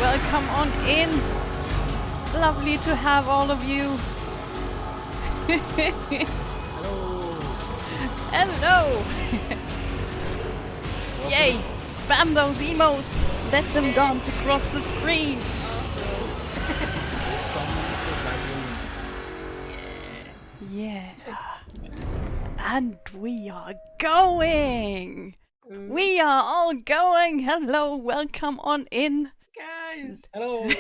welcome on in. Lovely to have all of you. Hello. Hello. Yay, spam those emotes. Let them dance across the screen. Yeah. And we are going. We are all going. Hello, welcome on in. Guys, hello.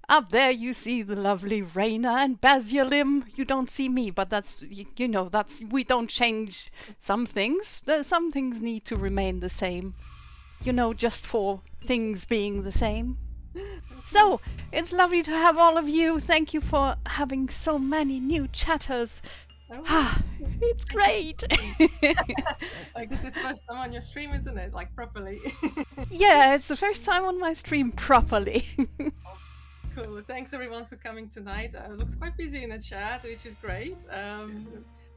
Up there you see the lovely Raina and Basilim. You don't see me, but that's, you know, that's, we don't change some things. Some things need to remain the same. You know, just for things being the same. So, it's lovely to have all of you. Thank you for having so many new chatters. It's great. Like this is first time on your stream, isn't it? Like properly. Yeah, it's the first time on my stream properly. Cool. Thanks everyone for coming tonight. Looks quite busy in the chat, which is great. I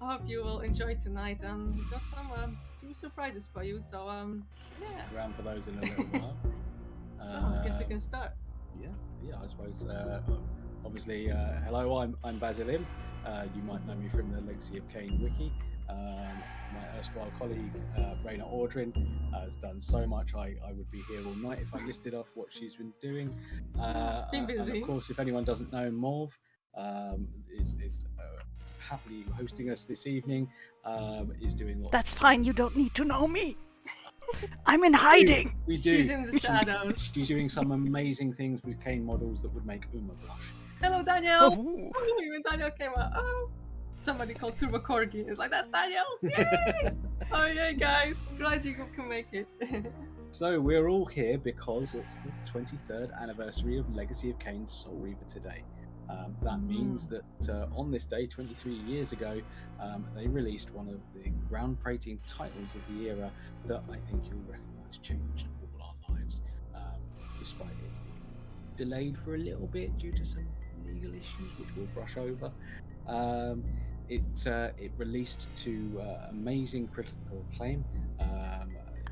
hope you will enjoy tonight. We've got some few surprises for you. So yeah. Stick around for those in a little while. So I guess we can start. Yeah, I suppose. Obviously, hello, I'm Basilim. You might know me from the Legacy of Kain wiki. My erstwhile colleague, Raina Audrin, has done so much. I would be here all night if I listed off what she's been doing. Been busy. And of course, if anyone doesn't know, Morv is happily hosting us this evening. Is doing lots. That's fine, you don't need to know me. I'm in hiding. We do. She's in the shadows. She's doing some amazing things with Kain models that would make Uma blush. Hello, Daniel. Oh. Even Daniel came out. Oh, somebody called Turbo Corgi. It's like, that's Daniel. Yay! Oh, yay, guys. Glad you can make it. So we're all here because it's the 23rd anniversary of Legacy of Kain's Soul Reaver today. That means that on this day, 23 years ago, they released one of the groundbreaking titles of the era that I think you'll recognise changed all our lives, despite it being delayed for a little bit due to some legal issues, which we'll brush over. It released to amazing critical acclaim.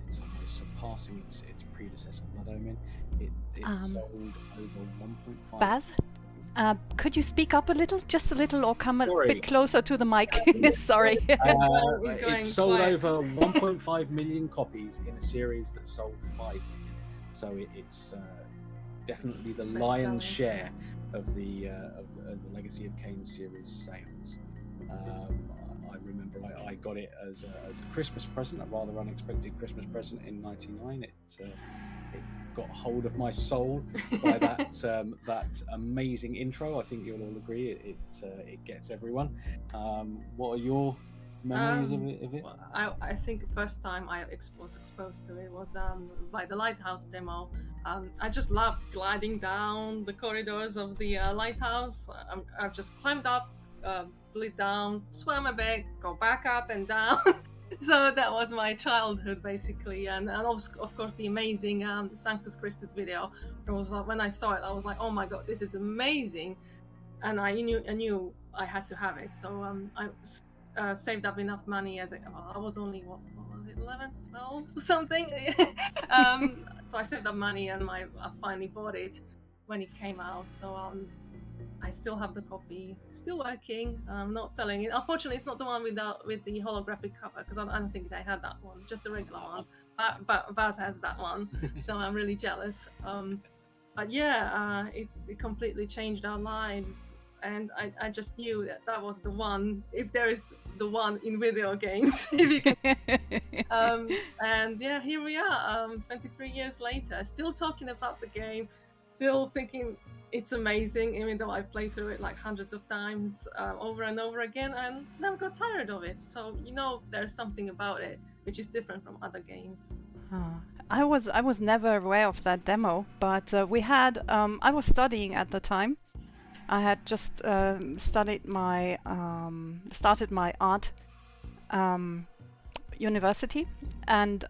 It's almost surpassing its predecessor, Blood Omen. It sold over 1.5. Baz, could you speak up a little, just a little, or come a Sorry. bit closer to the mic? Sorry. It sold quiet. over 1.5 million copies in a series that sold 5 million. So it's definitely the lion's share of the Legacy of Kain series sales. I remember I got it as a Christmas present, a rather unexpected Christmas present in '99. It got hold of my soul by that amazing intro. I think you'll all agree it gets everyone. What are your memories of it? Well, I think the first time I was exposed to it was by the Lighthouse demo. I just loved gliding down the corridors of the lighthouse. I've just climbed up, slid down, swam a bit, go back up and down. So that was my childhood basically, and of course the amazing Sanctus Christus video. It was when I saw it, I was like, oh my god, this is amazing, and I knew I had to have it. So I saved up enough money I was only what was it, 11, 12 something. So I saved up money and I finally bought it when it came out. So I still have the copy, still working. I'm not selling it. Unfortunately, it's not the one with the holographic cover, because I don't think they had that one, just the regular one. But Baz has that one, so I'm really jealous. But yeah, it completely changed our lives, and I just knew that was the one. If there is the one in video games, if you can. And yeah, here we are, 23 years later, still talking about the game, still thinking it's amazing, even though I've played through it like hundreds of times over and over again, and never got tired of it. So there's something about it which is different from other games. I was never aware of that demo, but we had. I was studying at the time. I had just started my art university, and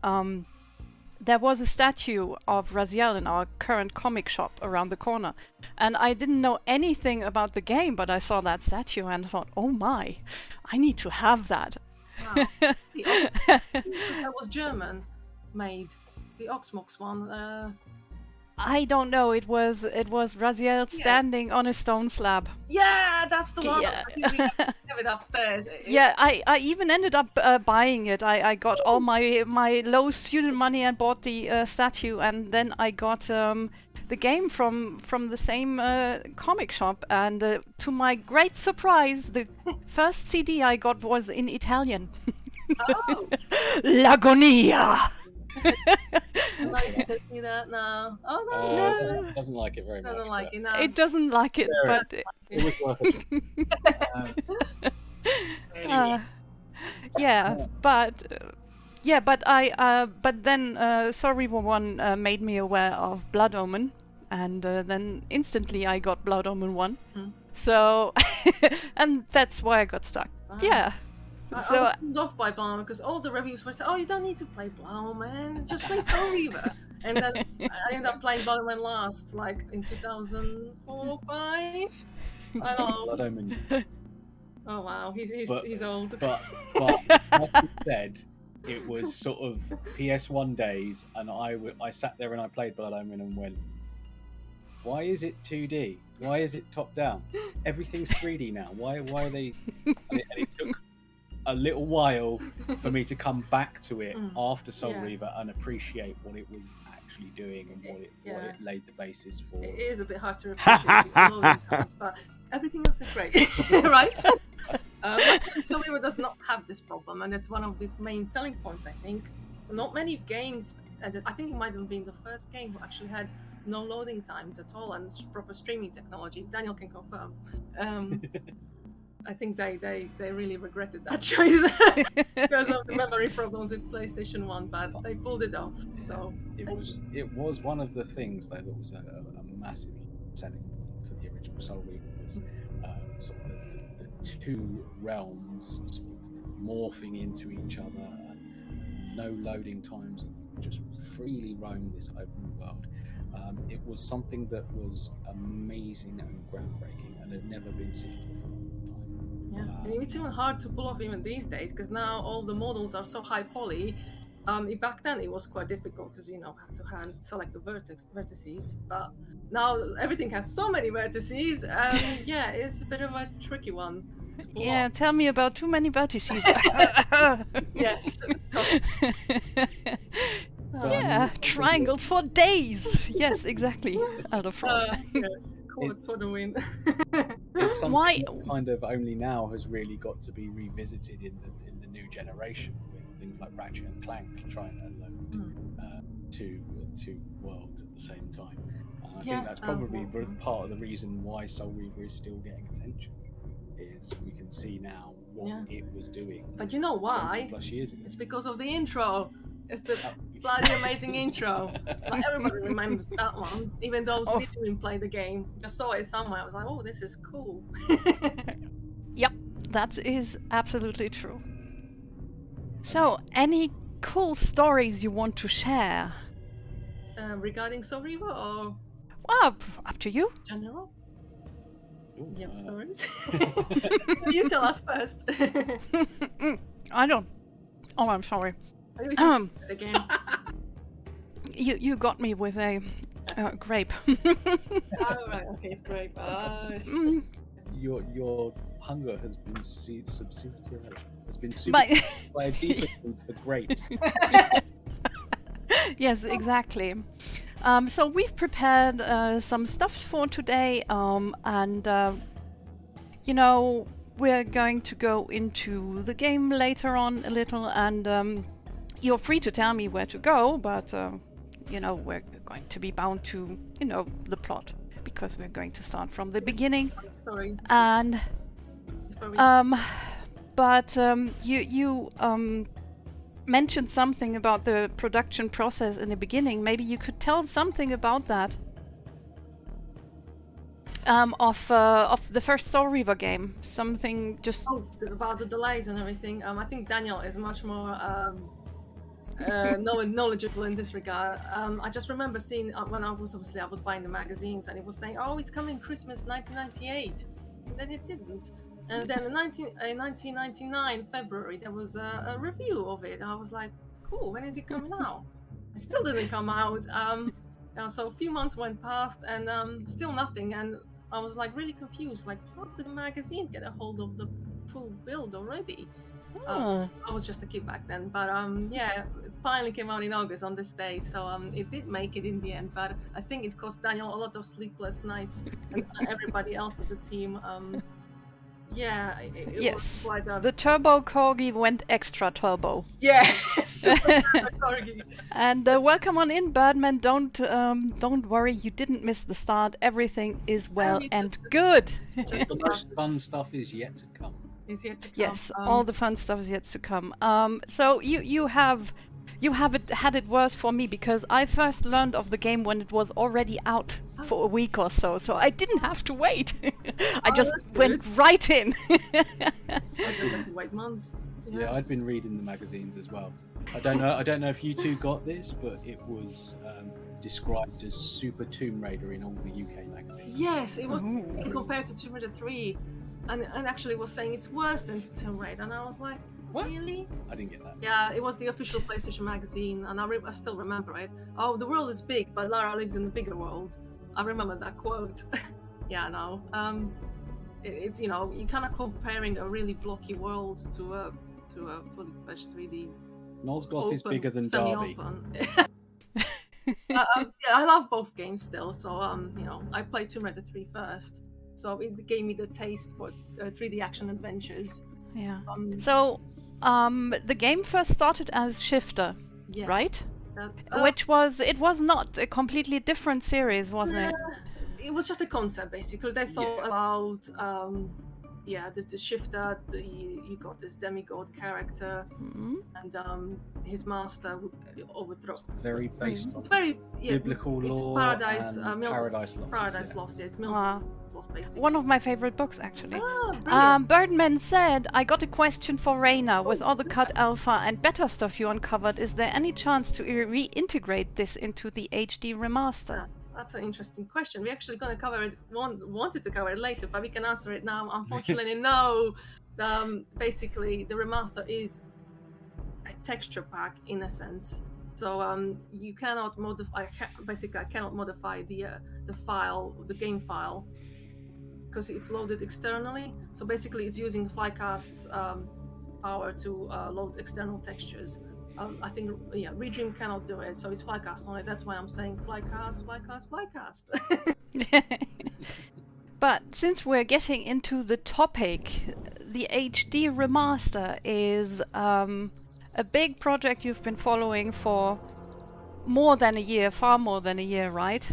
there was a statue of Raziel in our current comic shop around the corner. And I didn't know anything about the game, but I saw that statue and thought, oh my, I need to have that. Wow. That was German made, the Oxmox one. I don't know. It was Raziel standing on a stone slab. Yeah, that's the one. Yeah. I think we have it upstairs. Yeah, I even ended up buying it. I got all my low student money and bought the statue, and then I got the game from the same comic shop. And to my great surprise, the first CD I got was in Italian. Oh. L'agonia. Like, you can see that now. Oh no, It doesn't like it very much. doesn't like but it now. It doesn't like it, but It was worth it. Anyway. yeah, but then Soul Reaver 1 made me aware of Blood Omen, and then instantly I got Blood Omen 1. So, and that's why I got stuck. Yeah. I So was turned off by Blood Omen because all the reviews were saying, "Oh, you don't need to play Blood Omen, just play Soul Reaver." And then I ended up playing Blood Omen last, like in 2004, 5. I don't know. Blood Omen. Oh wow, he's old. But as you said, it was sort of PS1 days, and I sat there and I played Blood Omen and went, why is it 2D? Why is it top down? Everything's 3D now. Why are they? And it took a little while for me to come back to it after Soul Reaver and appreciate what it was actually doing and what it laid the basis for. It is a bit hard to appreciate the loading times, but everything else is great, right? Soul Reaver does not have this problem, and it's one of these main selling points, I think. Not many games, and I think it might have been the first game who actually had no loading times at all and proper streaming technology. Daniel can confirm. I think they really regretted that choice because of the memory problems with PlayStation 1, but they pulled it off. So it was one of the things though that was a massive selling point for the original Soul Reaver was sort of the two realms sort of morphing into each other and no loading times and just freely roam this open world. It was something that was amazing and groundbreaking and had never been seen before. Yeah, and it's even hard to pull off even these days because now all the models are so high poly. Back then it was quite difficult because have to hand select the vertices, but now everything has so many vertices. Yeah, it's a bit of a tricky one. Yeah, tell me about too many vertices. Yes. Yeah, triangles for days. Yes, exactly. Out of yes, chords for the win. It's something that kind of only now has really got to be revisited in the new generation with things like Ratchet and Clank trying to load two worlds at the same time. And I think that's probably part of the reason why Soul Reaver is still getting attention. Is we can see now what it was doing. But you know why? 20+ years ago. It's because of the intro. It's the bloody amazing intro. Like, everybody remembers that one, even those who didn't even play the game. Just saw it somewhere. I was like, oh, this is cool. Yep, that is absolutely true. So, any cool stories you want to share? Regarding Soul Reaver or? Well, up to you. General? Ooh, You have stories? You tell us first. I don't. Oh, I'm sorry. Again. You got me with a grape. Oh, right. Okay, it's great. Your hunger has been substituted by a deeper need for grapes. Yes, exactly. So we've prepared some stuff for today, and we're going to go into the game later on a little, and you're free to tell me where to go, but we're going to be bound to the plot because we're going to start from the beginning. Sorry. And you mentioned something about the production process in the beginning. Maybe you could tell something about that. Of the first Soul Reaver game. Something just... Oh, about the delays and everything. I think Daniel is much more knowledgeable in this regard. I just remember seeing when I was buying the magazines and it was saying, oh, it's coming Christmas 1998. And then it didn't. And then in 1999 February there was a review of it. I was like, cool, when is it coming out? It still didn't come out. So a few months went past, and still nothing. And I was like really confused. Like, how did the magazine get a hold of the full build already? Oh. I was just a kid back then, but yeah, it finally came out in August on this day, so it did make it in the end. But I think it cost Daniel a lot of sleepless nights and everybody else of the team. Yeah, it Yes. was quite a The turbo corgi went extra turbo. yes. Corgi. And welcome on in, Birdman. Don't worry, you didn't miss the start. Everything is well you and good. Just The most fun stuff is yet to come. is yet to come. Yes, all the fun stuff is yet to come. So you have had it worse for me, because I first learned of the game when it was already out for a week or so. So I didn't have to wait. I just that's went right in. I just had to wait months. Yeah, I'd been reading the magazines as well. I don't know if you two got this, but it was described as Super Tomb Raider in all the UK magazines. Yes, it was Ooh. compared to Tomb Raider 3, and actually was saying it's worse than Tomb Raider, and I was like, What? really? I didn't get that. Yeah, it was the official PlayStation magazine, and I still remember it. Oh, the world is big, but Lara lives in a bigger world. I remember that quote. Yeah, no. It's you kind of comparing a really blocky world to a fully fledged 3D. Nosgoth is open, bigger than Derby. semi-open. Yeah, I love both games still. So I played Tomb Raider 3 first, so it gave me the taste for 3D action adventures. Yeah. Um, So the game first started as Shifter, yes, right? that- Which was not a completely different series, wasn't it? It was just a concept, basically. They thought about the shifter. You got this demigod character, Mhm. and his master would overthrow. Very based It's on very biblical it's law Paradise, and Paradise Lost. Paradise yeah. Lost. Yeah, it's Ah. Lost, basically. One of my favorite books, actually. Brilliant. Birdman said, I got a question for Raina. With all the cut alpha and beta stuff you uncovered, is there any chance to reintegrate this into the HD remaster? That's an interesting question. We're actually going to cover it. Wanted to cover it later, but we can answer it now. Unfortunately, no. Basically, the remaster is a texture pack in a sense. So you cannot modify. Basically, I cannot modify the file, the game file, because it's loaded externally. So basically, it's using the Flycast's power to load external textures. I think Redream cannot do it, so it's Flycast only. That's why I'm saying Flycast. But since we're getting into the topic, the HD remaster is a big project you've been following for more than a year, far more than a year, right?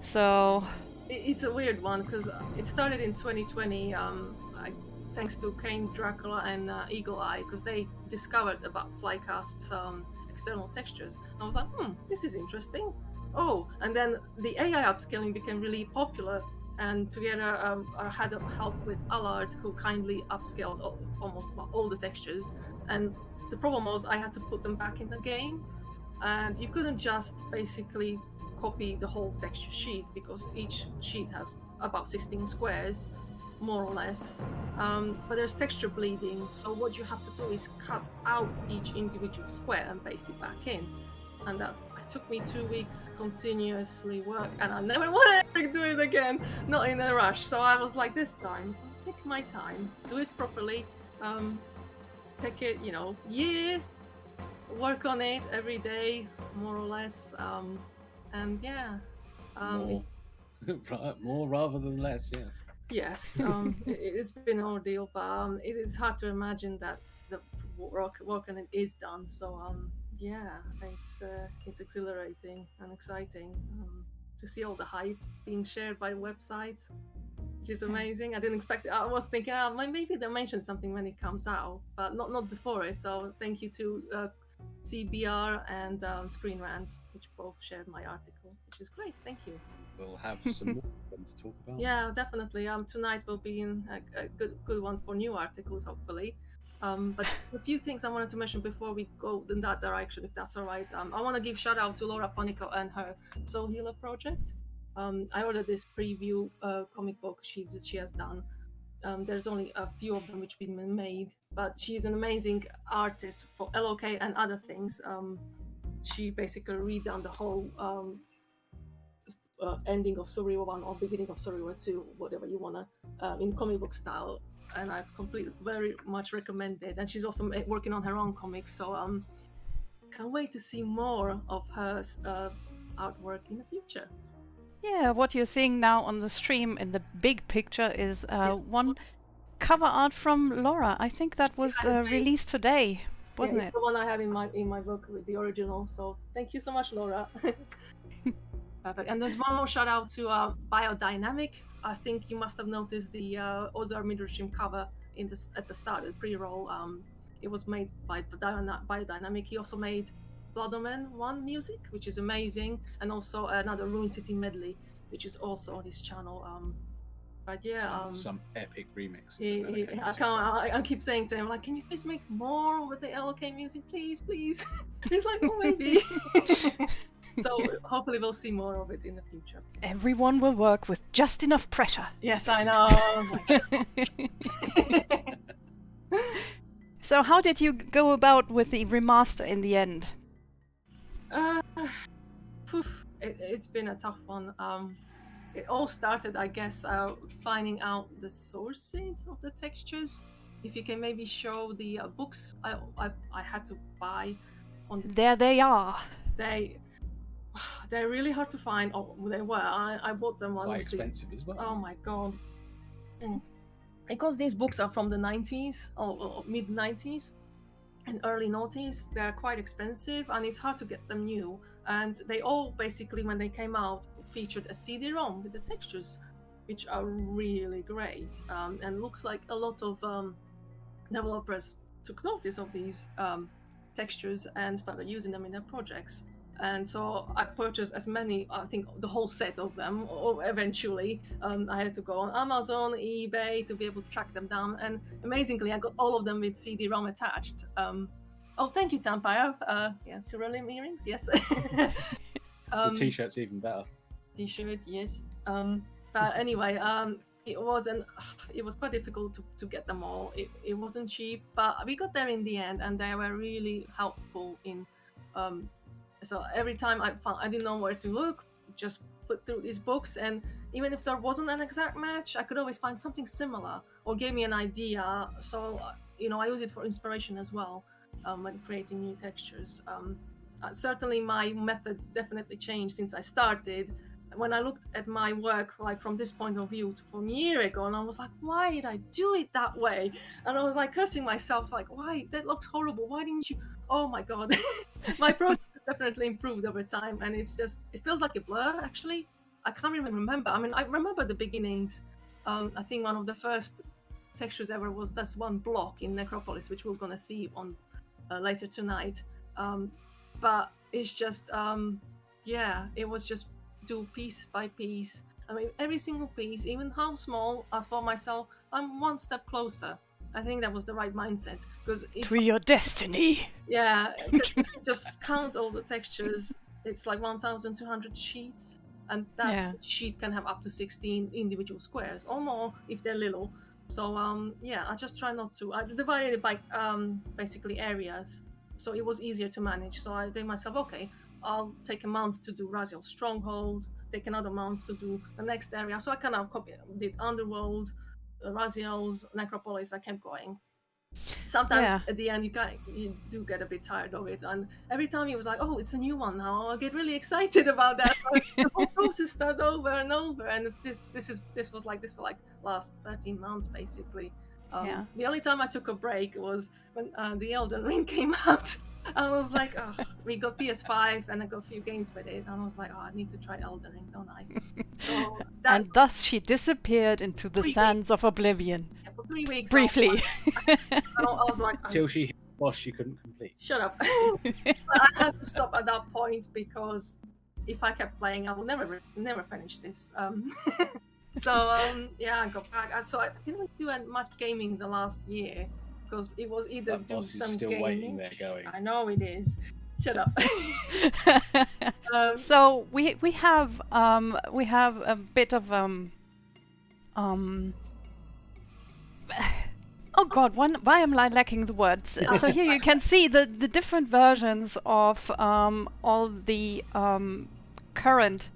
So It's a weird one because it started in 2020. Thanks to Kane Dracula and Eagle Eye, because they discovered about Flycast's external textures. I was like, this is interesting. Oh, and then the AI upscaling became really popular, and together I had help with Allard, who kindly upscaled almost all the textures. And the problem was I had to put them back in the game, and you couldn't just basically copy the whole texture sheet, because each sheet has about 16 squares, more or less, but there's texture bleeding, so what you have to do is cut out each individual square and paste it back in, and that it took me 2 weeks continuously work, and I never want to do it again, not in a rush. So I was like, this time take my time, do it properly, take it year, work on it every day, more or less, and yeah, more rather than less, yeah. yes, it's been an ordeal, but it is hard to imagine that the work on it is done. So yeah, it's exhilarating and exciting to see all the hype being shared by websites, which is amazing. I didn't expect it. I was thinking, maybe they'll mention something when it comes out, but not before it. So thank you to CBR and Screen Rant, which both shared my article, which is great. Thank you. We'll have some more of them to talk about. Yeah, definitely. Tonight will be a good one for new articles, hopefully. But a few things I wanted to mention before we go in that direction, if that's all right. I want to give shout out to Laura Ponico and her Soul Healer project. I ordered this preview comic book she has done. There's only a few of them which have been made, but she's an amazing artist for LOK and other things. She basically redone the whole ending of Survivor 1 or beginning of Survivor 2, whatever you wanna, in comic book style. And I completely very much recommend it. And she's also working on her own comics, so can't wait to see more of her artwork in the future. Yeah, what you're seeing now on the stream in the big picture is one cover art from Laura. I think that was released today, wasn't it's it? the one I have in my book with the original. So thank you so much, Laura. Perfect. And there's one more shout out to Biodynamic. I think you must have noticed the Ozar Midstream cover at the start, the pre-roll. It was made by Biodynamic. He also made Blood Omen 1 music, which is amazing, and also another Rune City medley, which is also on his channel. But yeah, some epic remix. I keep saying to him, like, can you please make more with the LK music, please? He's like, oh, maybe. So hopefully we'll see more of it in the future. Everyone will work with just enough pressure. Yes, I know. I was like... So how did you go about with the remaster in the end? It's been a tough one. It all started, I guess, finding out the sources of the textures. If you can maybe show the books I had to buy. There they are. They're really hard to find. Oh, they were. I bought them. Quite expensive as well. Oh my god. Because these books are from the 90s or mid 90s and early noughties, they're quite expensive and it's hard to get them new. And they all basically, when they came out, featured a CD-ROM with the textures, which are really great. And looks like a lot of developers took notice of these textures and started using them in their projects. And so I purchased as many, I think the whole set of them, or eventually I had to go on Amazon, eBay to be able to track them down. And amazingly, I got all of them with CD-ROM attached. Oh, thank you, Tampire. Yeah, to Rolim earrings, yes. The t-shirt's even better. T-shirt, yes. But anyway, it was quite difficult to get them all. It wasn't cheap, but we got there in the end, and they were really helpful in. So every time I didn't know where to look, just flip through these books, and even if there wasn't an exact match, I could always find something similar or gave me an idea. So I use it for inspiration as well when creating new textures. Certainly, my methods definitely changed since I started. When I looked at my work, like from this point of view from a year ago, and I was like, why did I do it that way? And I was like cursing myself, like, why? That looks horrible. Why didn't you? Oh my god, my process definitely improved over time, and it feels like a blur. Actually, I can't even remember. I mean, I remember the beginnings. I think one of the first textures ever was this one block in Necropolis, which we're gonna see on later tonight. But it's just it was just do piece by piece. I mean, every single piece, even how small, I thought myself, I'm one step closer. I think that was the right mindset, because to your destiny. Yeah, if you just count all the textures, it's like 1,200 sheets, and that sheet can have up to 16 individual squares or more if they're little. So I just try not to. I divided it by basically areas, so it was easier to manage. So I gave myself, okay, I'll take a month to do Raziel's Stronghold, take another month to do the next area. So I kind of did Underworld, Raziel's, Necropolis. I kept going. Sometimes at the end you do get a bit tired of it, and every time he was like, oh, it's a new one now, I get really excited about that. The whole process started over and over, and this was like this for like last 13 months basically. The only time I took a break was when the Elden Ring came out. I was like, oh, we got PS5 and I got a few games with it, and I was like, oh, I need to try Elden Ring, don't I? So and thus she disappeared into the sands of oblivion. Yeah, for 3 weeks. Briefly. I was like, until she hit the boss she couldn't complete. Shut up. I had to stop at that point, because if I kept playing, I will never finish this. So I got back. So I didn't do much gaming the last year, because it was either that do boss some is still gaming. waiting there going. I know it is. Shut up. So we have a bit of oh god, why am I lacking the words? So here you can see the different versions of all the current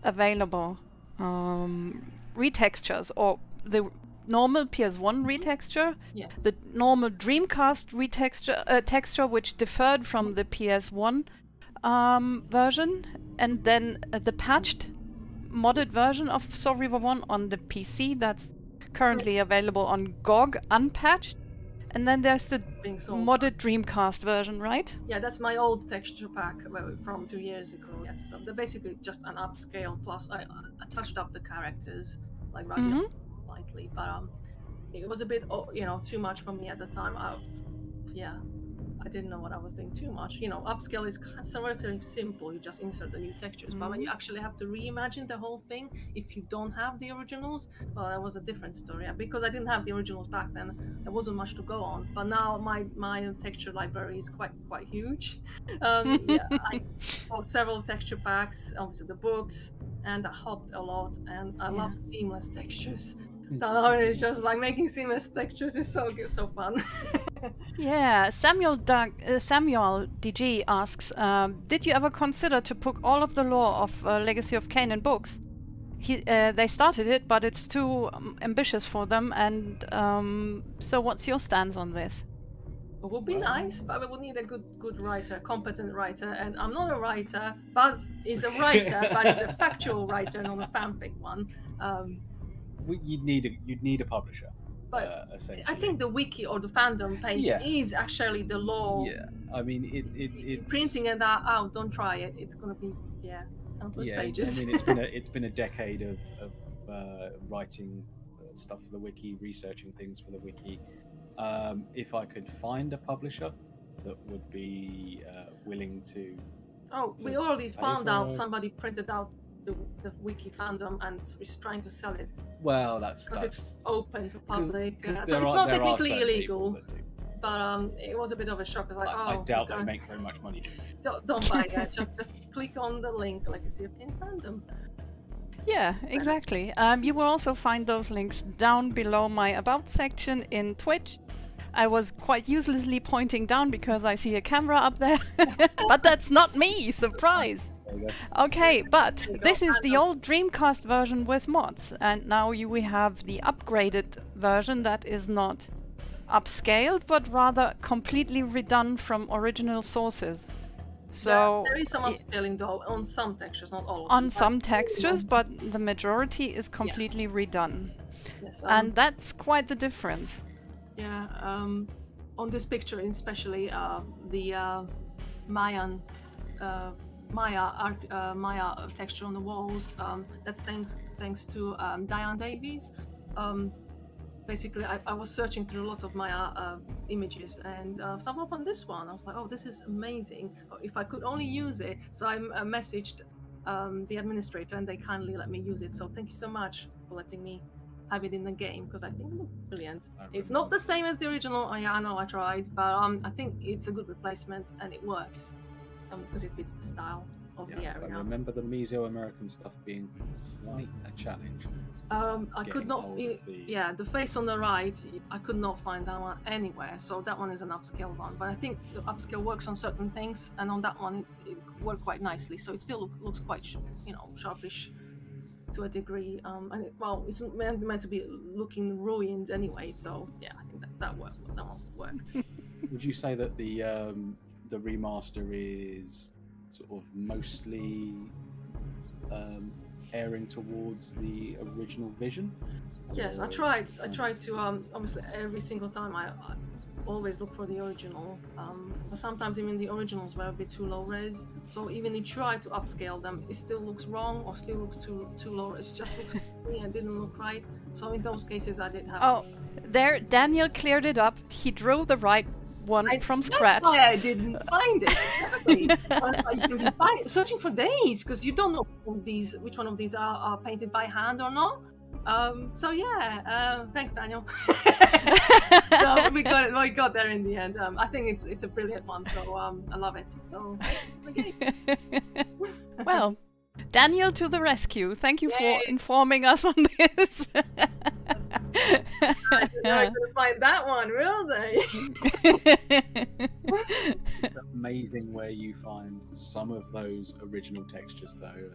available retextures, or the normal PS1 retexture, Yes. the normal Dreamcast retexture texture, which differed from the PS1 version, and then the patched, modded version of Soul Reaver 1 on the PC that's currently available on GOG unpatched. And then there's the Being sold. modded Dreamcast version, right? Yeah, that's my old texture pack from 2 years ago. Yes, so they're basically just an upscale. Plus, I touched up the characters like Razia slightly, but it was a bit too much for me at the time. I didn't know what I was doing too much. Upscale is relatively simple. You just insert the new textures. But when you actually have to reimagine the whole thing, if you don't have the originals, well, that was a different story. Because I didn't have the originals back then, there wasn't much to go on. But now my texture library is quite huge. I bought several texture packs, obviously the books, and I hopped a lot. And I love seamless textures. It's just like making seamless textures is so good, so fun. Yeah, Samuel DG asks, did you ever consider to put all of the lore of Legacy of Kain in books? They started it, but it's too ambitious for them, and so what's your stance on this? It would be nice, but we would need a good writer, competent writer, and I'm not a writer. Buzz is a writer, but he's a factual writer, not a fanfic one. You'd need a publisher. But essentially, I think the wiki or the fandom page is actually the lore. Yeah, I mean it's printing it out. Don't try it. It's gonna be countless pages. I mean it's been a decade of writing stuff for the wiki, researching things for the wiki. If I could find a publisher that would be willing to. We already found out somebody printed out the wiki fandom and is trying to sell it. Well, that's because it's open to public, so it's there not technically illegal. But it was a bit of a shock. Like, I doubt they make very much money doing it. Don't buy that. just click on the link, Legacy of Kain fandom. Yeah, exactly. You will also find those links down below my About section in Twitch. I was quite uselessly pointing down because I see a camera up there, but that's not me. Surprise. Okay, but this is the old Dreamcast version with mods, and now we have the upgraded version that is not upscaled, but rather completely redone from original sources. So there is some upscaling though on some textures, not all. On some textures, but the majority is completely redone. Yes, and that's quite the difference. Yeah, on this picture especially, the Mayan Maya texture on the walls. That's thanks to Diane Davies. Basically, I was searching through a lot of Maya images, and stumbled upon this one. I was like, oh, this is amazing. If I could only use it. So I messaged the administrator, and they kindly let me use it. So thank you so much for letting me have it in the game, because I think it looks brilliant. It's not the same as the original. I know I tried, but I think it's a good replacement, and it works. Because it fits the style of the area. I remember the Mesoamerican stuff being quite a challenge. I could not. The face on the right, I could not find that one anywhere. So that one is an upscale one. But I think the upscale works on certain things, and on that one it worked quite nicely. So it still looks quite, sharpish to a degree. And it's meant to be looking ruined anyway. So yeah, I think that one worked. Would you say that the remaster is sort of mostly airing towards the original vision? Yes, I tried to obviously every single time I always look for the original, but sometimes even the originals were a bit too low res, so even if you try to upscale them, it still looks wrong or still looks too low. It just looks it didn't look right. So in those cases I did have there Daniel cleared it up. He drew the right one from scratch. That's why I didn't find it. Exactly. You've been searching for days because you don't know which one of these are painted by hand or not. So yeah, thanks, Daniel. So we got there in the end. I think it's a brilliant one. So I love it. So okay. Well, Daniel to the rescue. Thank you for informing us on this. I couldn't find that one, will they? It's amazing amazing where you find some of those original textures though,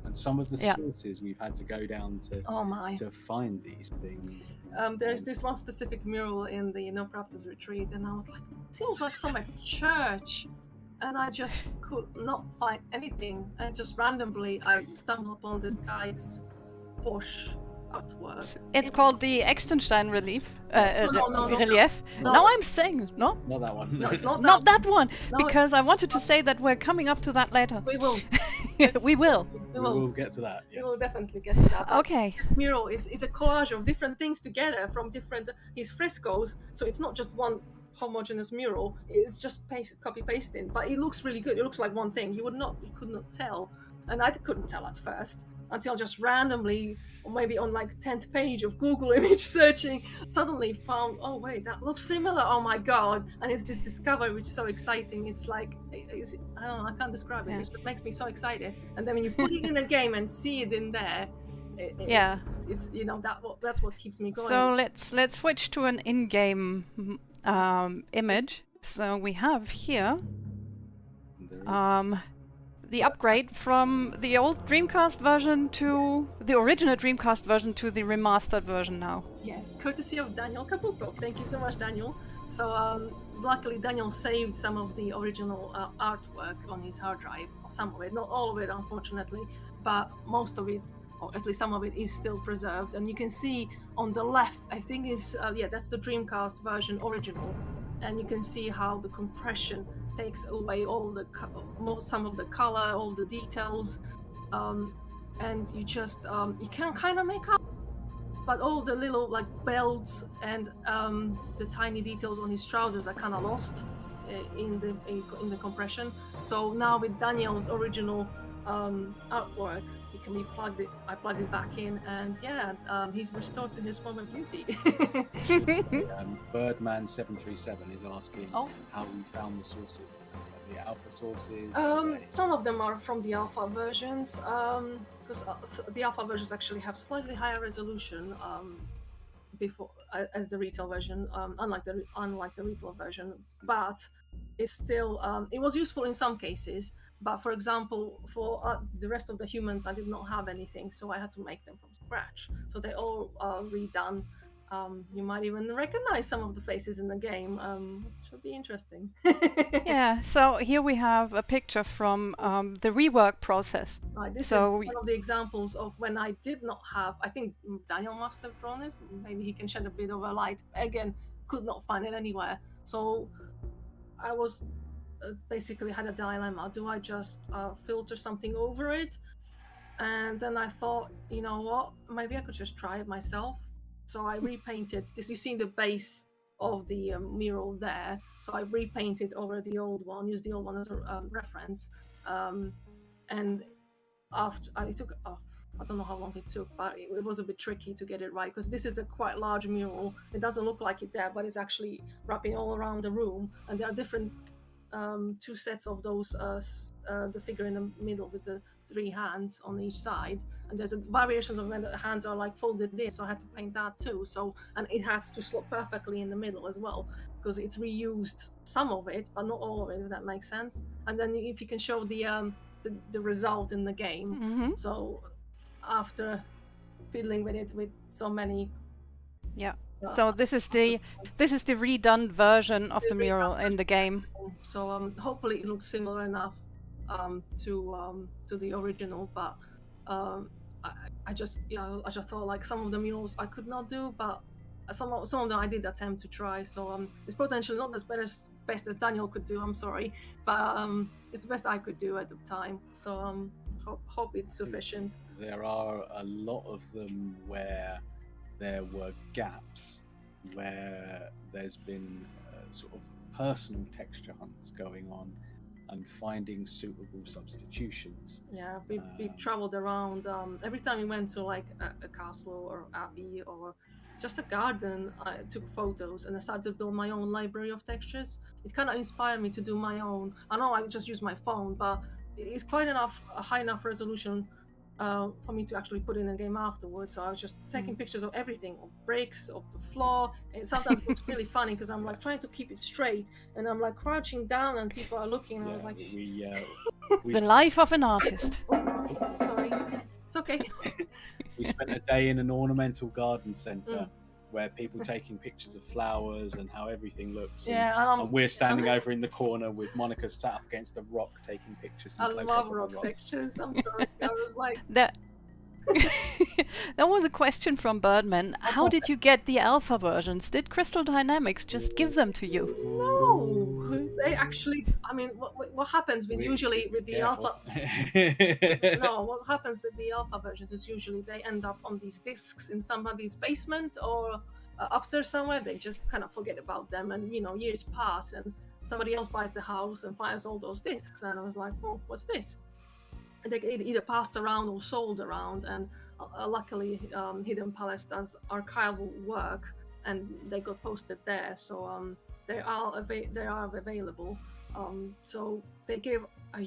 and some of the Yeah. sources we've had to go down to Oh my. to find these things. There's this one specific mural in the No Practice Retreat, and I was like, it seems like from a church. And I just could not find anything. And just randomly, I stumbled upon this guy's posh artwork. It's called the Extenstein relief. No. Relief. No. Now I'm saying, no? Not that one. No, it's not Not that. that one, No, because I wanted to say that we're coming up to that later. We will. We will. We We will. will get to that. We Yes. will definitely get to that. Okay. This mural is a collage of different things together from different his frescoes. So it's not just one homogeneous mural. It's just copy pasting, but it looks really good. It looks like one thing. You could not tell, and I couldn't tell at first until just randomly, or maybe on like 10th page of Google image searching, suddenly found, oh wait, that looks similar. Oh my god! And it's this discovery which is so exciting. It's like I don't know. I can't describe it. Yeah. It just makes me so excited. And then when you put it in a game and see it in there. Yeah. It's that's what keeps me going. So let's switch to an in-game image. So we have here There is- the upgrade from the old Dreamcast version to the original Dreamcast version to the remastered version now. Yes, courtesy of Daniel Caputo. Thank you so much, Daniel. So luckily Daniel saved some of the original artwork on his hard drive, or some of it, not all of it unfortunately, but most of it, or at least some of it, is still preserved. And you can see on the left, I think is that's the Dreamcast version original, and you can see how the compression takes away all the some of the color, all the details, and you just you can kind of make out, but all the little like belts and the tiny details on his trousers are kind of lost in the compression. So now with Daniel's original artwork, it can be plugged. I plugged it back in, and he's restored to his former beauty. Birdman737 is asking Oh. how we found the sources. The alpha sources. Some of them are from the alpha versions, because the alpha versions actually have slightly higher resolution before as the retail version, unlike the retail version. But it's still it was useful in some cases. But for example, for the rest of the humans, I did not have anything, so I had to make them from scratch. So they all are redone. You might even recognize some of the faces in the game. Should be interesting. Yeah, so here we have a picture from the rework process. Right, this So is one of the examples of when I did not have. I think Daniel must have drawn this. Maybe he can shed a bit of a light. Again, could not find it anywhere. So I was basically had a dilemma. Do I just filter something over it? And then I thought, you know what? Maybe I could just try it myself. So I repainted this. You see the base of the mural there. So I repainted over the old one, used the old one as a reference. And after I took off, I don't know how long it took, but it was a bit tricky to get it right because this is a quite large mural. It doesn't look like it there, but it's actually wrapping all around the room. And there are different two sets of those, the figure in the middle with the three hands on each side, and there's variations of when the hands are like folded in, so I had to paint that too. So, and it has to slot perfectly in the middle as well because it's reused some of it, but not all of it, if that makes sense. And then if you can show the result in the game. Mm-hmm. So after fiddling with it with so many. Yeah. So this is the redone version of the mural in the game. So hopefully it looks similar enough to the original, but I just thought like some of the murals I could not do, but some of them I did attempt to try. So it's potentially not as best as Daniel could do. I'm sorry, but it's the best I could do at the time. So hope it's sufficient. There are a lot of them where there were gaps, where there's been sort of personal texture hunts going on and finding suitable substitutions. Yeah, we traveled around. Every time we went to like a castle or abbey or just a garden, I took photos and I started to build my own library of textures. It kind of inspired me to do my own. I know I just use my phone, but it's quite enough, a high enough resolution for me to actually put in a game afterwards. So I was just taking pictures of everything, of breaks, of the floor. And sometimes it was really funny because I'm like trying to keep it straight, and I'm like crouching down, and people are looking, and I was like, The life of an artist. sorry, it's okay. We spent a day in an ornamental garden centre where people taking pictures of flowers and how everything looks. And we're standing over in the corner with Monica sat up against a rock taking pictures. I love rock textures. I'm sorry. I was like... There was a question from Birdman. How did you get the alpha versions? Did Crystal Dynamics just give them to you? No, they actually... I mean, what happens with the alpha... No, what happens with the alpha versions is usually they end up on these discs in somebody's basement or upstairs somewhere. They just kind of forget about them, and years pass, and somebody else buys the house and finds all those discs, and I was like, oh, what's this? And they get either passed around or sold around, and luckily Hidden Palace does archival work, and they got posted there, so they are available. So they give a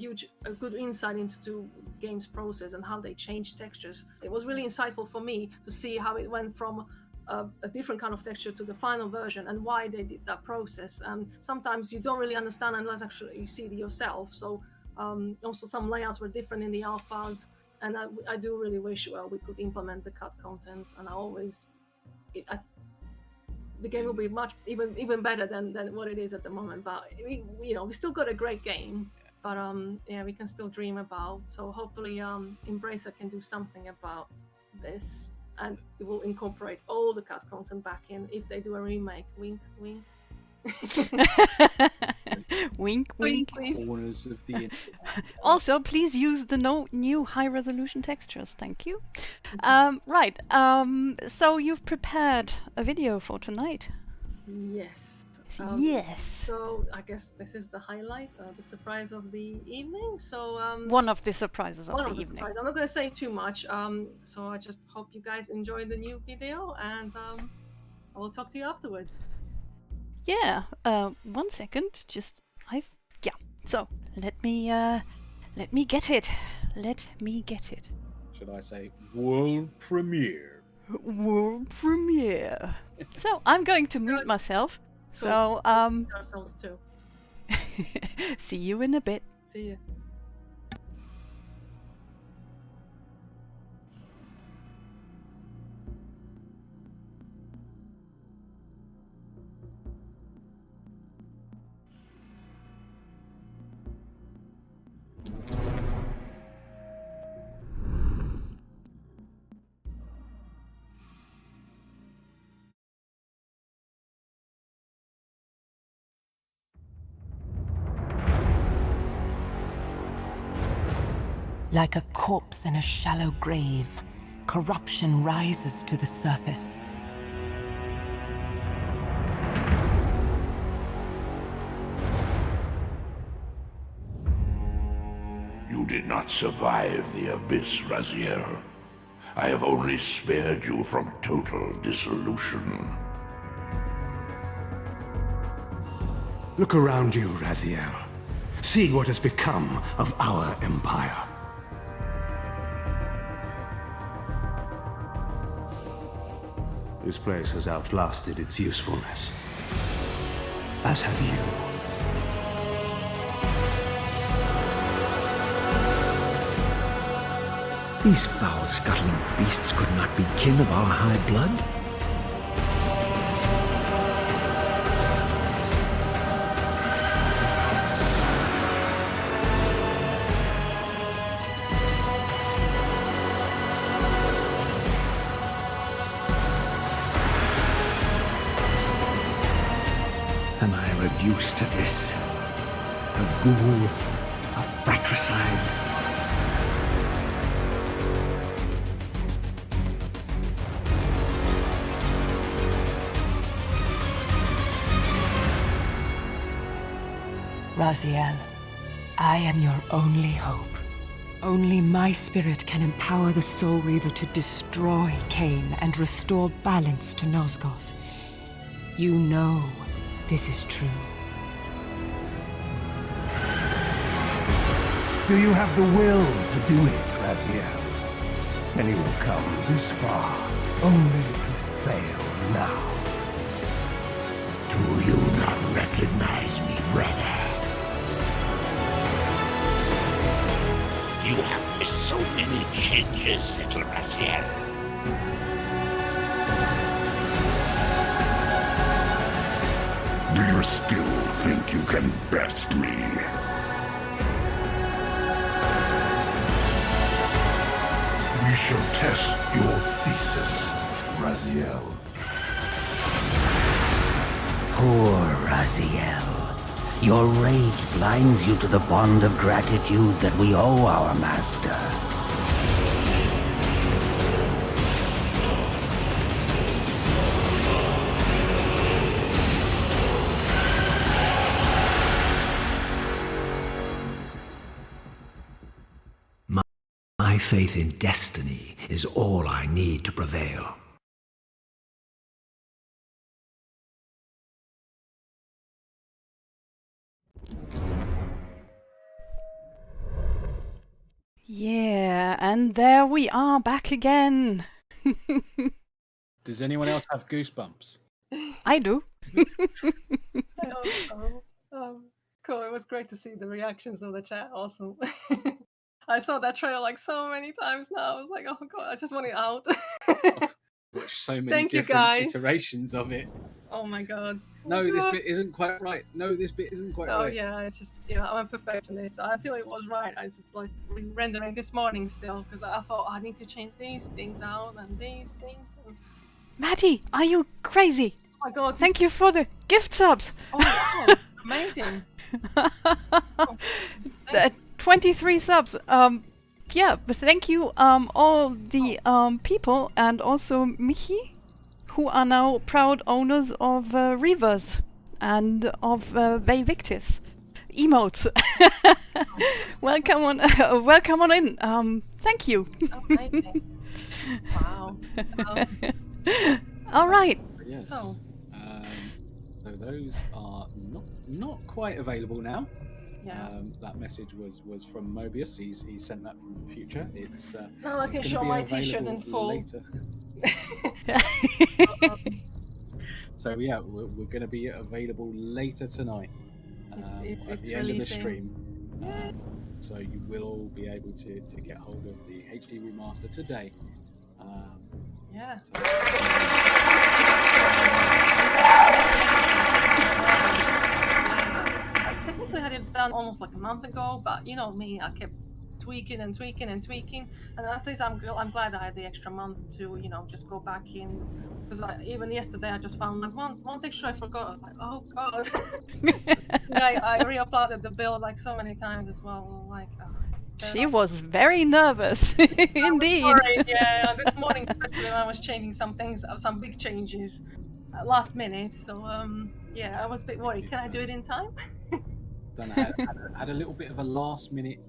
good insight into the game's process and how they change textures. It was really insightful for me to see how it went from a different kind of texture to the final version and why they did that process. And sometimes you don't really understand unless actually you see it yourself. So also some layouts were different in the alphas, and I do really wish we could implement the cut content. And the game will be much even better than what it is at the moment. But we still got a great game. But we can still dream about. So hopefully Embracer can do something about this, and it will incorporate all the cut content back in if they do a remake. Wink, wink. Wink, wink. Please. Corners of the Also, please use the new high-resolution textures. Thank you. Right. So you've prepared a video for tonight. Yes. Yes. So I guess this is the highlight, the surprise of the evening. So one of the surprises of the evening. Surprises. I'm not going to say too much. So I just hope you guys enjoy the new video, and I will talk to you afterwards. Yeah. 1 second. So let me get it. Let me get it. Should I say world premiere? World premiere. So I'm going to mute myself. Cool. So ourselves too. see you in a bit. See you. Like a corpse in a shallow grave, corruption rises to the surface. You did not survive the abyss, Raziel. I have only spared you from total dissolution. Look around you, Raziel. See what has become of our empire. This place has outlasted its usefulness. As have you. These foul, scuttling beasts could not be kin of our high blood. Am I reduced to this? A ghoul, a fratricide. Raziel, I am your only hope. Only my spirit can empower the Soul Reaver to destroy Cain and restore balance to Nosgoth. You know this is true. Do you have the will to do it, Raziel? Many will come this far, only to fail now. Do you not recognize me, brother? You have missed so many changes, little Raziel. Do you still think you can best me? We shall test your thesis, Raziel. Poor Raziel. Your rage blinds you to the bond of gratitude that we owe our master. My faith in destiny is all I need to prevail. Yeah, and there we are back again. Does anyone else have goosebumps? I do. I hope so. Cool. It was great to see the reactions of the chat. Also, I saw that trailer like so many times now. I was like, oh god, I just want it out. Watched so many Thank you, different guys. iterations of it. Oh my god. No, Oh this god. bit isn't quite right. No, this bit isn't quite Oh right. yeah, it's just I'm a perfectionist. Until it was right, I was just like rendering this morning still because I thought I need to change these things out and these things. And... Maddie, are you crazy? Oh my god! Thank you for the gift subs. Oh my god! Amazing. 23 subs. Yeah, but thank you all the people and also Michi, who are now proud owners of Reavers and of Veyvictis emotes. Welcome on in. Thank you. Amazing. Wow. All right. Yes. So. So those are not quite available now. Yeah. That message was from Mobius. He sent that from the future. It's Now I can show my T-shirt in full. Later. So yeah, we're going to be available later tonight at the end of the stream. So you will all be able to get hold of the HD remaster today. Yeah. I technically had it done almost like a month ago, but you know me, I kept tweaking, and at least I'm glad I had the extra month to just go back in, because even yesterday I just found like one texture I forgot. I was like, oh god. I re-uploaded the build like so many times as well. Like she was very nervous indeed. Sorry, yeah, this morning especially when I was changing some things, some big changes last minute. So yeah, I was a bit worried. Can I do it in time? Had a little bit of a last minute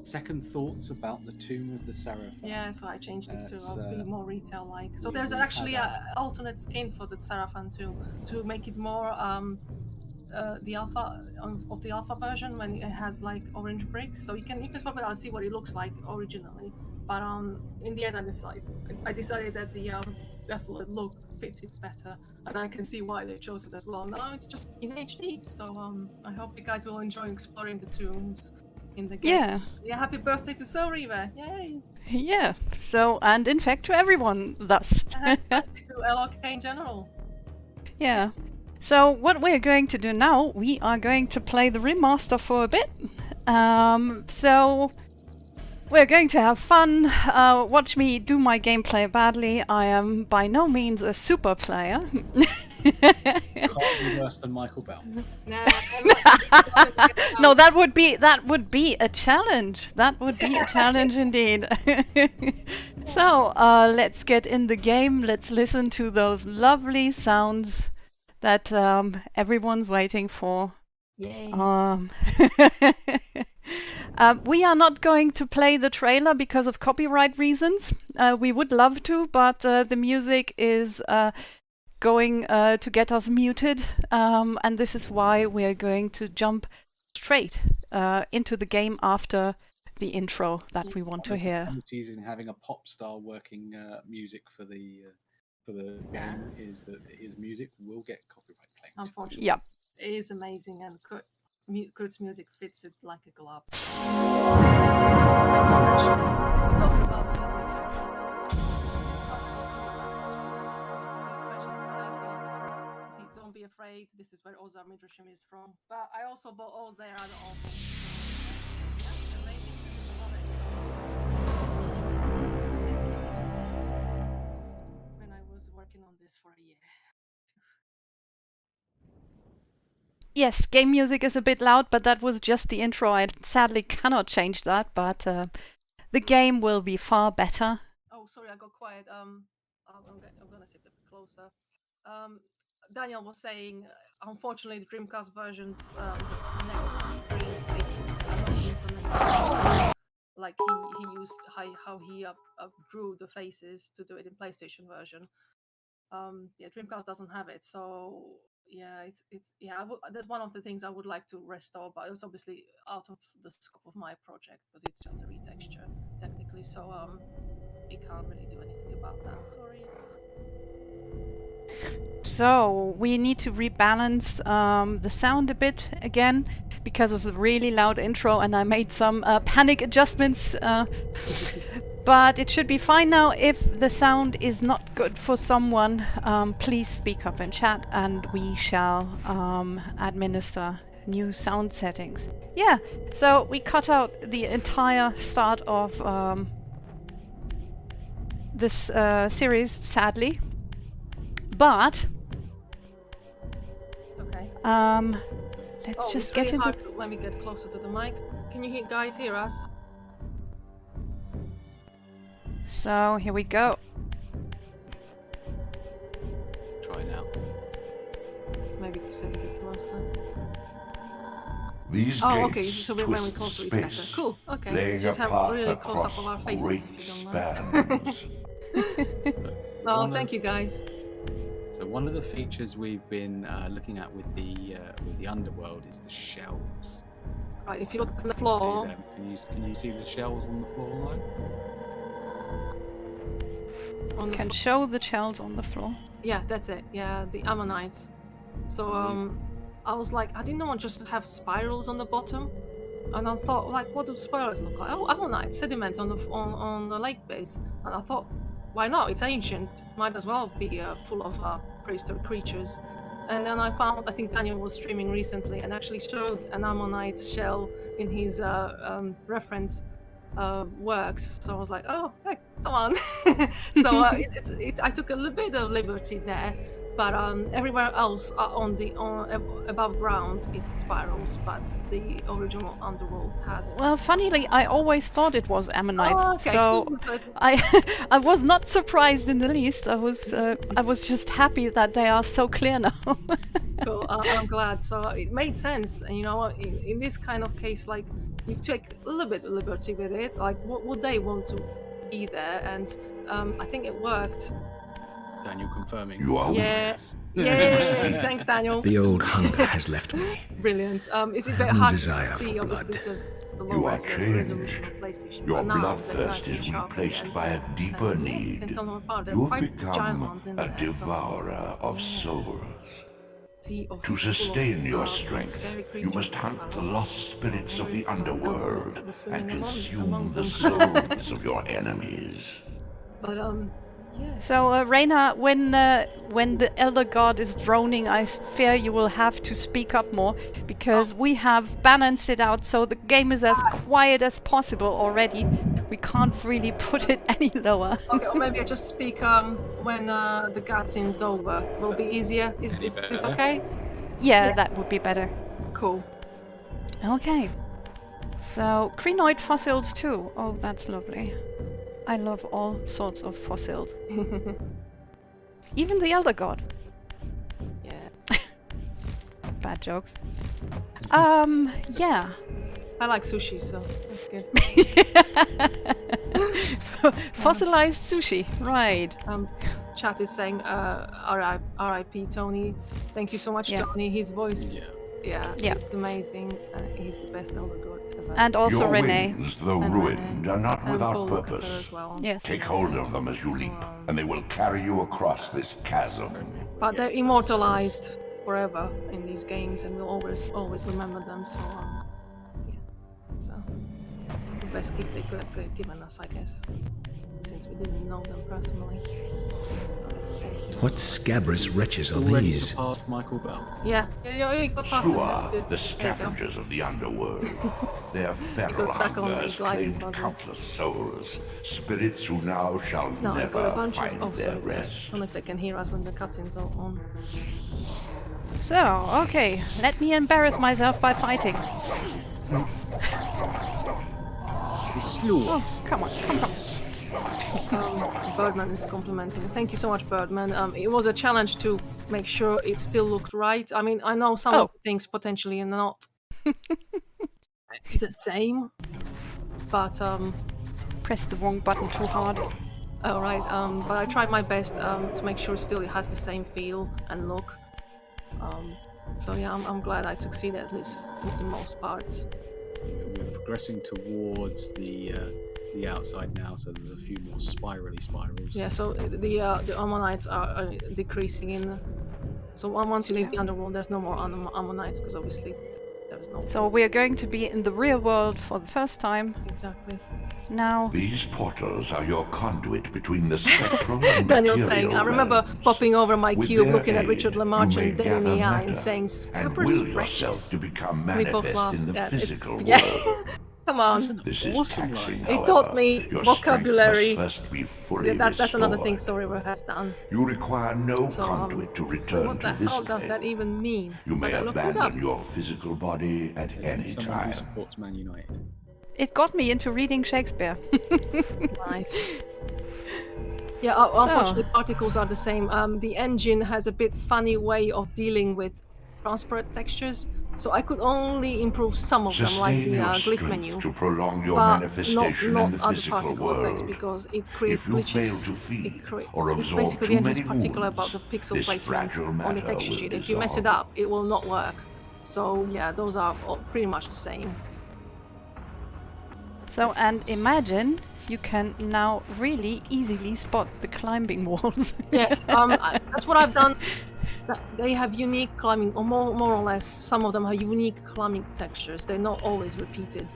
second thoughts about the Tomb of the Seraphim. Yeah, so I changed it to be more retail-like. So there's actually an alternate skin for the Seraphim to make it more the alpha of the alpha version, when it has like orange bricks. So you can swap it out and see what it looks like originally. But in the end, I decided that the desolate look fits it better, and I can see why they chose it as well. Now it's just in HD. So I hope you guys will enjoy exploring the tombs in the game. Yeah, happy birthday to Soul Reaver. Yay! Yeah, so, and in fact to everyone thus. Happy birthday to LOK in general. Yeah. So what we're going to do now, we are going to play the remaster for a bit. So we're going to have fun. Watch me do my gameplay badly. I am by no means a super player. Can't be worse than Michael Bell. No, that would be a challenge. That would be a challenge indeed. So let's get in the game. Let's listen to those lovely sounds that everyone's waiting for. Yay. We are not going to play the trailer because of copyright reasons. We would love to, but the music is going to get us muted, and this is why we are going to jump straight into the game after the intro that we want to hear. Difficulties in having a pop star working music for the game is that his music will get copyright claimed. Unfortunately, Yeah. it is amazing, and Kurt's music fits it like a glove. Talking about music. Don't be afraid. This is where Ozar Midrashim is from. But I also bought all their other albums. When I was working on this for a year. Yes, game music is a bit loud, but that was just the intro. I sadly cannot change that, but the game will be far better. Oh, sorry, I got quiet. I'm gonna sit a bit closer. Daniel was saying, unfortunately, the Dreamcast versions, the next three faces are not implemented. Like he used how he drew the faces to do it in PlayStation version. Dreamcast doesn't have it, so that's one of the things I would like to restore, but it's obviously out of the scope of my project because it's just a retexture technically. So we can't really do anything about that. Sorry. So we need to rebalance the sound a bit again because of the really loud intro, and I made some panic adjustments. But it should be fine now. If the sound is not good for someone, please speak up in chat and we shall administer new sound settings. Yeah, so we cut out the entire start of this series, sadly. But okay. Let's just it's get really into hard when we get closer to the mic. Can you guys hear us? So here we go. Try now. Maybe set a bit closer. These okay. gates So when we're twist closer, it's space, better. Cool. Okay. laying Just a have path really close up across of our faces, great if you don't mind. spans. No, thank you guys. So one of the features we've been looking at with the underworld is the shells. Right, if you look on the See floor, them? Can you see the shells on the floor line? Can show the shells on the floor. Yeah, that's it. Yeah, the ammonites. So I was like, I didn't want just to have spirals on the bottom, and I thought, like, what do spirals look like? Oh, ammonite sediment on the lake beds, and I thought, why not? It's ancient. Might as well be full of prehistoric creatures. And then I found, I think Daniel was streaming recently and actually showed an ammonite shell in his reference works. So I was like, oh, hey, come on. So I took a little bit of liberty there, but everywhere else above ground it's spirals, but the original underworld has. Well, funnily, I always thought it was ammonite, Oh, okay. so I was not surprised in the least. I was just happy that they are so clear now. Cool. I'm glad. So it made sense, and in this kind of case, like, you take a little bit of liberty with it. Like, what would they want to be there? And I think it worked. Daniel confirming. You are Yes. Yay! Thanks, Daniel. The old hunger has left me. Brilliant. It's a bit No hard to desire see, for obviously, blood. because the You logo are is very visible changed. on PlayStation. Your But now they're bloodthirst nice and is sharp replaced again. by a deeper And, you need. can tell them apart. They're You have quite giant become ones in a there. devourer of souls. To To sustain your strength, you must hunt the lost spirits of the underworld and consume the souls of your enemies. But yes. So, Reyna, when the Elder God is droning, I fear you will have to speak up more, because we have balanced it out so the game is as quiet as possible already. We can't really put it any lower. Okay, or maybe I just speak when the cutscene's over. Will be easier. Is this okay? Yeah, that would be better. Cool. Okay. So, crinoid fossils too. Oh, that's lovely. I love all sorts of fossils. Even the Elder God. Yeah. Bad jokes. Yeah. I like sushi, so that's good. Fossilized sushi, right. Chat is saying R.I.P. Tony. Thank you so much, Yeah. Tony. His voice Yeah, Yeah. it's amazing. He's the best Elder God ever. And also Your Renee. wings, though And ruined, Renee. are not And without Paul Lukather purpose. as well. Yes. Take hold of them as you leap, and they will carry you across this chasm. But they're immortalized forever in these games, and we'll always remember them. So yeah, it's the best gift they could have given us, I guess, since we didn't know them personally. So, thank you. What scabrous wretches are Already these? surpassed Michael Bell. Yeah, you got past them, that's Shua, good. the There you go. scavengers of the underworld. Their feral stuck on hunger the has gliding claimed puzzle. countless souls, spirits who now shall No, I got a never bunch find of. their Sorry, I rest. don't know if they can hear us when the cutscenes are on. So, okay, let me embarrass myself by fighting. Be slow. Oh, come on, come. Birdman is complimenting. Thank you so much, Birdman. It was a challenge to make sure it still looked right. I mean, I know some of the things potentially are not the same, but Press the wrong button too hard. all right. But I tried my best to make sure still it has the same feel and look. So yeah, I'm glad I succeeded at least with the most parts. We're progressing towards the outside now, so there's a few more spirals. Yeah. So the ammonites are decreasing in. So once you leave the underworld, there's no more ammonites because obviously there's no. So we are going to be in the real world for the first time. Exactly. Now, These portals are your conduit between the spectral and Daniel's material saying, I remember realms. popping over my With cube, their looking at aid, Richard you Lamarche may and dead in the gather eye and matter saying, and scabrous will yourself wretches. to become We both manifest laugh. in the Yeah, it's- physical yeah. world. Come on. This is Awesome taxing, line. It taught however. me Your vocabulary. strength must first be So fully that's another thing restored. Soul River has done. You require no So, conduit to so return what the to this hell does plane. that even mean? You may But I looked it up. abandon your physical body at any Someone who time. supports Man United. it got me into reading Shakespeare. Nice. Yeah, unfortunately, particles are the same. The engine has a bit funny way of dealing with transparent textures, so I could only improve some of them, like Sustain the your glyph strength menu, to prolong your but manifestation not in the other physical particle world. effects because it creates If you fail glitches. to feed or It's absorb basically too the engine's many particular about wounds, the pixel this placement fragile on the matter texture will sheet. If you mess it dissolve. up, it will not work. So yeah, those are all pretty much the same. So, and imagine you can now really easily spot the climbing walls. Yes, that's what I've done. They have unique climbing, or more or less, some of them have unique climbing textures. They're not always repeated.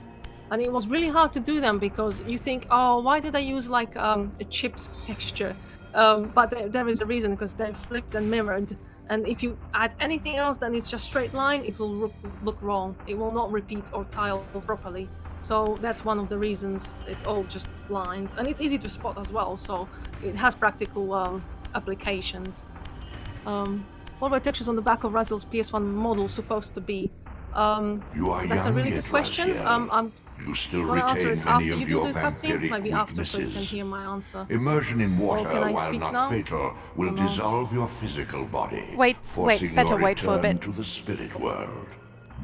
And it was really hard to do them because you think, oh, why did I use like a chips texture? But there is a reason, because they're flipped and mirrored. And if you add anything else, then it's just straight line, it will look wrong. It will not repeat or tile properly. So that's one of the reasons. It's all just lines. And it's easy to spot as well, so it has practical applications. What were textures on the back of Raziel's PS1 model supposed to be? You are That's a young really yet, good question. Raziel. I'm You still gonna answer retain it after many you of do your the cutscene. vampiric Maybe after, so you can weaknesses. hear my answer. Immersion in water, can I while speak not now? fatal, will Or no? dissolve your physical body, Wait, forcing better your wait for a return bit. to the spirit world.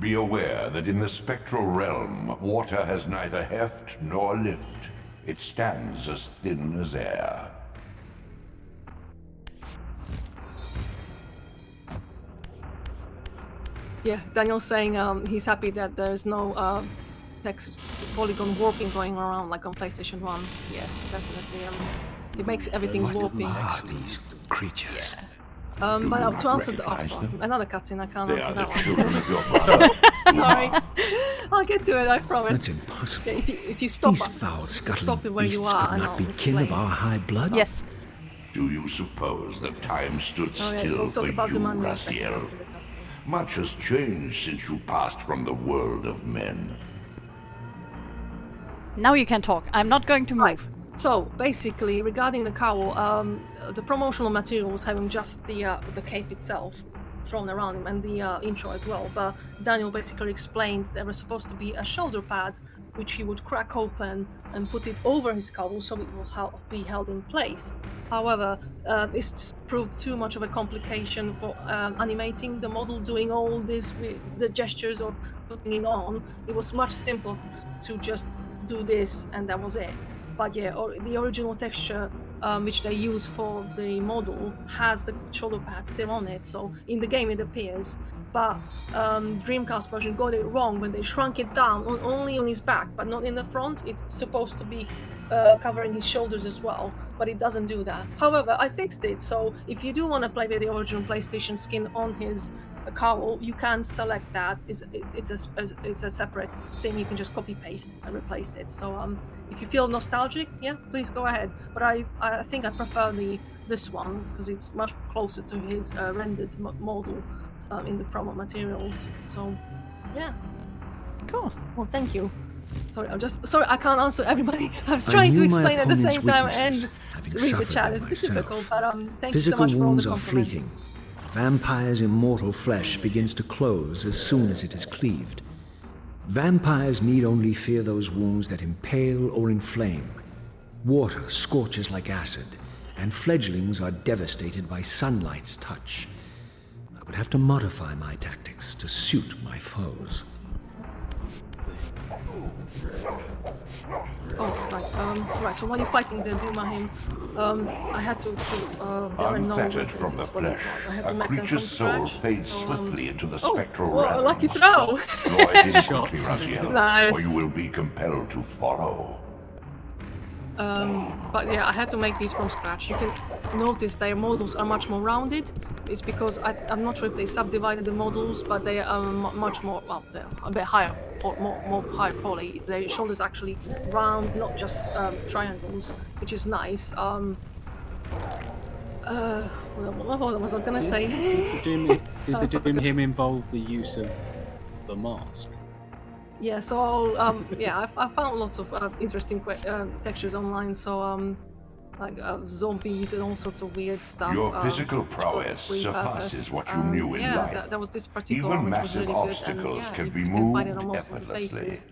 Be aware that in the spectral realm, water has neither heft nor lift. It stands as thin as air. Yeah, Daniel's saying he's happy that there's no text polygon warping going around like on PlayStation 1. Yes, definitely. It makes everything warping. Ah, these creatures. But to answer recognize them? another cutscene, I can't They answer are the that one. children of your father. Sorry, I'll get to it. I promise. That's impossible. Yeah, if you stop, These foul stop scuttling it where you beasts are, could and not I'll be kin of explain. our high blood. Yes. Do you suppose that time stood Oh, yeah, still we'll for talk about you, the manual second Raziel? after the cutscene. Much has changed since you passed from the world of men. Now you can talk. I'm not going to move. Right. So basically, regarding the cowl, the promotional material was having just the cape itself thrown around him and the intro as well. But Daniel basically explained there was supposed to be a shoulder pad, which he would crack open and put it over his cowl so it will be held in place. However, this proved too much of a complication for animating the model, doing all this with the gestures of putting it on. It was much simpler to just do this and that was it. But yeah, the original texture which they use for the model has the shoulder pad still on it, so in the game it appears. but Dreamcast version got it wrong when they shrunk it down only on his back, but not in the front. It's supposed to be covering his shoulders as well, but it doesn't do that. However, I fixed it, so if you do want to play with the original PlayStation skin on his cowl, you can select that. It's a separate thing. You can just copy paste and replace it. So if you feel nostalgic, yeah, please go ahead. But I think I prefer this one because it's much closer to his rendered model in the promo materials. So yeah, Cool. well, thank you. Sorry, I can't answer everybody. I was trying to explain at the same time and read the chat. It's a bit difficult, but thank you so much for all the compliments. Fleeting. Vampire's immortal flesh begins to close as soon as it is cleaved. Vampires need only fear those wounds that impale or inflame. Water scorches like acid, and fledglings are devastated by sunlight's touch. I would have to modify my tactics to suit my foes. Oh, right. Right. So while you're fighting the Dumahim, I had to give Darren no Unfettered from the references for these flesh, ones. I had to a make them from creature's soul scratch. fades So, swiftly into the spectral what a realm. lucky throw! Draw it in quickly, Raziel, Nice. or you will be compelled to follow. But yeah, I had to make these from scratch. You can notice their models are much more rounded. It's because I'm not sure if they subdivided the models, but they are much more, well, they're a bit higher, more higher poly. Their shoulders actually round, not just triangles, which is nice. What was I gonna say? Did the Doom him involve the use of the mask? Yeah, so yeah, I found lots of interesting textures online. So like zombies and all sorts of weird stuff. Your physical prowess surpasses what you knew in yeah, life. that was this particular Even one, which was massive really good, and, obstacles yeah, can be you can find it moved on most of the effortlessly. faces.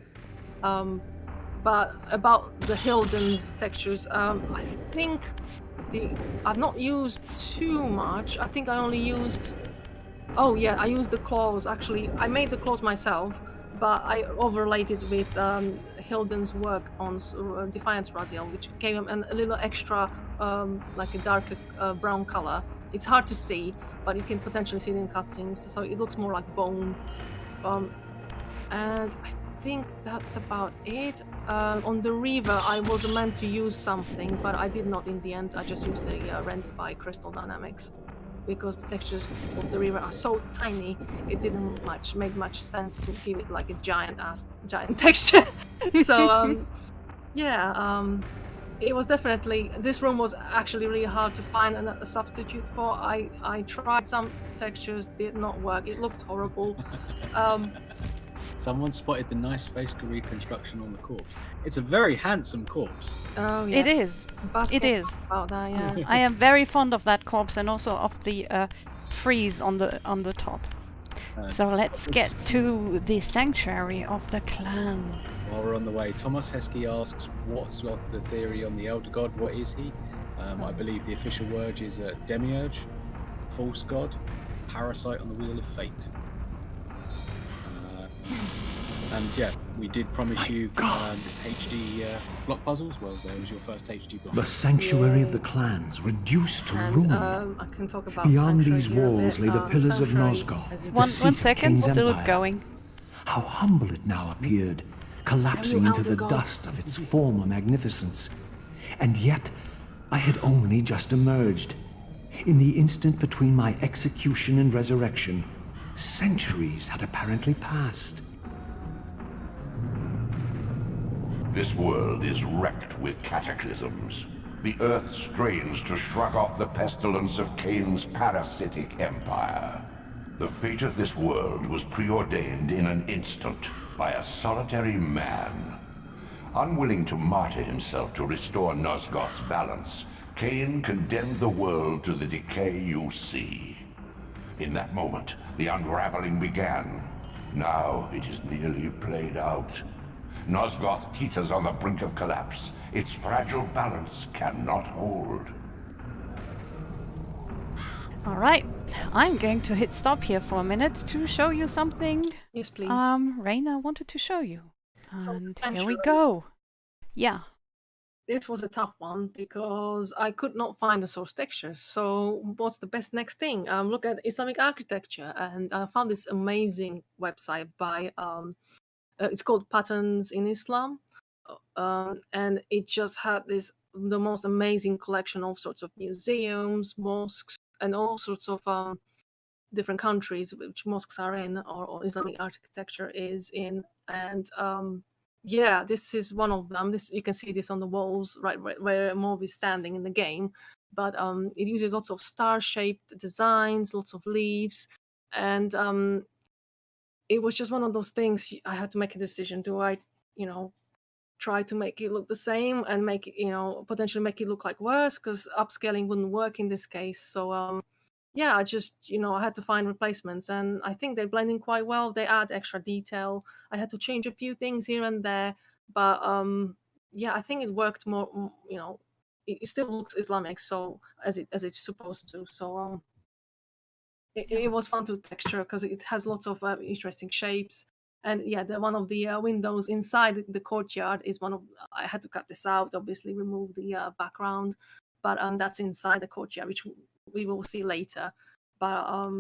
But about the Hilden's textures, I think I've not used too much. I think I only used. Oh yeah, I used the claws. Actually, I made the claws myself, but I overlaid it with Hilden's work on Defiant Raziel, which gave him a little extra, like a darker brown color. It's hard to see, but you can potentially see it in cutscenes, so it looks more like bone. And I think that's about it. On the Reaver, I was meant to use something, but I did not in the end. I just used the render by Crystal Dynamics, because the textures of the Reaver are so tiny, it didn't make much sense to give it like a giant texture. So yeah, it was definitely, this room was actually really hard to find a substitute for. I tried some textures, did not work. It looked horrible. Someone spotted the nice face reconstruction on the corpse. It's a very handsome corpse. Oh yeah, It is. It is. About that, yeah. I am very fond of that corpse and also of the frieze on the top. So let's get to the sanctuary of the clan. While we're on the way, Thomas Heskey asks, what's the theory on the Elder God? What is he? I believe the official word is Demiurge, False God, Parasite on the Wheel of Fate. And yeah, we did promise you HD block puzzles. Well, there was your first HD block. The sanctuary of the clans, reduced to ruin. I can talk about Beyond Sanctuary these here a walls bit. lay the pillars of Sanctuary, Nosgoth. as you One seat of second, Kane's still empire. going. How humble it now appeared, collapsing into the dust of its former magnificence. And yet, I had only just emerged. In the instant between my execution and resurrection, centuries had apparently passed. This world is wrecked with cataclysms. The earth strains to shrug off the pestilence of Kane's parasitic empire. The fate of this world was preordained in an instant by a solitary man. Unwilling to martyr himself to restore Nosgoth's balance, Kane condemned the world to the decay you see. In that moment, the unraveling began. Now it is nearly played out. Nosgoth teeters on the brink of collapse. Its fragile balance cannot hold. All right, I'm going to hit stop here for a minute to show you something. Yes, please. Reina wanted to show you. So And sanctuary. here we go. Yeah. It was a tough one because I could not find the source texture. So what's the best next thing? Look at Islamic architecture, and I found this amazing website by it's called Patterns in Islam, and it just had the most amazing collection of sorts of museums, mosques, and all sorts of different countries which mosques are in, or Islamic architecture is in, and yeah, this is one of them. This, you can see this on the walls, right where Mauve is standing in the game. But it uses lots of star-shaped designs, lots of leaves, and it was just one of those things. I had to make a decision. Do I, try to make it look the same and make it, potentially make it look like worse, because upscaling wouldn't work in this case. So yeah, I just, I had to find replacements, and I think they blend in quite well. They add extra detail. I had to change a few things here and there, but yeah, I think it worked more. It still looks Islamic, so as it's supposed to. So it was fun to texture because it has lots of interesting shapes. And yeah, one of the windows inside the courtyard is one of. I had to cut this out, obviously remove the background, but that's inside the courtyard, which we will see later. But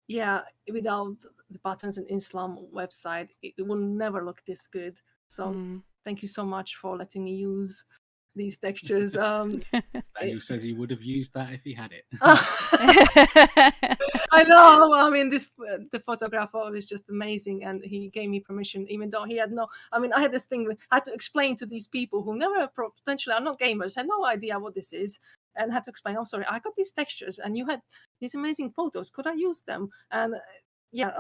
yeah, without the Patterns in Islam website, it will never look this good. So thank you so much for letting me use these textures. Daniel says he would have used that if he had it. I know. I mean, the photographer was just amazing, and he gave me permission, even though he had no. I mean, I had this thing. I had to explain to these people who never potentially are not gamers, had no idea what this is, and had to explain. Oh, sorry, I got these textures, and you had these amazing photos. Could I use them? And yeah,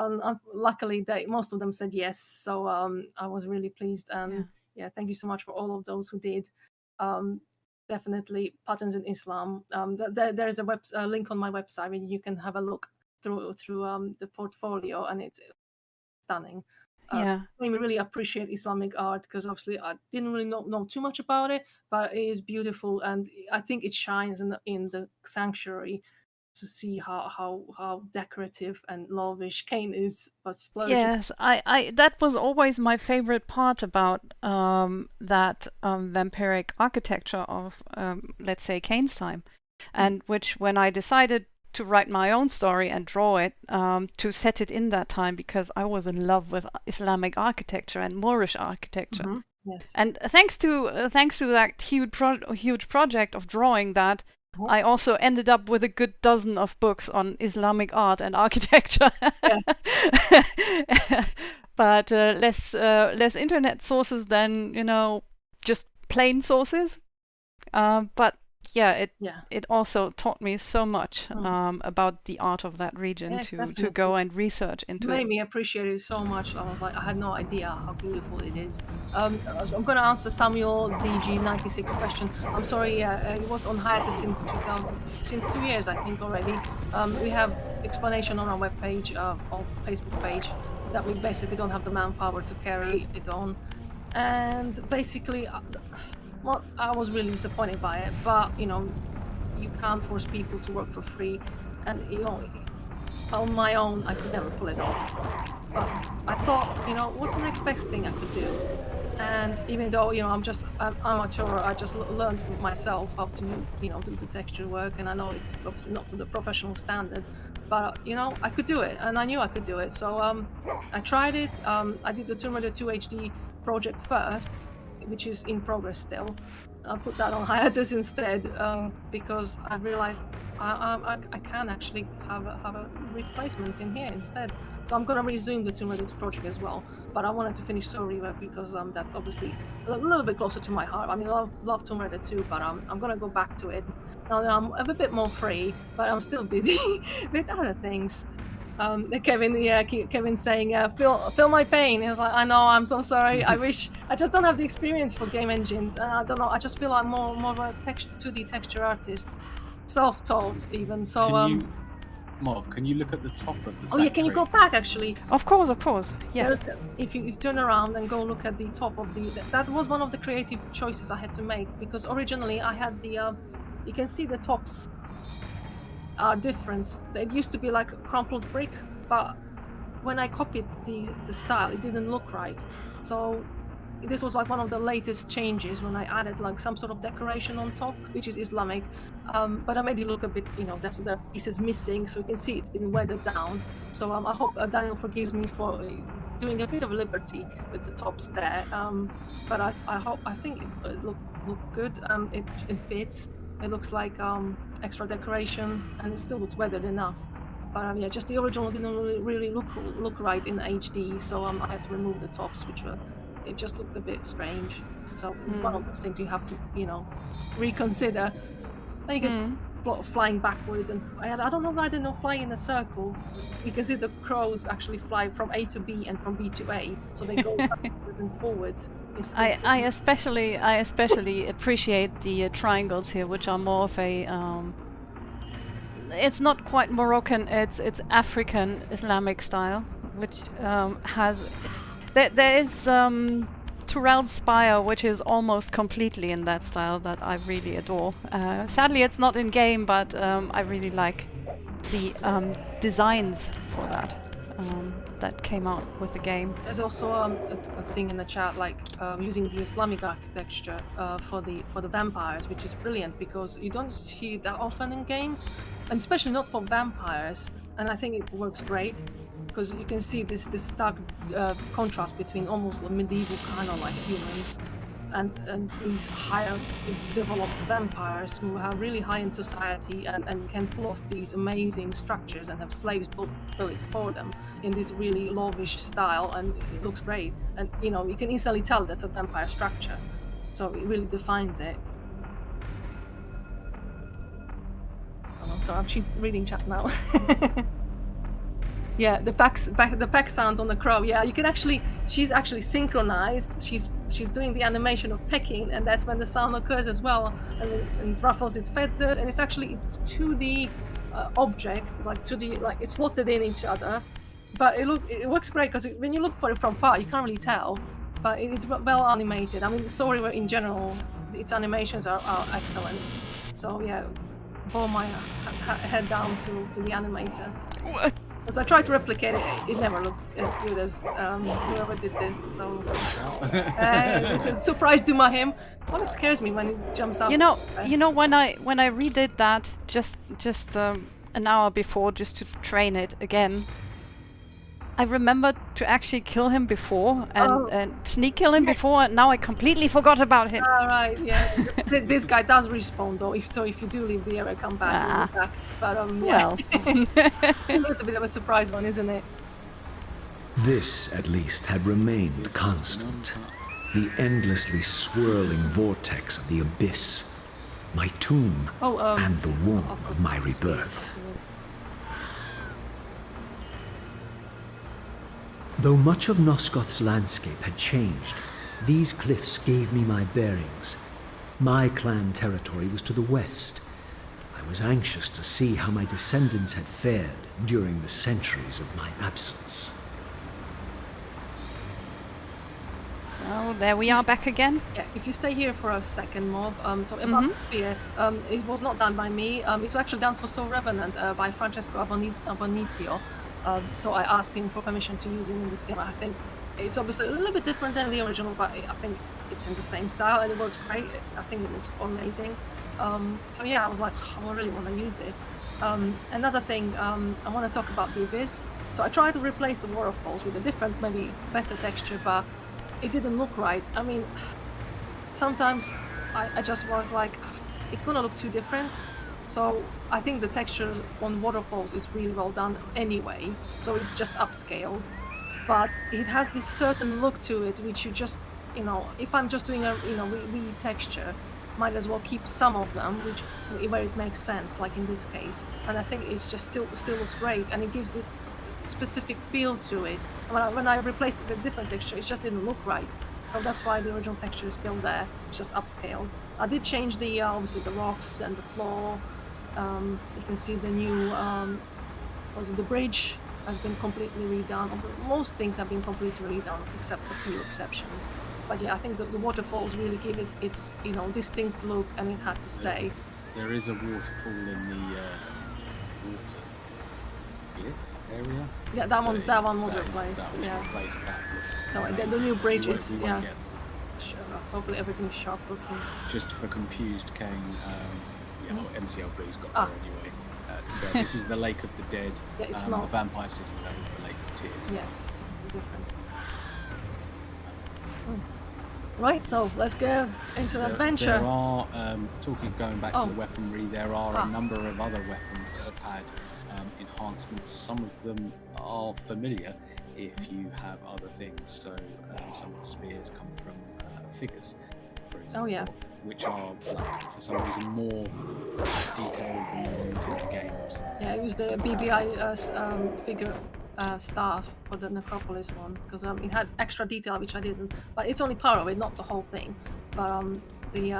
luckily, most of them said yes. So I was really pleased, and yeah, thank you so much for all of those who did. Definitely Patterns in Islam. There is a link on my website where you can have a look through the portfolio, and it's stunning. I really appreciate Islamic art because obviously I didn't really know too much about it, but it is beautiful, and I think it shines in the sanctuary to see how decorative and lavish Kane is, but splurging. Yes, I that was always my favorite part about that vampiric architecture of let's say Kane's time, and which when I decided to write my own story and draw it, to set it in that time, because I was in love with Islamic architecture and Moorish architecture. Yes. And thanks to that huge project of drawing that, I also ended up with a good dozen of books on Islamic art and architecture. But less internet sources than, just plain sources. But yeah, it also taught me so much about the art of that region to go and research into it. It made me appreciate it so much. I was like, I had no idea how beautiful it is. So I'm going to answer Samuel DG96 question. I'm sorry, it was on hiatus since 2 years, I think, already. We have explanation on our webpage, or Facebook page, that we basically don't have the manpower to carry it on. And basically, well, I was really disappointed by it, but you can't force people to work for free, and on my own I could never pull it off. But I thought, what's the next best thing I could do? And even though I'm amateur, I just learned myself how to do the texture work, and I know it's obviously not to the professional standard, but I could do it, and I knew I could do it. So I tried it. I did the Tomb Raider 2 HD project first, which is in progress still. I put that on hiatus instead because I realized I can actually have replacements in here instead. So I'm gonna resume the Tomb Raider 2 project as well. But I wanted to finish Soul Reaver because that's obviously a little bit closer to my heart. I mean, I love Tomb Raider 2, but I'm gonna go back to it now that I'm a bit more free. But I'm still busy with other things. Kevin saying, feel my pain. He was like, I know, I'm so sorry. I wish I just don't have the experience for game engines. I don't know. I just feel like more of a 2D texture artist, self-taught even. So Mauve, can you look at the top of the? Oh yeah, can you go back actually? Of course. Yes. If you turn around and go look at the top of that was one of the creative choices I had to make, because originally I had the you can see the tops are different. It used to be like a crumpled brick, but when I copied the style, it didn't look right. So this was like one of the latest changes when I added like some sort of decoration on top, which is Islamic, but I made it look a bit, there's the pieces missing, so you can see it's been weathered down. So I hope Daniel forgives me for doing a bit of liberty with the tops there. But I think it looked good. It fits. It looks like extra decoration, and it still looks weathered enough. But yeah, just the original didn't really look right in HD, so I had to remove the tops, which it just looked a bit strange. So it's one of those things you have to, reconsider. And you can see flying backwards, and I don't know why they're not flying in a circle. You can see the crows actually fly from A to B and from B to A, so they go backwards and forwards. I especially appreciate the triangles here, which are more of a it's not quite Moroccan, it's African Islamic style, which has there is Turrell Spire, which is almost completely in that style that I really adore. Sadly, it's not in game, but I really like the designs for that that came out with the game. There's also a thing in the chat like using the Islamic architecture for the vampires, which is brilliant because you don't see it that often in games, and especially not for vampires. And I think it works great because you can see this stark contrast between almost medieval kind of like humans and these higher developed vampires who are really high in society and can pull off these amazing structures and have slaves build it for them in this really lavish style, and it looks great. And you can easily tell that's a vampire structure, so it really defines it. Oh, sorry, I'm reading chat now. Yeah, the peck sounds on the crow. Yeah, you can actually. She's actually synchronized. She's doing the animation of pecking, and that's when the sound occurs as well. And ruffles its feathers, and it's actually 2D object, like 2D, like it's slotted in each other. But it works great because when you look for it from far, you can't really tell. But it's well animated. I mean, Soul Reaver in general, its animations are excellent. So yeah, bow my head down to the animator. So I tried to replicate it. It never looked as good as whoever did this. So it's a surprise to him. What scares me when it jumps out. You know when I redid that just an hour before, just to train it again, I remembered to actually kill him before and sneak kill him before, and now I completely forgot about him. All right, yeah. This guy does respawn though. If you do leave the area, come back. But well, it's a bit of a surprise one, isn't it? This, at least, had remained constant. The endlessly swirling vortex of the abyss, my tomb, and the womb of my rebirth. Though much of Nosgoth's landscape had changed, these cliffs gave me my bearings. My clan territory was to the west. I was anxious to see how my descendants had fared during the centuries of my absence. So there we are back again. Yeah, if you stay here for a second, Mauve, so about the spear, it was not done by me. It's actually done for Soul Revenant by Francesco Abonizio. So I asked him for permission to use it in this game. I think it's obviously a little bit different than the original, but I think it's in the same style and it works great. I think it looks amazing. So yeah, I was like, I really want to use it. Another thing, I want to talk about the Abyss. So I tried to replace the waterfalls with a different, maybe better texture, but it didn't look right. I mean, sometimes I just was like, it's gonna look too different. So I think the texture on waterfalls is really well done anyway, so it's just upscaled. But it has this certain look to it, which you just, if I'm just doing a, re-texture, might as well keep some of them, where it makes sense, like in this case. And I think it's just still looks great, and it gives the specific feel to it. When I replaced it with a different texture, it just didn't look right. So that's why the original texture is still there. It's just upscaled. I did change the obviously the rocks and the floor. You can see the new the bridge has been completely redone. Most things have been completely redone except a few exceptions. But yeah, I think the waterfalls really give it its distinct look, and it had to stay. There is a waterfall in the water cliff area. Yeah, that one was replaced. Yeah. Replaced. That looks So amazing. the new bridge is We won't get Hopefully everything's sharp looking. Just for confused Kane, MCL Blue's got there anyway. So this is the Lake of the Dead. Yeah, it's The not. Vampire City, that is the Lake of Tears. Yes, it's different. Right, so let's get into an adventure. There are, going back to the weaponry, there are a number of other weapons that have had enhancements. Some of them are familiar if you have other things. So some of the spears come from figures, for example, which are, for some reason, more detailed than the ones in the games. Yeah, I used the BBI figure staff for the Necropolis one because it had extra detail which I didn't, but it's only part of it, not the whole thing. But the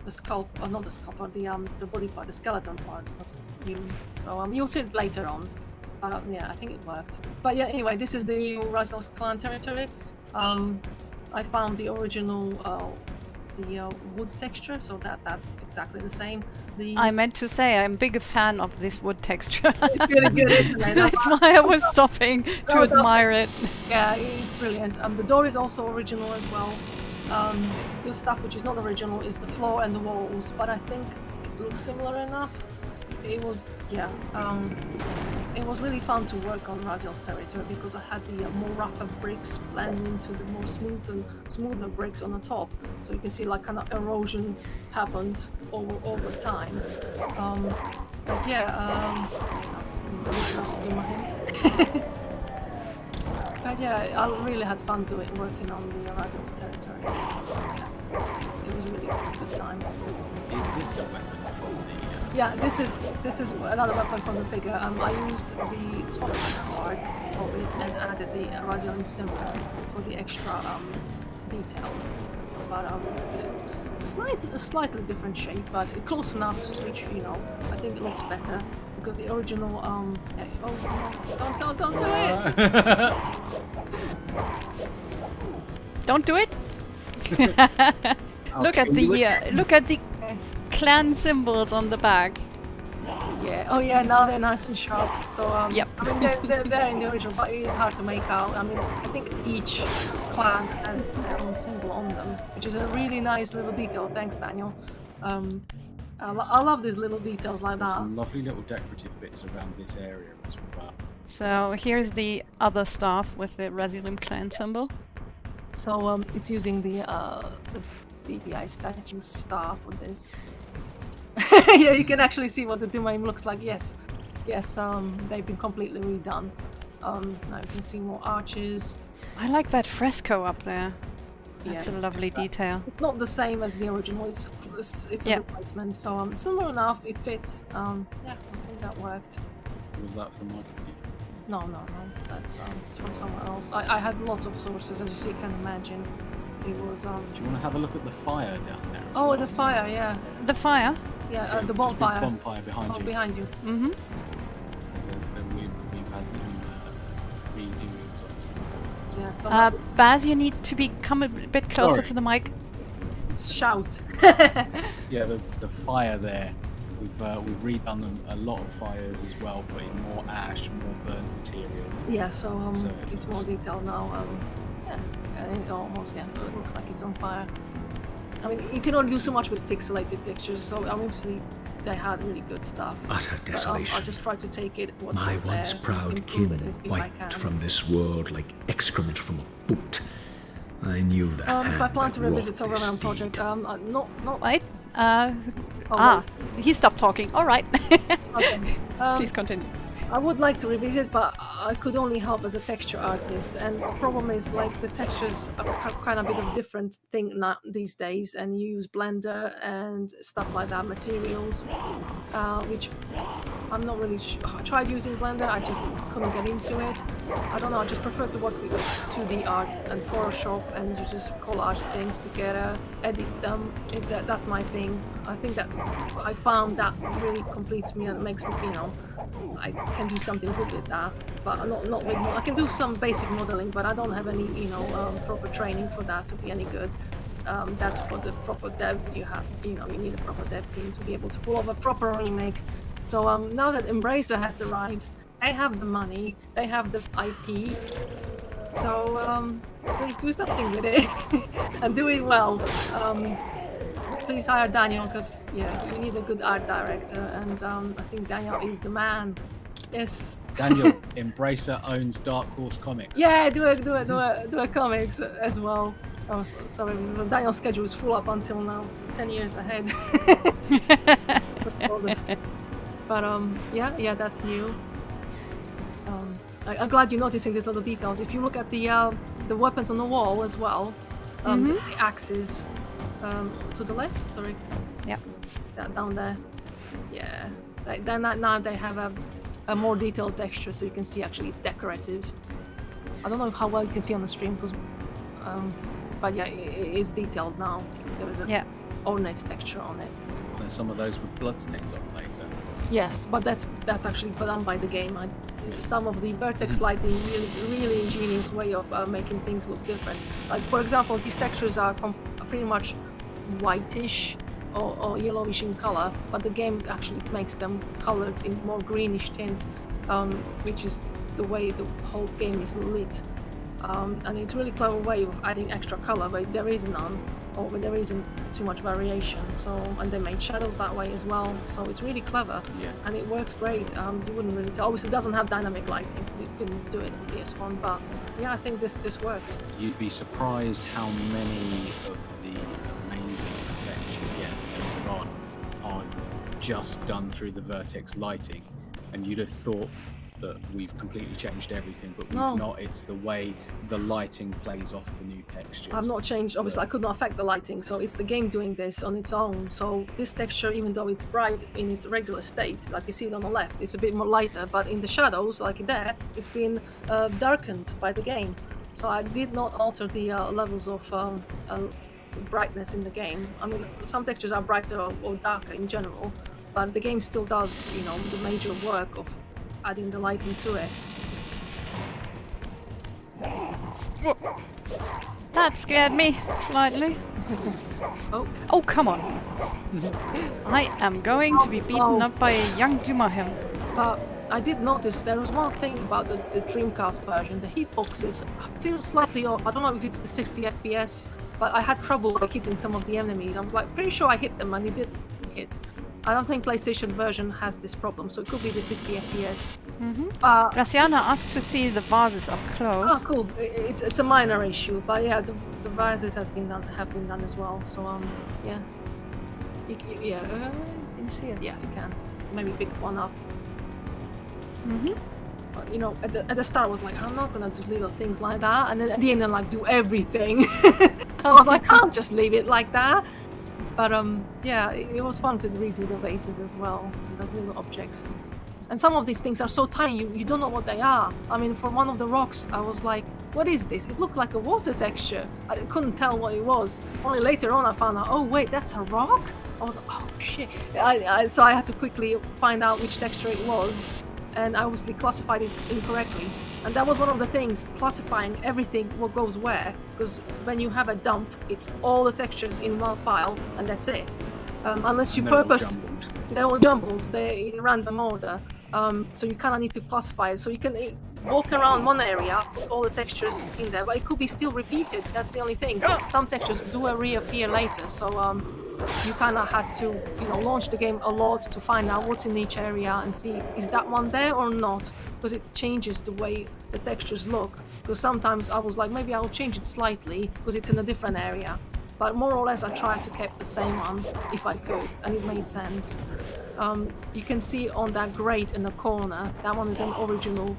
scalp, or not the scalp, but the body part, the skeleton part was used. So you'll see it later on. Yeah, I think it worked. But yeah, anyway, this is the Raziel's clan territory. I found the original the wood texture, so that's exactly the same. I meant to say I'm a big fan of this wood texture. It's really good, isn't it? That's why I was stopping to admire it. Yeah, it's brilliant. The door is also original as well. The stuff which is not original is the floor and the walls, but I think it looks similar enough. It was, it was really fun to work on Raziel's territory because I had the more rougher bricks blend into the more smoother bricks on the top, so you can see like kind of erosion happened over time. But yeah, but yeah, I really had fun working on the Raziel's territory. It was really a good time. Is this a weapon from the? Yeah, this is another weapon from the figure. I used the top part of it and added the Raziel symbol for the extra detail. But it's a slightly different shape, but close enough. Which I think it looks better because the original. Don't do it! Don't do it. Look at the clan symbols on the back. Yeah. Oh yeah. Now they're nice and sharp. So yep. I mean they're in the original, but it is hard to make out. I mean I think each clan has their own symbol on them, which is a really nice little detail. Thanks, Daniel. I love these little details like that. Some lovely little decorative bits around this area as well. So here's the other staff with the Raziel clan symbol. So it's using the BBI statue staff with this. Yeah, you can actually see what the domain looks like. Yes, they've been completely redone. Now you can see more arches. I like that fresco up there. That's Yeah, a lovely detail. It's not the same as the original. It's a replacement. So similar enough. It fits. Yeah, I think that worked. Was that from marketing? No. That's it's from somewhere else. I had lots of sources, as you can imagine. It was. Do you want to have a look at the fire down there? Oh, the fire, yeah. The fire? Yeah, the bonfire. Bonfire behind you. Behind you. Mm-hmm. So we've had to redo it. Yeah. So Baz, you need to come a bit closer to the mic. Shout. Yeah, the fire there. We've redone a lot of fires as well, but in more ash, more burnt material. Yeah, so it's more detailed now. It almost it looks like it's on fire. I mean, you can only do so much with pixelated textures, so obviously they had really good stuff. Utter desolation. I'll just try to take it. My once proud kin wiped from this world like excrement from a boot. I knew that. If I plan to revisit Overwhelm Project, not. Wait. He stopped talking. All right. Okay. Please continue. I would like to revisit, but I could only help as a texture artist, and the problem is like the textures are kind of a bit of a different thing now these days, and you use Blender and stuff like that, materials, which I'm not really sure. I tried using Blender, I just couldn't get into it. I don't know, I just prefer to work with 2D art and Photoshop, and you just collage things together, edit them. That's my thing. I think that I found that really completes me and makes me, I can do something good with that, but not with. I can do some basic modeling, but I don't have any, proper training for that to be any good. That's for the proper devs. You need a proper dev team to be able to pull off a proper remake. So now that Embracer has the rights, they have the money, they have the IP. So please do something with it and do it well. Please hire Daniel because we need a good art director, and I think Daniel is the man. Yes. Daniel, Embracer owns Dark Horse Comics. Yeah, do a comics as well. Oh, sorry, Daniel's schedule is full up until now, 10 years ahead. But yeah, that's new. I'm glad you're noticing these little details. If you look at the weapons on the wall as well, the axes to the left. Sorry. Yeah. Down there. Yeah. Now they have a more detailed texture, so you can see actually it's decorative. I don't know how well you can see on the stream, because, but yeah, it's detailed now. There is a ornate texture on it. And some of those with blood sticked on later. Yes, but that's actually done by the game. Some of the vertex lighting, really ingenious way of making things look different. Like, for example, these textures are pretty much whitish or yellowish in color, but the game actually makes them colored in more greenish tint, which is the way the whole game is lit. And it's a really clever way of adding extra color where there is none, or where there isn't too much variation. So, and they made shadows that way as well. So it's really clever, and it works great. You wouldn't really tell. Obviously, it doesn't have dynamic lighting because it couldn't do it on PS1. But yeah, I think this works. You'd be surprised how many of the amazing effects you get later on are just done through the vertex lighting, and you'd have thought that we've completely changed everything, but we've not. It's the way the lighting plays off the new textures. I've not changed. Obviously, I could not affect the lighting, so it's the game doing this on its own. So this texture, even though it's bright in its regular state, like you see it on the left, it's a bit more lighter, but in the shadows, like there, it's been darkened by the game. So I did not alter the levels of brightness in the game. I mean, some textures are brighter or darker in general, but the game still does, the major work of adding the lighting to it. That scared me slightly. Oh, come on. I am going to be beaten up by a young Dumahim. But I did notice there was one thing about the Dreamcast version. The hitboxes feel slightly off. I don't know if it's the 60 FPS, but I had trouble hitting some of the enemies. I was like pretty sure I hit them and it didn't hit. I don't think PlayStation version has this problem, so it could be the 60 FPS. Graciana asked to see the vases up close. Oh, cool. It's a minor issue, but yeah, the vases have been done as well. So yeah, can you see it? Yeah, you can. Maybe pick one up. But, at the start I was like, I'm not gonna do little things like that, and then at the end I'm like, do everything. I was like, I can't just leave it like that. But yeah, it was fun to redo the vases as well, those little objects. And some of these things are so tiny, you don't know what they are. I mean, for one of the rocks, I was like, what is this? It looked like a water texture. I couldn't tell what it was. Only later on I found out, oh wait, that's a rock? I was like, oh shit. So I had to quickly find out which texture it was, and I obviously classified it incorrectly. And that was one of the things, classifying everything what goes where, because when you have a dump, it's all the textures in one file, and that's it. Unless you purpose... They're all jumbled, they're in random order. So you kind of need to classify it. So you can walk around one area with all the textures in there, but it could be still repeated. That's the only thing. Some textures do reappear later, so you kind of had to, launch the game a lot to find out what's in each area and see, is that one there or not? Because it changes the way the textures look. Because sometimes I was like, maybe I'll change it slightly because it's in a different area. But more or less I tried to keep the same one if I could, and it made sense. You can see on that grate in the corner, that one is an original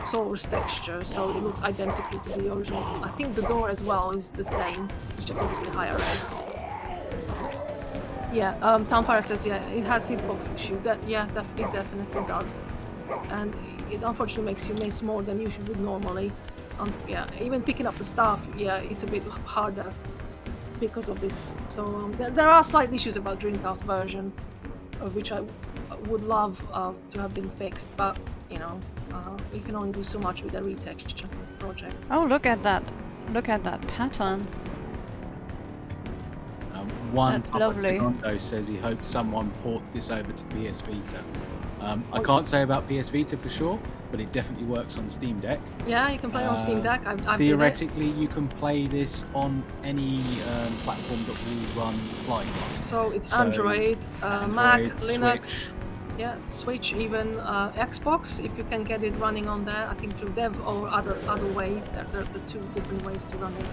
source texture, so it looks identical to the original. I think the door as well is the same, it's just obviously higher res. Yeah, Townfire says, yeah, it has hitbox issue. It definitely does. And it unfortunately makes you miss more than you would normally. Yeah, even picking up the stuff, yeah, it's a bit harder because of this. So there are slight issues about Dreamcast version, which I would love to have been fixed, but you can only do so much with a retexture project. Oh, look at that pattern. That's lovely. Says he hopes someone ports this over to PS Vita. I can't say about PS Vita for sure, but it definitely works on Steam Deck. Yeah, you can play on Steam Deck. I've Theoretically, you can play this on any platform that will run flying glass. So it's Android, Mac, Linux, Switch. yeah, Switch, even Xbox. If you can get it running on there, I think through dev or other ways. There are the two different ways to run it.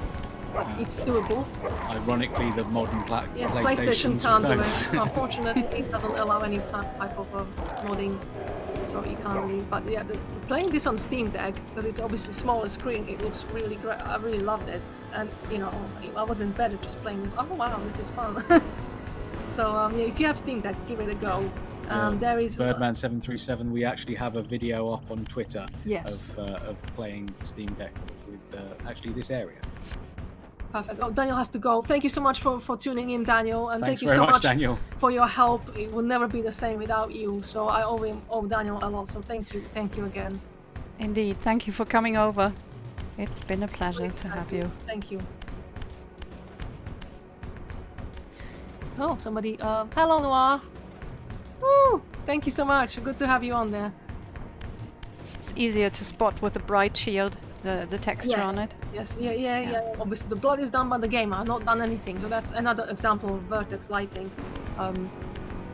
But it's doable. Ironically, the modern Yeah, PlayStation can't do don't. it. Unfortunately, it doesn't allow any type of modding, so you can't really. But yeah, playing this on Steam Deck, because it's obviously smaller screen, it looks really great. I really loved it, and you know, I was in bed just playing this. Oh wow, this is fun. So yeah, if you have Steam Deck, give it a go. There is Birdman737. We actually have a video up on Twitter yes. of playing Steam Deck with actually this area. Perfect. Oh, Daniel has to go. Thank you so much for tuning in, Daniel, and Thanks thank you very so much, Daniel, for your help. It will never be the same without you. So I owe Daniel a lot. So thank you again. Indeed, thank you for coming over. It's been a pleasure to have you. Thank you. Oh, somebody. Hello, Noir. Woo! Thank you so much. Good to have you on there. It's easier to spot with a bright shield, the texture on it. Yes, yeah. Obviously, the blood is done by the game. I've not done anything, so that's another example of vertex lighting.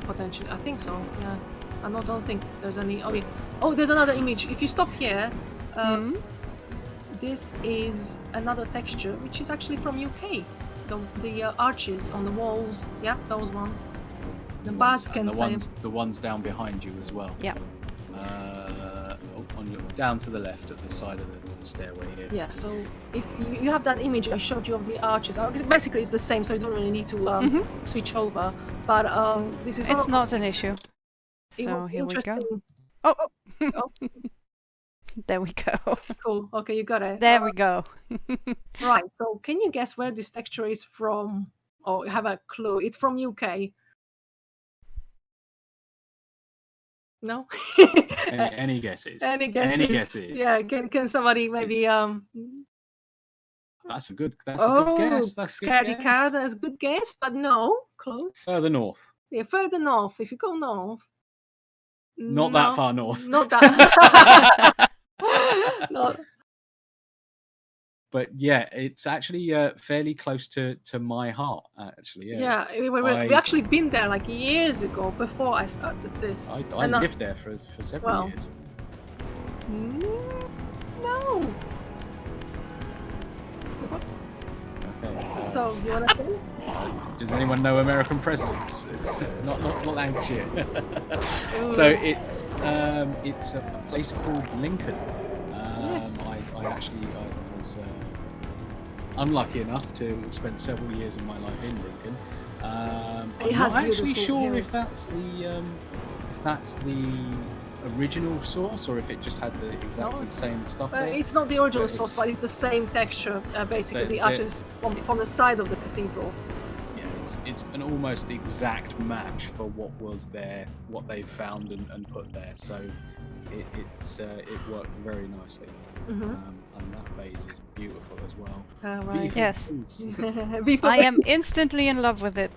Potentially, I think so. Yeah, I don't think there's any. Okay. Oh, there's another image. If you stop here, this is another texture, which is actually from UK. The arches on the walls. Yeah, those ones. The bars can say. The ones down behind you as well. Yeah. Down to the left at the side of the stairway here. Yeah, so if you have that image I showed you of the arches, basically it's the same, so you don't really need to switch over. But this is. It's not an issue. So here we go. Oh. There we go. Cool. Okay, you got it. There we go. Right. So can you guess where this texture is from? Oh, you have a clue. It's from UK. No? Any guesses? Any guesses? Yeah, can somebody maybe That's a good guess. That's Scaredy Cat, that's a good guess, but no, close. Further north. Yeah, further north. If you go north. Not that far north. Not that. Not. But yeah, it's actually fairly close to my heart, actually. Yeah, we actually been there like years ago before I started this. I lived there for several years. No. Okay. So you wanna say? Does anyone know American presidents? It's not Lancashire. So it's a place called Lincoln. Yes. I was unlucky enough to have spent several years of my life in Lincoln. I'm not actually sure if that's the original source or if it just had exactly the same stuff there. It's not the original source, but it's the same texture, basically the arches from the side of the cathedral. Yeah, it's an almost exact match for what was there, what they found and put there. So it worked very nicely. And that vase is beautiful as well. Right. Yes. I am instantly in love with it.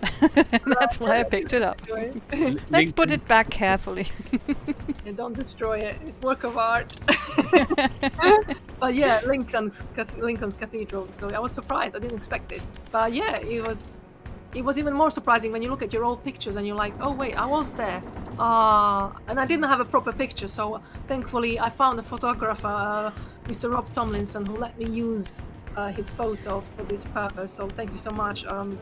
That's why I picked it up. Let's put it back carefully. And don't destroy it. It's work of art. But yeah, Lincoln's Cathedral. So I was surprised. I didn't expect it. But yeah, it was even more surprising when you look at your old pictures and you're like, oh wait, I was there. And I didn't have a proper picture, so thankfully I found a photographer, Mr. Rob Tomlinson, who let me use his photo for this purpose. So thank you so much. It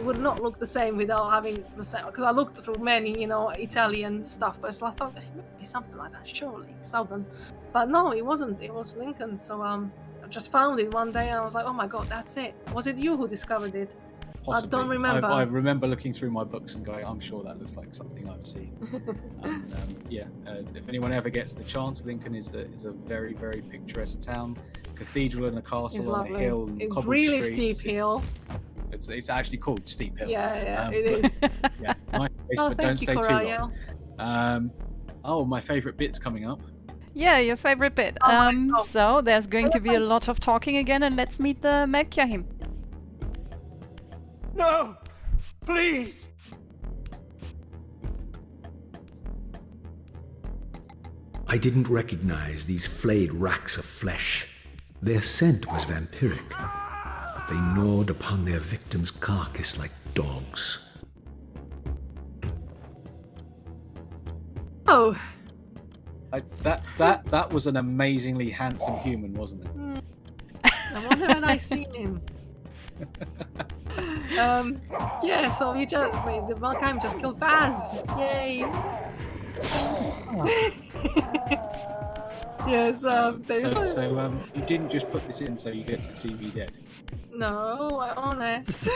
would not look the same without having the same, because I looked through many, Italian stuff, but so I thought it might be something like that, surely, Southern. But no, it wasn't. It was Lincoln. So I just found it one day and I was like, oh my god, that's it. Was it you who discovered it? Possibly. I don't remember. I remember looking through my books and going, I'm sure that looks like something I've seen. And if anyone ever gets the chance, Lincoln is a very, very picturesque town. Cathedral and a castle on a hill. And it's really steep hill. It's actually called Steep Hill. Yeah, it is. Yeah, nice place, but don't stay too long. My favourite bit's coming up. Yeah, your favorite bit. So there's going to be a lot of talking again, and let's meet the Melchiahim. No! Please! I didn't recognize these flayed racks of flesh. Their scent was vampiric. They gnawed upon their victim's carcass like dogs. Oh, That was an amazingly handsome human, wasn't it? I wonder when I seen him. Yeah, so the Malkaim just killed Baz. Yay! Yes, So you didn't just put this in so you get to see me dead. No, I'm honest.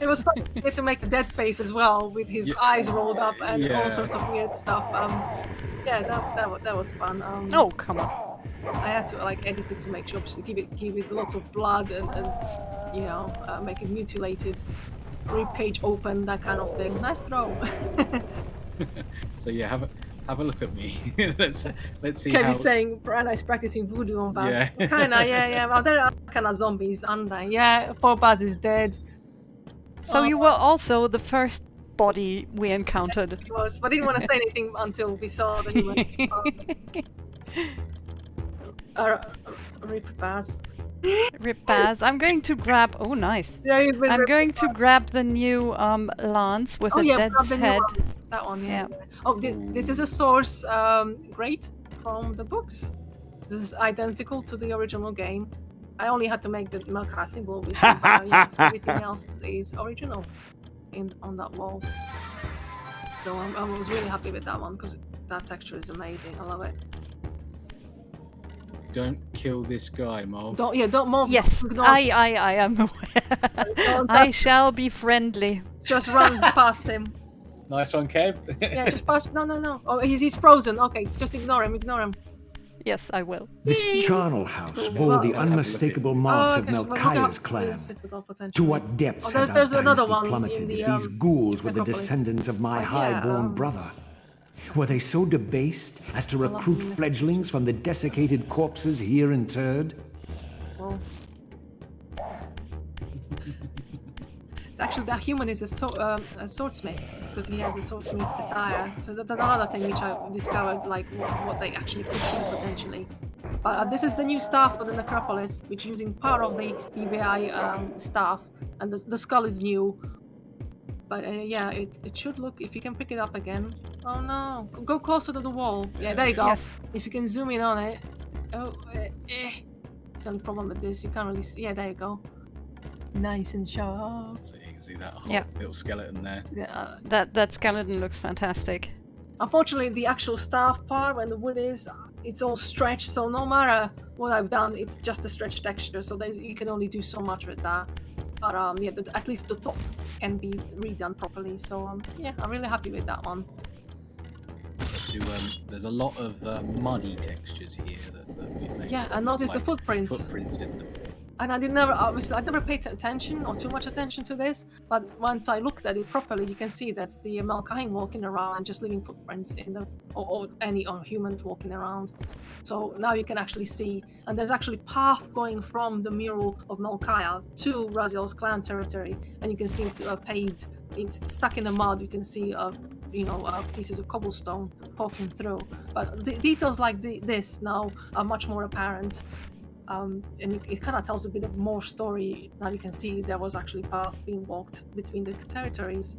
It was fun to make a dead face as well, with his eyes rolled up and all sorts of weird stuff. Yeah, that was fun. Oh, come on. I had to edit it to make sure to give it lots of blood and you know, make it mutilated, ribcage open, that kind of thing. Nice throw. So yeah, have a look at me. let's see. Kevin's saying Brana's practicing voodoo on Baz. Yeah. Kinda, yeah. Well, there are kinda zombies, aren't they? Yeah, poor Baz is dead. So you were also the first body we encountered. Yes, he was, but I didn't want to say anything until we saw the humans. Rip Baz. Rip Baz. I'm going to grab. Oh, nice. Yeah, I'm going to grab the new lance with a dead's head. That one, yeah. Oh, this is a source grate from the books. This is identical to the original game. I only had to make the Melka symbol, obviously, but everything else is original on that wall. So I was really happy with that one because that texture is amazing. I love it. Don't kill this guy, Marv. Don't move. Yes, I am aware. I shall be friendly. Just run past him. Nice one, Kev. Yeah, just pass. No. Oh, he's frozen. Okay, just ignore him. Yes, I will. This charnel house bore the unmistakable marks of Melchiah's clan. To what depths had there's our another dynasty one plummeted in the, if these ghouls were the necropolis. descendants of my high-born brother? Were they so debased as to recruit fledglings from the desiccated corpses here interred? Well, it's actually that human is a swordsmith because he has a swordsmith attire. So that's another thing which I discovered, like what they actually could do potentially. But this is the new staff for the necropolis, which is using part of the PBI staff, and the skull is new. But yeah, it should look, if you can pick it up again. Oh no, go closer to the wall. Yeah, there you go. Yes. If you can zoom in on it. Oh, It's the only problem with this, you can't really see. Yeah, there you go. Nice and sharp. So you can see that whole little skeleton there. Yeah. That skeleton looks fantastic. Unfortunately, the actual staff part, when the wood is, it's all stretched, so no matter what I've done, it's just a stretched texture, so you can only do so much with that. But yeah, at least the top can be redone properly. So yeah, I'm really happy with that one. There's a lot of muddy textures here that we've made. Yeah, I noticed the footprints. Footprints in them. And I never paid attention or too much attention to this, but once I looked at it properly, you can see that's the Malkaim walking around and just leaving footprints in the or humans walking around. So now you can actually see, and there's actually path going from the mural of Malkaya to Raziel's clan territory, and you can see it's paved. It's stuck in the mud. You can see pieces of cobblestone poking through. But the details like this now are much more apparent. And it kind of tells a bit of more story. Now you can see there was actually path being walked between the territories.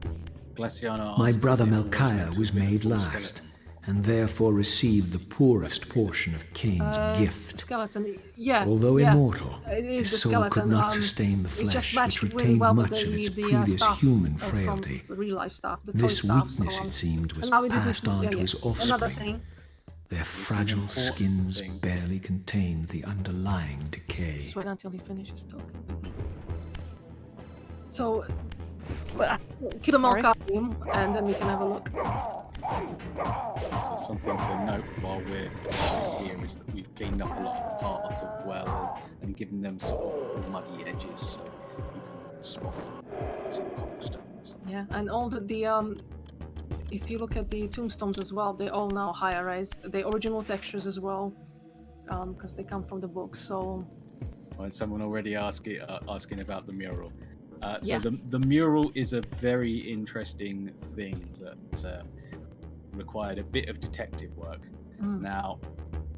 My brother Melchiah was made last, and therefore received the poorest portion of Cain's gift. Skeleton, yeah. Although immortal, it is his the soul skeleton. could not sustain the It flesh, just matched which really retained well with much of its the previous staff human from frailty. the real life staff, the This toy staff. weakness, it seemed, was and now this passed on to his another offspring. thing. Their fragile skins barely contained the underlying decay. Just wait until he finishes talking. So, kill them all, and then we can have a look. So something to note while we're here is that we've cleaned up a lot of parts of well and given them sort of muddy edges so you can spot some cobblestones. Yeah, and all the if you look at the tombstones as well, they're all now higher raised. The original textures as well, because they come from the books. So, well, someone already asking about the mural. So the mural is a very interesting thing that required a bit of detective work Now,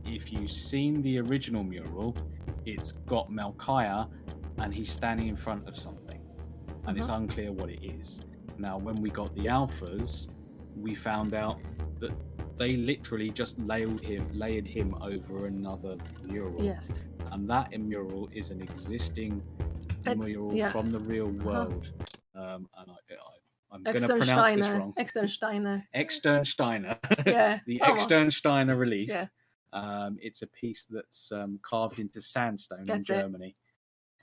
if you've seen the original mural, it's got Malkaya and he's standing in front of something, and it's unclear what it is. Now, when we got the alphas, we found out that they literally just layered him over another mural. Yes. And that mural is an existing mural from the real world. And I'm going to pronounce this wrong. Externsteiner. Yeah. The Externsteiner relief. Yeah. It's a piece that's carved into sandstone in Germany.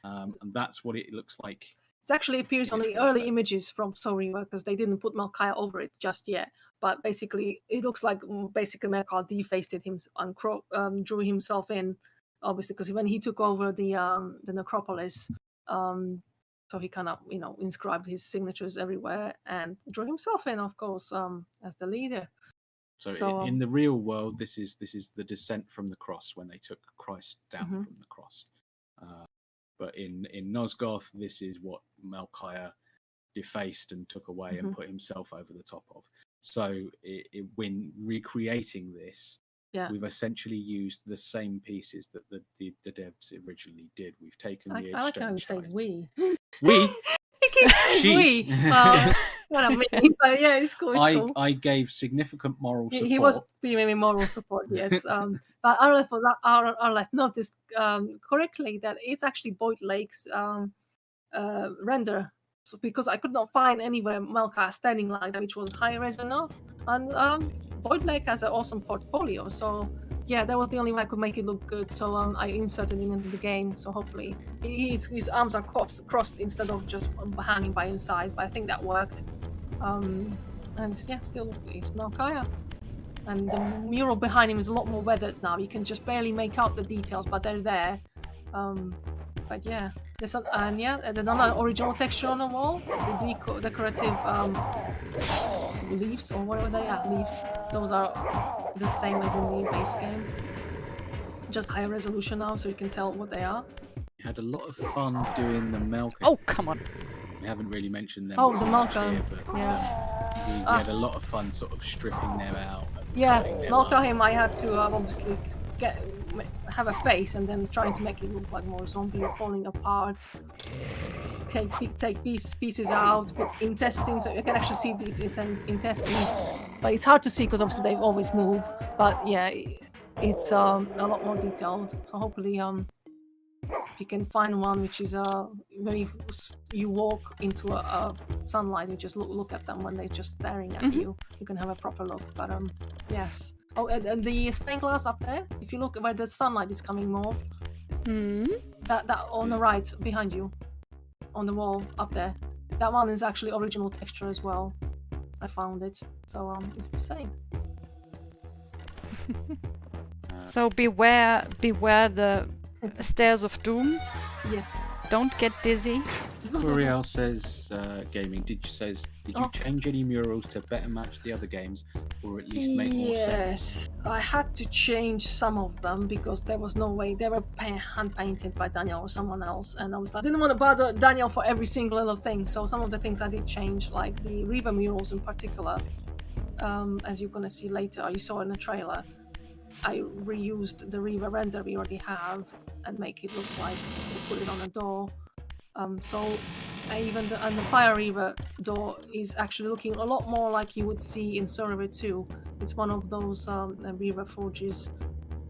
And that's what it looks like. It actually appears on the early images from Soul Reaver because they didn't put Malkaya over it just yet. But basically, it looks like Malkaya defaced him and drew himself in, obviously, because when he took over the necropolis, so he kind of inscribed his signatures everywhere and drew himself in, of course, as the leader. So in the real world, this is the descent from the cross when they took Christ down from the cross. But in Nosgoth, this is what Malkaya defaced and took away and put himself over the top of. So when recreating this, we've essentially used the same pieces that the devs originally did. We've taken the I like how you say we. We? He keeps saying we. What I mean, but yeah, it's cool. It's cool. I gave significant moral support. He was giving moral support, yes. But Arleth noticed correctly that it's actually Boyd Lake's render. So because I could not find anywhere Malkaya standing like that, which was high res enough. And Boyd Lake has an awesome portfolio, so yeah, that was the only way I could make it look good. So I inserted him into the game. So hopefully his arms are crossed instead of just hanging by his side. But I think that worked. And yeah, still he's Malkaya. And the mural behind him is a lot more weathered now. You can just barely make out the details, but they're there. But yeah, there's another original texture on the wall. The decorative leaves or whatever they are, leaves. Those are the same as in the base game. Just higher resolution now, so you can tell what they are. We had a lot of fun doing the Malkaya. Oh, come on. We haven't really mentioned them. Oh, the Malkaya. We had a lot of fun sort of stripping them out. Yeah, Malkaya, I had to obviously have a face and then trying to make it look like more zombie or falling apart. Take pieces out, put intestines, so you can actually see its intestines. But it's hard to see because obviously they always move. But yeah, it's a lot more detailed. So hopefully, if you can find one which is maybe you walk into a sunlight and just look at them when they're just staring at you, you can have a proper look. But yes. Oh, and the stained glass up there. If you look where the sunlight is coming more, that on the right behind you, on the wall up there, that one is actually original texture as well. I found it, so it's the same. So beware the stairs of doom. Yes. Don't get dizzy. Curiel says, gaming, did you change any murals to better match the other games, or at least make more sense? Yes, I had to change some of them because there was no way. They were hand painted by Daniel or someone else, and I didn't want to bother Daniel for every single little thing. So some of the things I did change, like the Reaver murals in particular, as you're gonna see later. You saw in the trailer. I reused the Reaver render we already have and make it look like we put it on a door. So even the Fire Reaver door is actually looking a lot more like you would see in Soul Reaver 2. It's one of those Reaver forges.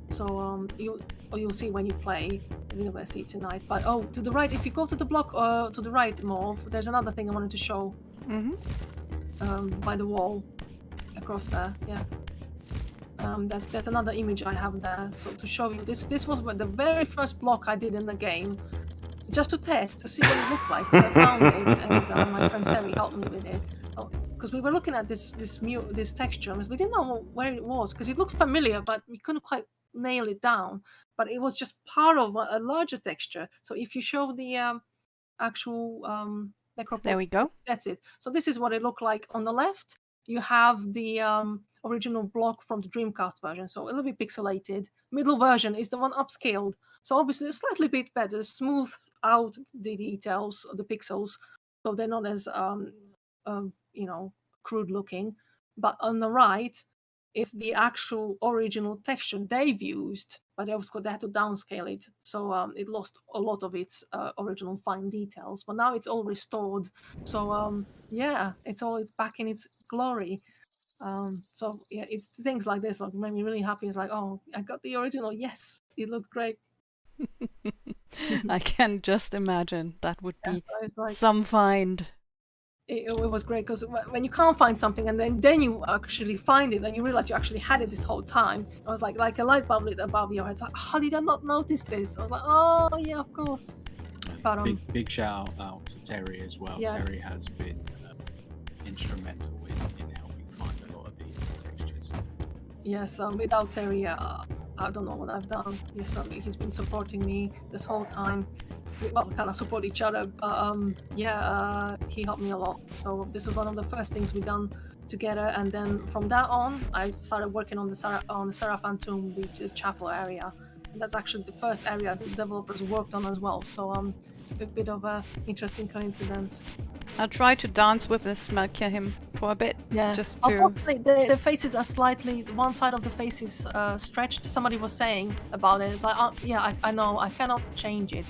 So you'll see when you play. You're gonna see it tonight. But to the right, if you go to the block to the right, Morv, there's another thing I wanted to show. By the wall, across there. Yeah. That's another image I have there. So to show you, this was the very first block I did in the game, just to test to see what it looked like. I found it, and my friend Terry helped me with it. Because we were looking at this texture, and we didn't know where it was because it looked familiar, but we couldn't quite nail it down. But it was just part of a larger texture. So if you show the actual necropole, there we go. That's it. So this is what it looked like on the left. You have the original block from the Dreamcast version, so a little bit pixelated. Middle version is the one upscaled, so obviously a slightly bit better, smooths out the details of the pixels, so they're not as crude looking. But on the right, is the actual original texture they've used, but they had to downscale it, so it lost a lot of its original fine details. But now it's all restored, so yeah, it's back in its glory. So yeah, it's things like this like made me really happy. It's like, oh, I got the original. Yes, it looked great. I can just imagine that would be So it's like, some find. it was great because when you can't find something and then you actually find it and you realize you actually had it this whole time, it was like a light bulb lit above your head. It's like, how did I not notice this? I was like, oh yeah, of course. But big shout out to Terry as well. Yeah. Terry has been instrumental in helping find a lot of these textures. yes, without Terry, I don't know what I've done. Yes, he's been supporting me this whole time. We kind of support each other, but he helped me a lot. So this was one of the first things we done together, and then from that on, I started working on the Seraphan Tomb, the chapel area. And that's actually the first area the developers worked on as well. So a bit of a interesting coincidence. I'll try to dance with this Melchior for a bit. Yeah. Just to. Unfortunately, the faces are slightly. One side of the face is stretched. Somebody was saying about it. It's like, yeah, I know. I cannot change it.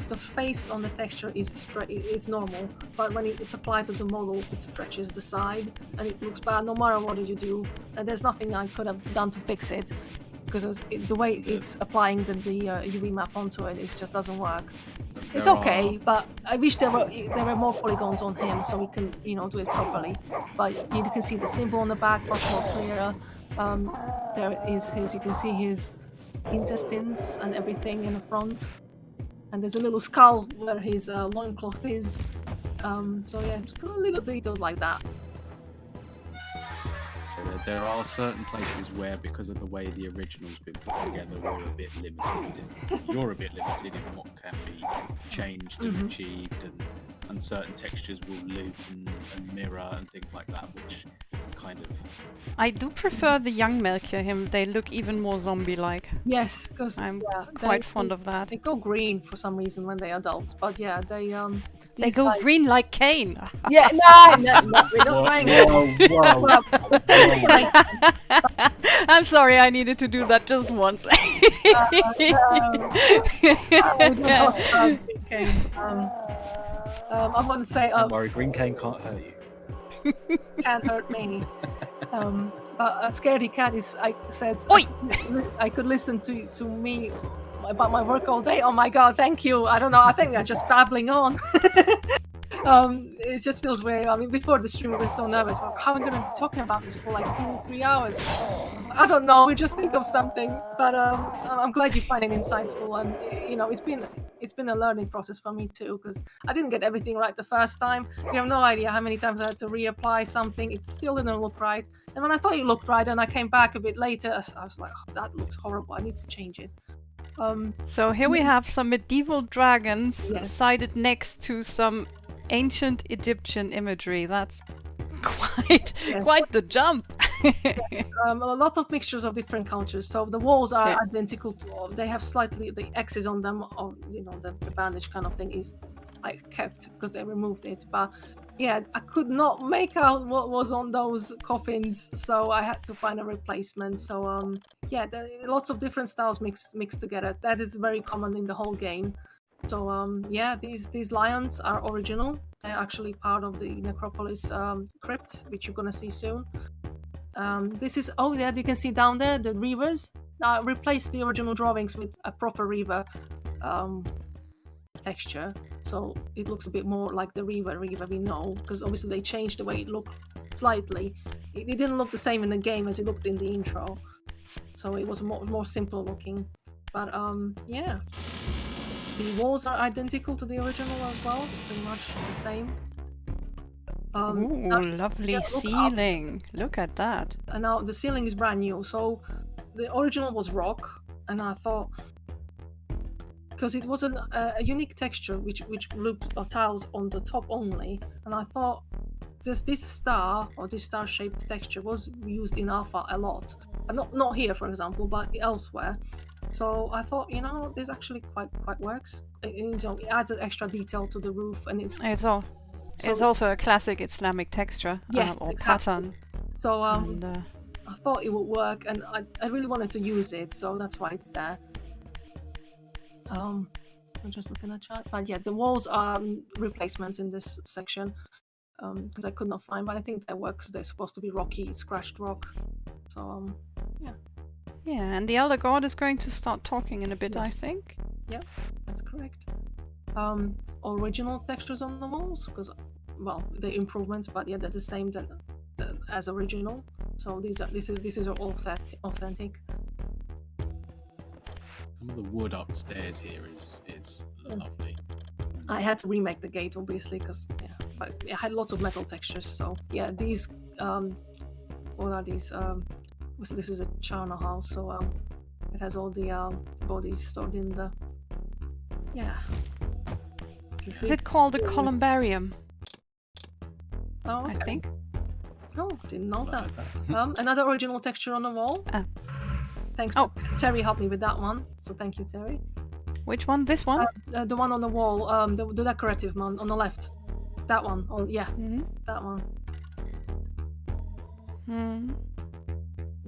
The face on the texture is it's normal, but when it's applied to the model, it stretches the side, and it looks bad no matter what you do. And there's nothing I could have done to fix it, because the way it's applying the UV map onto it, it just doesn't work. It's okay, but I wish there were more polygons on him so we can do it properly. But you can see the symbol on the back much more clearer. There is you can see his intestines and everything in the front, and there's a little skull where his loincloth is. So yeah, little details like that. So there are certain places where, because of the way the original's been put together, we're a bit limited. You're a bit limited in what can be changed and achieved, and certain textures will live and mirror and things like that, which kind of... I do prefer the young Melchior. They look even more zombie-like. Yes, because I'm quite fond of that. They go green for some reason when they're adults, but yeah, they go green like Cain. Yeah, no, we're not going. Whoa. I'm sorry, I needed to do that just once. I'm going to say... Don't worry, green cane can't hurt you. Can't hurt me. But a scaredy cat says, Oi! I could listen to me about my work all day. Oh my god, thank you. I don't know, I think I'm just babbling on. It just feels weird. I mean, before the stream, I've been so nervous. Well, how am I going to be talking about this for like 2-3 hours? I don't know. We just think of something. But I'm glad you find it insightful, and it's been a learning process for me too, because I didn't get everything right the first time. You have no idea how many times I had to reapply something. It still didn't look right. And when I thought it looked right, and I came back a bit later, I was like, oh, that looks horrible. I need to change it. So here we have some medieval dragons Yes. sited next to some ancient Egyptian imagery. That's quite the jump. A lot of mixtures of different cultures. So the walls are identical to. They have slightly the X's on them, or the bandage kind of thing is kept because they removed it. But yeah, I could not make out what was on those coffins, so I had to find a replacement. So yeah, there are lots of different styles mixed together. That is very common in the whole game. So yeah, these lions are original. They're actually part of the necropolis crypt, which you're gonna see soon. This is you can see down there the Reavers. I replaced the original drawings with a proper Reaver texture, so it looks a bit more like the Reaver we know, because obviously they changed the way it looked slightly. It didn't look the same in the game as it looked in the intro, so it was more simple looking. But yeah, the walls are identical to the original as well, pretty much the same. Ooh, lovely ceiling. Look at that. And now the ceiling is brand new. So the original was rock, and I thought, because it was a unique texture which looked tiles on the top only, and I thought this star or this star-shaped texture was used in alpha a lot, not here for example, but elsewhere. So I thought, this actually quite works. It adds an extra detail to the roof, and it's also a classic Islamic texture, yes, or exactly. pattern. So I thought it would work, and I really wanted to use it, so that's why it's there. I'm just looking at chat, but yeah, the walls are replacements in this section because I could not find, but I think that works. They're supposed to be rocky, scratched rock. So yeah. Yeah, and the Elder God is going to start talking in a bit, Yes. I think. Yeah, that's correct. Original textures on the walls, because well, they're improvements, but yeah, they're the same as original. So these are all authentic. Some of the wood upstairs here is lovely. I had to remake the gate, obviously, because but it had lots of metal textures. So yeah, these what are these? This is a charnel house, so it has all the bodies stored in the Is it called a columbarium? Oh, okay. I think. Oh, didn't know that. Another original texture on the wall. Thanks to Terry helped me with that one, so thank you, Terry. Which one? This one? The one on the wall, the decorative one on the left. That one. Oh, yeah, that one.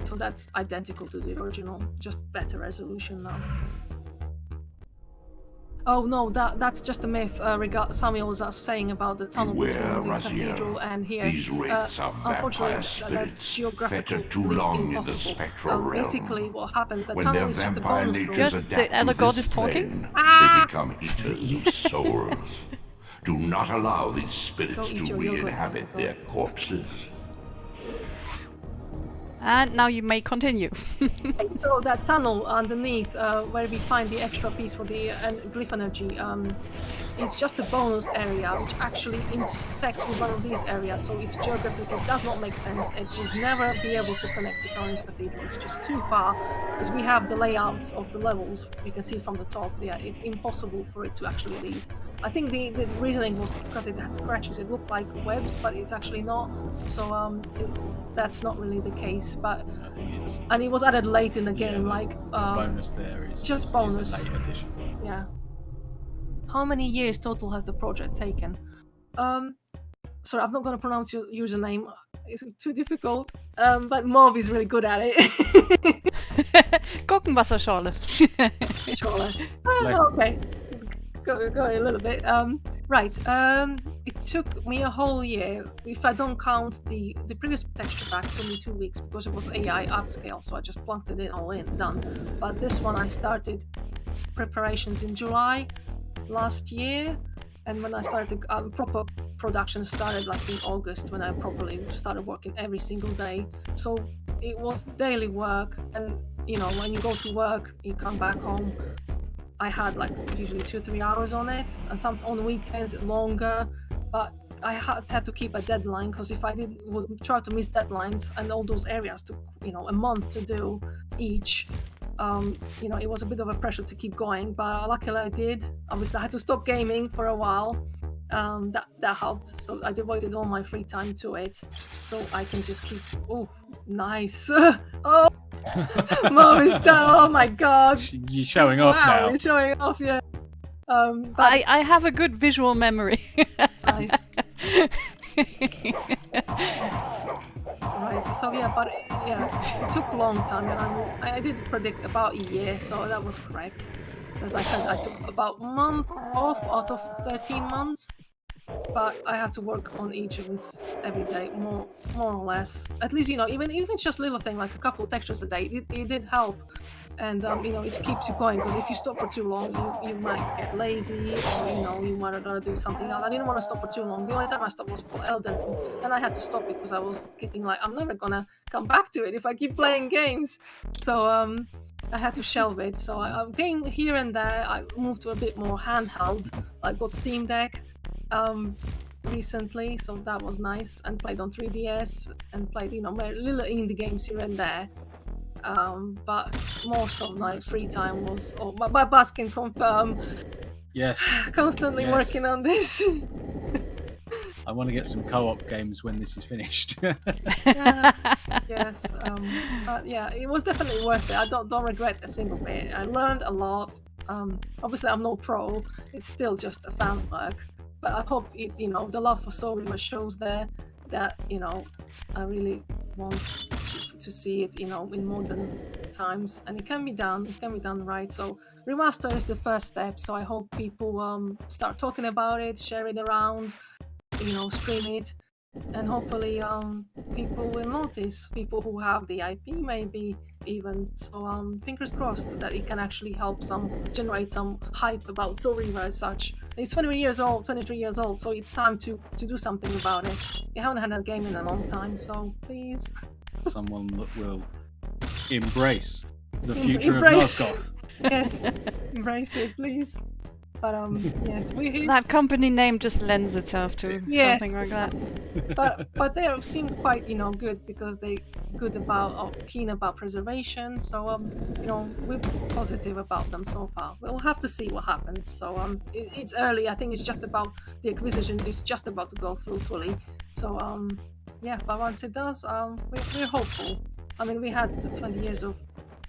So that's identical to the original, just better resolution now. Oh no, that's just a myth. Samuel was saying about the tunnel between the cathedral and here. These wraiths are Unfortunately, vampire spirits, that's geographically fettered too long in the impossible. spectral realm. Basically, what happened? The When tunnel their is just a vampire bonus natures route. Just the adapt Elder to God this is talking? plane, they become eaters of souls. Do not allow these spirits Go eat to your yogurt, re-inhabit Elder God. their corpses. And now you may continue. So that tunnel underneath, where we find the extra piece for the glyph energy, it's just a bonus area which actually intersects with one of these areas. So it's geographically, it does not make sense. It would never be able to connect to Silence Cathedral. It's just too far because we have the layouts of the levels. You can see from the top. Yeah, it's impossible for it to actually lead. I think the reasoning was because it has scratches. It looked like webs, but it's actually not. So that's not really the case. But I think it's and it was added late in the game, the like bonus there is just is bonus. a late addition. Yeah. How many years total has the project taken? Sorry, I'm not going to pronounce your username. It's too difficult. But Mauve is really good at it. Gurkenwasserschorle. Sure. Okay. Go a little bit. Right. It took me a whole year. If I don't count the previous texture pack, it took me 2 weeks because it was AI upscale, so I just plunked it in all in, done. But this one I started preparations in July last year, and when I started proper production started like in August, when I properly started working every single day. So it was daily work, and you know, when you go to work, you come back home. I had like usually 2-3 hours on it, and some on weekends longer. But I had to keep a deadline because if I would try to miss deadlines, and all those areas took a month to do each. It was a bit of a pressure to keep going, but luckily I did. Obviously, I had to stop gaming for a while. That helped. So I devoted all my free time to it, so I can just keep. Oh, nice! Oh, Mom is done. Oh my God! You're showing off now. You're showing off, yeah. But I have a good visual memory. nice. Right, so but it took a long time, and I did predict about a year, so that was correct. As I said, I took about a month off out of 13 months, but I had to work on each of them every day, more or less. At least, even just little thing like a couple of textures a day, it did help. And it keeps you going, because if you stop for too long, you might get lazy, or you might rather do something else. I didn't want to stop for too long. The only time I stopped was for Elden Ring, and I had to stop because I was getting like, I'm never gonna come back to it if I keep playing games. So I had to shelve it. So I'm going here and there. I moved to a bit more handheld. I got Steam Deck recently, so that was nice, and played on 3DS and played little indie games here and there. But most of my free time was, my boss can confirm. Yes. Constantly working on this. I want to get some co-op games when this is finished. Yes. But yeah, it was definitely worth it. I don't regret a single bit. I learned a lot. Obviously, I'm no pro. It's still just a fan work. But I hope the love for Soul Reaver shows there that I really want to see it, in modern times, and it can be done. It can be done right. So remaster is the first step. So I hope people start talking about it, share it around, stream it, and hopefully people will notice. People who have the IP, maybe even. So fingers crossed that it can actually help generate some hype about Soul Reaver as such. It's 23 years old, so it's time to do something about it. We haven't had a game in a long time, so please. Someone that will embrace the future of Nosgoth. Yes, embrace it, please. But yes, that company name just lends itself to something like that. But they seem quite good, because they keen about preservation. So we're positive about them so far. We'll have to see what happens. So it's early. I think it's just about the acquisition is just about to go through fully. So yeah, but once it does, we're hopeful. I mean, we had 20 years of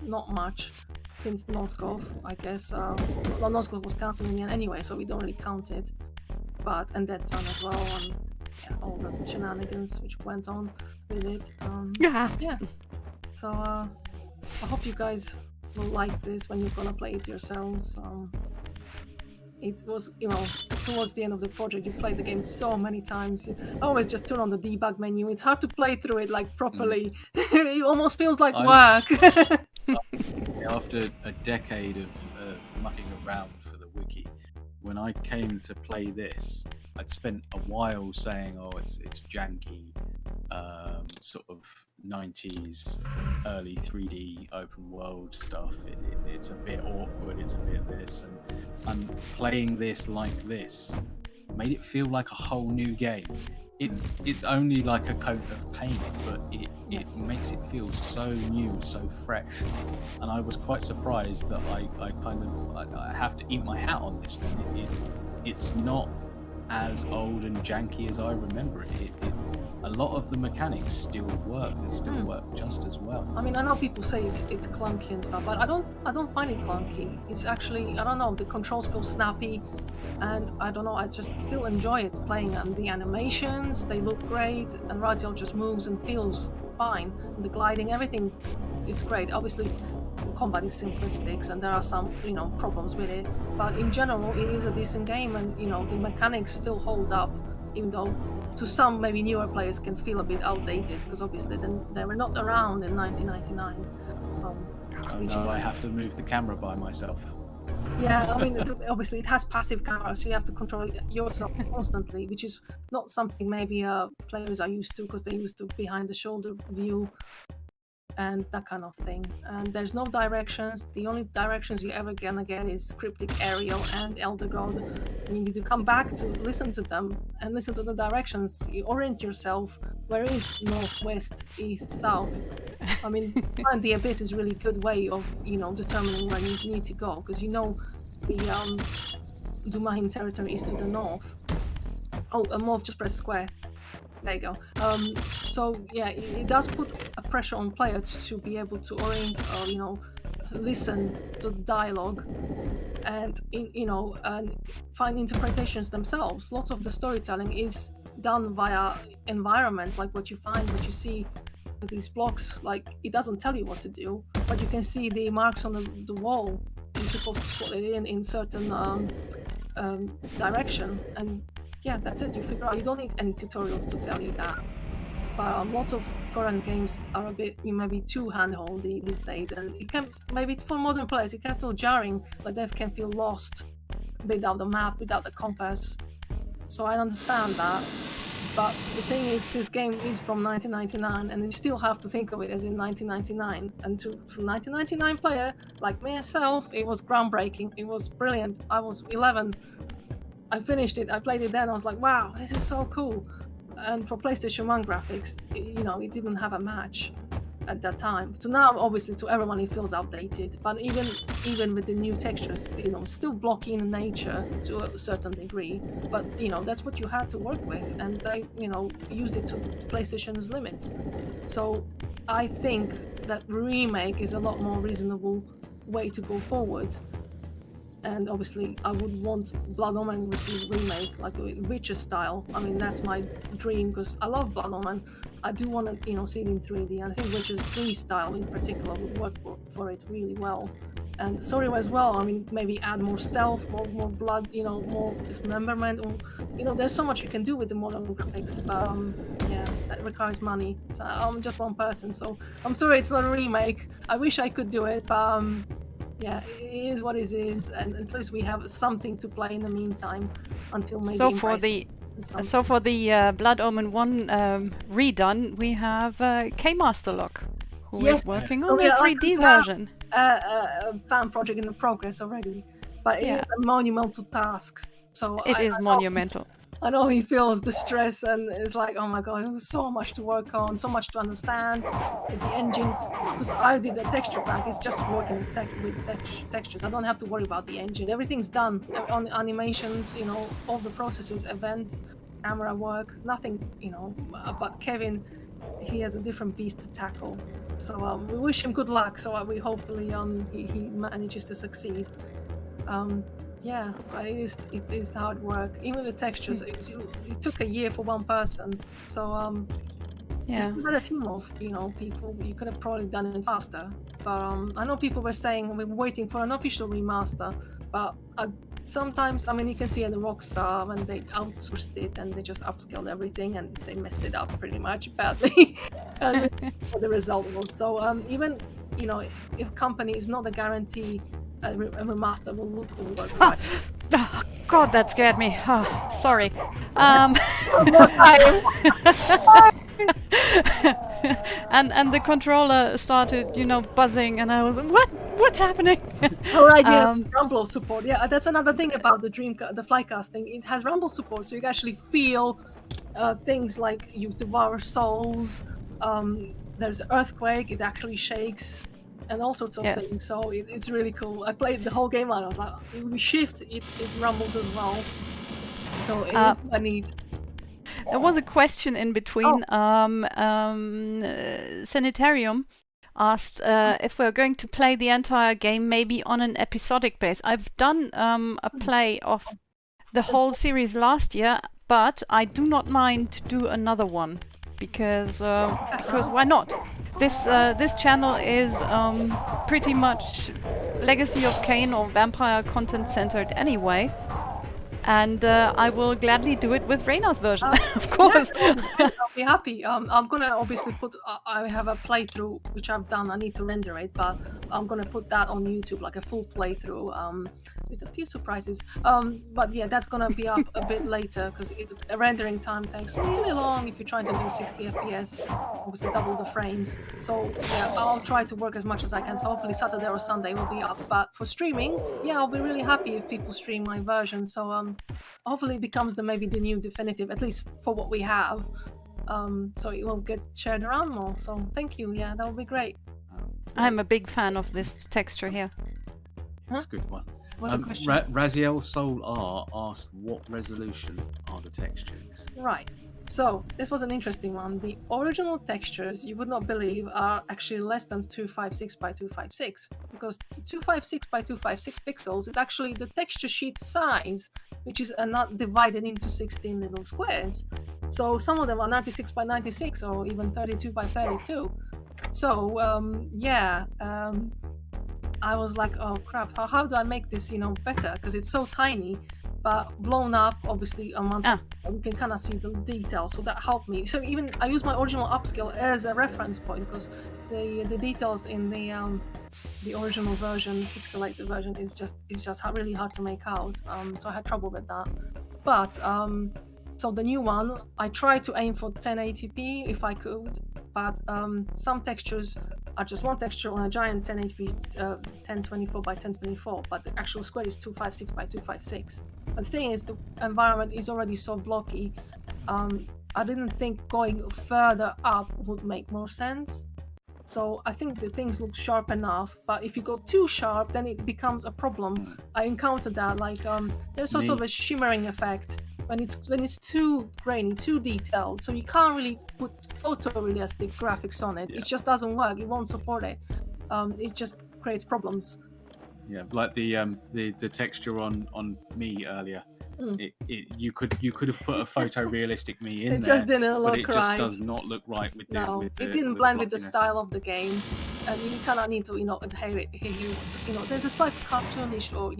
not much since Nosgoth, I guess. Well, Nosgoth was cancelled in the end anyway, so we don't really count it. But and Dead Sun as well, and all the shenanigans which went on with it. Yeah. So I hope you guys will like this when you're gonna play it yourselves. It was, towards the end of the project, you played the game so many times. You always just turn on the debug menu. It's hard to play through it properly. It almost feels like work. After a decade of mucking around for the wiki, when I came to play this, I'd spent a while saying, "Oh, it's janky, sort of 90s, early 3D open world stuff. It's a bit awkward. It's a bit this," and playing this like this made it feel like a whole new game. It's only like a coat of paint, but it makes it feel so new, so fresh. And I was quite surprised that I have to eat my hat on this one. It's not as old and janky as I remember it. A lot of the mechanics still work. They still work just as well. I mean, I know people say it's clunky and stuff, but I don't find it clunky. It's actually, I don't know, the controls feel snappy, and I don't know, I just still enjoy it playing them. The animations, they look great, and Raziel just moves and feels fine. And the gliding, everything, it's great. Obviously, combat is simplistic, and there are some, problems with it. But in general, it is a decent game, and the mechanics still hold up, even though to some maybe newer players can feel a bit outdated, because obviously they were not around in 1999. I have to move the camera by myself. Yeah, I mean, obviously it has passive camera, so you have to control yourself constantly, which is not something maybe players are used to, because they're used to behind the shoulder view and that kind of thing. And there's no directions. The only directions you're ever gonna get is Cryptic Aerial and Elder God. You need to come back to listen to them and listen to the directions. You orient yourself. Where is north, west, east, south? I mean, Find the Abyss is a really good way of, determining where you need to go, because the Dumahin territory is to the north. Oh, Morph, just press square. There you go. So yeah, it does put a pressure on players to be able to orient or listen to the dialogue and and find interpretations themselves. Lots of the storytelling is done via environments, like what you find, what you see with these blocks. Like, it doesn't tell you what to do, but you can see the marks on the wall. You're supposed to slot it in certain direction, and yeah, that's it. You figure out. You don't need any tutorials to tell you that. But lots of current games are a bit maybe too handholdy these days, and it can, maybe for modern players, it can feel jarring. Like they can feel lost without the map, without the compass. So I understand that. But the thing is, this game is from 1999, and you still have to think of it as in 1999. And to a 1999 player like myself, it was groundbreaking. It was brilliant. I was 11. I finished it, I played it then, I was like, wow, this is so cool. And for PlayStation 1 graphics, it didn't have a match at that time. So now, obviously, to everyone, it feels outdated. But even with the new textures, still blocky in nature to a certain degree. But, that's what you had to work with. And they, used it to PlayStation's limits. So I think that remake is a lot more reasonable way to go forward. And obviously, I would want Blood Omen to receive remake, like the Witcher style. I mean, that's my dream, because I love Blood Omen, I do want to, see it in 3D. And I think Witcher 3 style in particular would work for it really well. And sorry as well. I mean, maybe add more stealth, more blood, more dismemberment. Or, there's so much you can do with the modern graphics. But yeah, that requires money. So I'm just one person, so I'm sorry it's not a remake. I wish I could do it, but yeah, it is what it is, and at least we have something to play in the meantime until maybe. So for the Blood Omen 1 redone, we have K-Master Lock, who is working on the 3D version. A fan project in progress already, but it is a monumental task. So it is monumental. I know he feels the stress and it's like, oh my god, there was so much to work on, so much to understand. The engine, because I did the texture pack, it's just working with textures. I don't have to worry about the engine. Everything's done on the animations, all the processes, events, camera work, nothing, but Kevin, he has a different beast to tackle. So we wish him good luck. So we hopefully he manages to succeed. Yeah, but it is hard work. Even with textures, it took a year for one person. So if you had a team of people, you could have probably done it faster. But I know people were saying we're waiting for an official remaster. But sometimes, I mean, you can see in the Rockstar when they outsourced it and they just upscaled everything and they messed it up pretty much badly. And the result was so. Even if company is not a guarantee. A remaster will look or work right. Oh, God, that scared me. Oh, sorry. And the controller started, buzzing, and I was like, what's happening? All right, rumble support. Yeah, that's another thing about the the Flycast thing. It has rumble support, so you can actually feel things like you devour souls. There's earthquake. It actually shakes. And all sorts of things, so it's really cool. I played the whole game and I was like, we shift, it rumbles as well. So I need. There was a question in between. Sanitarium asked if we're going to play the entire game maybe on an episodic base. I've done a play of the whole series last year, but I do not mind to do another one because why not? This channel is pretty much Legacy of Kain or vampire content centered anyway, and I will gladly do it with Reina's version, of course. I'll be happy. I'm gonna obviously put. I have a playthrough which I've done. I need to render it, but I'm gonna put that on YouTube, like a full playthrough. With a few surprises. But yeah, that's gonna be up a bit later because rendering time takes really long if you're trying to do 60 FPS, obviously double the frames. So yeah, I'll try to work as much as I can. So hopefully Saturday or Sunday will be up. But for streaming, yeah, I'll be really happy if people stream my version. So hopefully it becomes maybe the new definitive, at least for what we have. So it will get shared around more. So thank you. Yeah, that would be great. I'm a big fan of this texture here. That's a good one. What's the question? Raziel Soul R asked, what resolution are the textures? Right. So this was an interesting one. The original textures, you would not believe, are actually less than 256 by 256 because 256 by 256 pixels is actually the texture sheet size, which is not divided into 16 little squares. So some of them are 96 by 96 or even 32 by 32. So I was like, oh crap, how do I make this, better? Because it's so tiny, but blown up, obviously, a month, you can kind of see the details, so that helped me. So even I use my original upscale as a reference point, because the details in the original version, pixelated version, is just really hard to make out. So I had trouble with that. But so the new one, I tried to aim for 1080p if I could, but some textures are just one texture on a giant 1080p 1024 by 1024, but the actual square is 256 by 256. But the thing is, the environment is already so blocky. I didn't think going further up would make more sense. So I think the things look sharp enough, but if you go too sharp, then it becomes a problem. I encountered that, like there's sort of a shimmering effect when it's too grainy, too detailed, so you can't really put photorealistic graphics on it. It just doesn't work. It won't support it. It just creates problems. Yeah, like the texture on me earlier. You could have put a photorealistic me in It there, just didn't but look it just right. does not look right with the No, with the, it didn't with blend with the blockiness. style of the game, and you kind of need to, adhere it. There's a slight cartoonish or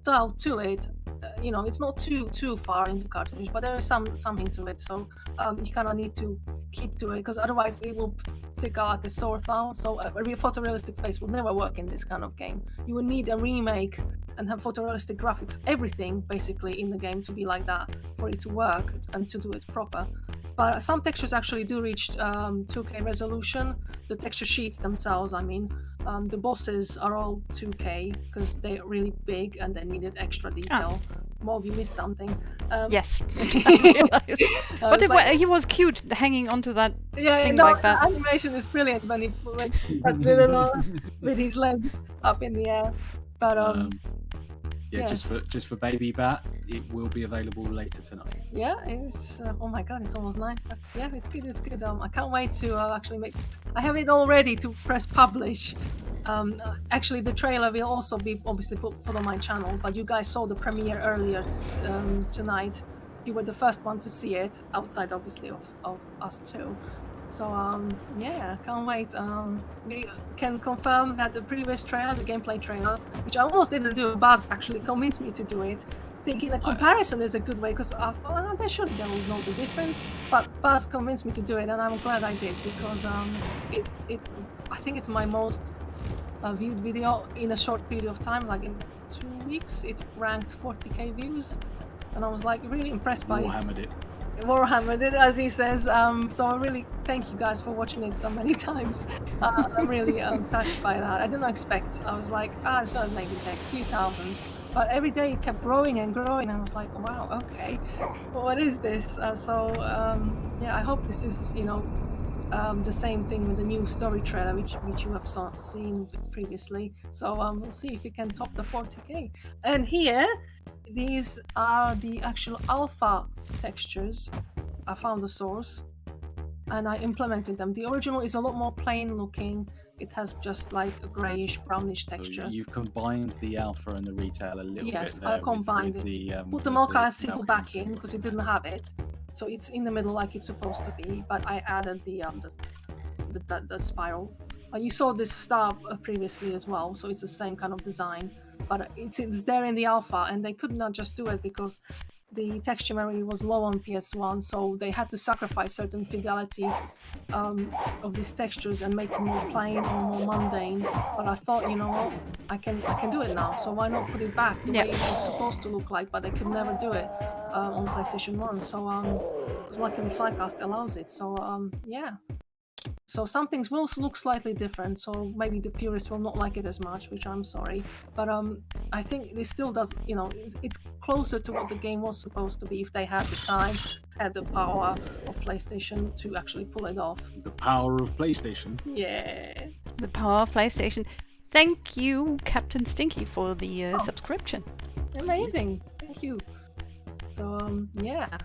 style to it. It's not too far into cartoonish, but there is something to it. So you kind of need to keep to it, because otherwise it will stick out like a sore thumb. So a photorealistic face will never work in this kind of game. You would need a remake and have photorealistic graphics, everything basically in the game to be like that for it to work and to do it proper. But some textures actually do reach 2K resolution. The texture sheets themselves, the bosses are all 2K because they're really big and they needed extra detail. More if you missed something. Yes, I realized. But he was cute hanging onto that thing like that. The animation is brilliant when he that's little with his legs up in the air. But yes. just for Baby Bat, it will be available later tonight. Yeah, it's oh my god, it's almost 9. But yeah, it's good. I can't wait to actually make. I have it all ready to press publish. Actually, the trailer will also be obviously put on my channel. But you guys saw the premiere earlier tonight. You were the first one to see it, outside obviously of us two. So yeah, can't wait. We can confirm that the previous trailer, the gameplay trailer, which I almost didn't do, Buzz actually convinced me to do it, thinking a comparison is a good way, because I thought they should know the difference. But Buzz convinced me to do it, and I'm glad I did, because I think it's my most viewed video in a short period of time. Like in 2 weeks, it ranked 40k views, and I was like really impressed by Warhammered it, as he says. So I really thank you guys for watching it so many times. I'm really touched by that. I didn't expect. I was like, it's gonna maybe take a few thousand, but every day it kept growing and growing. I was like, wow, okay, but what is this? Yeah, I hope this is the same thing with the new story trailer, which you have seen previously. So we'll see if we can top the 40k. And here, these are the actual alpha textures. I found the source and I implemented them. The original is a lot more plain looking. It has just like a greyish brownish texture. So you've combined the alpha and the retail a little bit. Yes, I combined it. Put the Malkaya symbol back in because it didn't have it. So it's in the middle like it's supposed to be, but I added the spiral. And you saw this star previously as well, so it's the same kind of design. But it's there in the alpha, and they could not just do it because the texture memory was low on PS1, so they had to sacrifice certain fidelity of these textures and make them more plain or more mundane. But I thought, you know what, I can do it now, so why not put it back the way it was supposed to look like? But they could never do it on PlayStation 1, so luckily Flycast allows it. So yeah. So some things will look slightly different, so maybe the purists will not like it as much, which I'm sorry. But I think this still does, it's closer to what the game was supposed to be if they had the time, had the power of PlayStation to actually pull it off. The power of PlayStation? Yeah. The power of PlayStation. Thank you, Captain Stinky, for the subscription. Amazing. Thank you. So, yeah.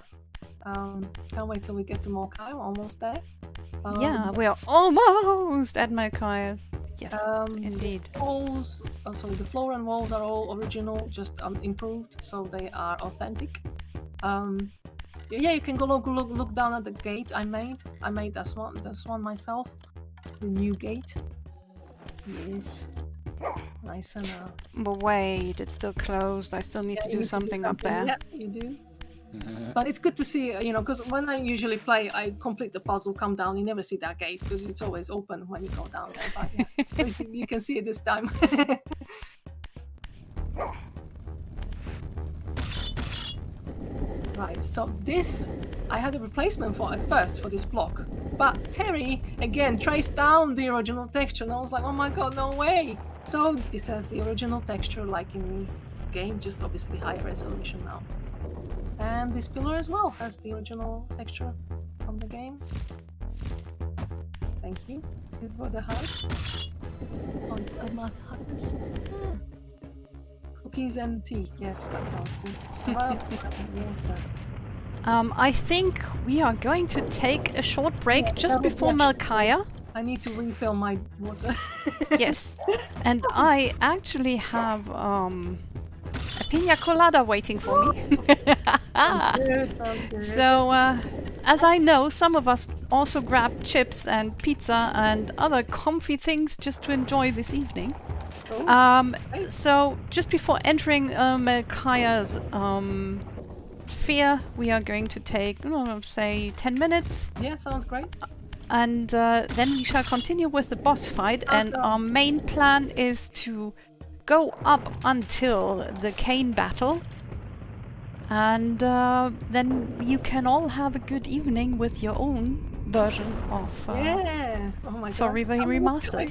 Can't wait till we get to Mokai. We're almost there. Yeah, we are almost at Malkaya's. Yes, indeed. Walls, the floor and walls are all original, just improved, so they are authentic. Yeah, you can go look down at the gate I made. I made this one myself. The new gate. Yes. Nice and But wait, it's still closed. I still need to do something up there. Yeah, you do. But it's good to see, because when I usually play, I complete the puzzle, come down, you never see that gate because it's always open when you go down there. But yeah, you can see it this time. Right, so this, I had a replacement for at first for this block. But Terry, again, traced down the original texture, and I was like, oh my god, no way! So this has the original texture like in the game, just obviously higher resolution now. And this pillar as well has the original texture from the game. Thank you. Good for the heart. Oh, it's a mud heart. Cookies and tea. Yes, that sounds good. Well, water. I think we are going to take a short break just before Malkaya. I need to refill my water. Yes. And I actually have a pina colada waiting for me. Sounds good. So, as I know, some of us also grabbed chips and pizza and other comfy things just to enjoy this evening. So, just before entering Kaya's sphere, we are going to take, say, 10 minutes. Yeah, sounds great. And then we shall continue with the boss fight. And our main plan is to go up until the Cain battle. And then you can all have a good evening with your own version of Yeah. Oh my Sorry, god. Remastered.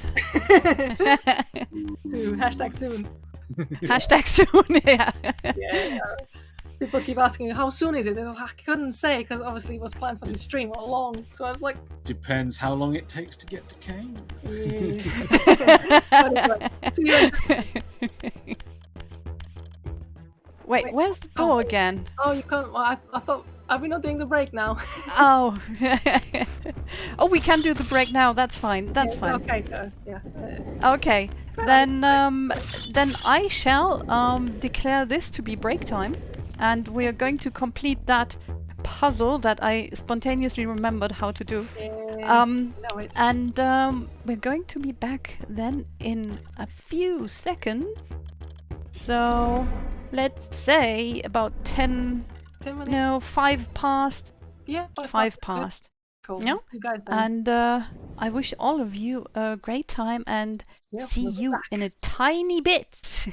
Soon. Hashtag soon. Hashtag soon, yeah. Yeah. People keep asking, how soon is it? I couldn't say, because obviously it was planned for the stream all along. So I was like... Depends how long it takes to get to Cain. Yeah. Anyway, see you. Wait, where's the door again? Oh, you can't... Well, I thought... Are we not doing the break now? Oh. Oh, we can do the break now. That's fine. That's fine. Okay, yeah. Okay. Then I shall declare this to be break time. And we are going to complete that puzzle that I spontaneously remembered how to do. And we're going to be back then in a few seconds. So let's say about 10 minutes. No, 5 past. Yeah, 5 past. Cool. Yeah? You guys then. And I wish all of you a great time and see you in a tiny bit.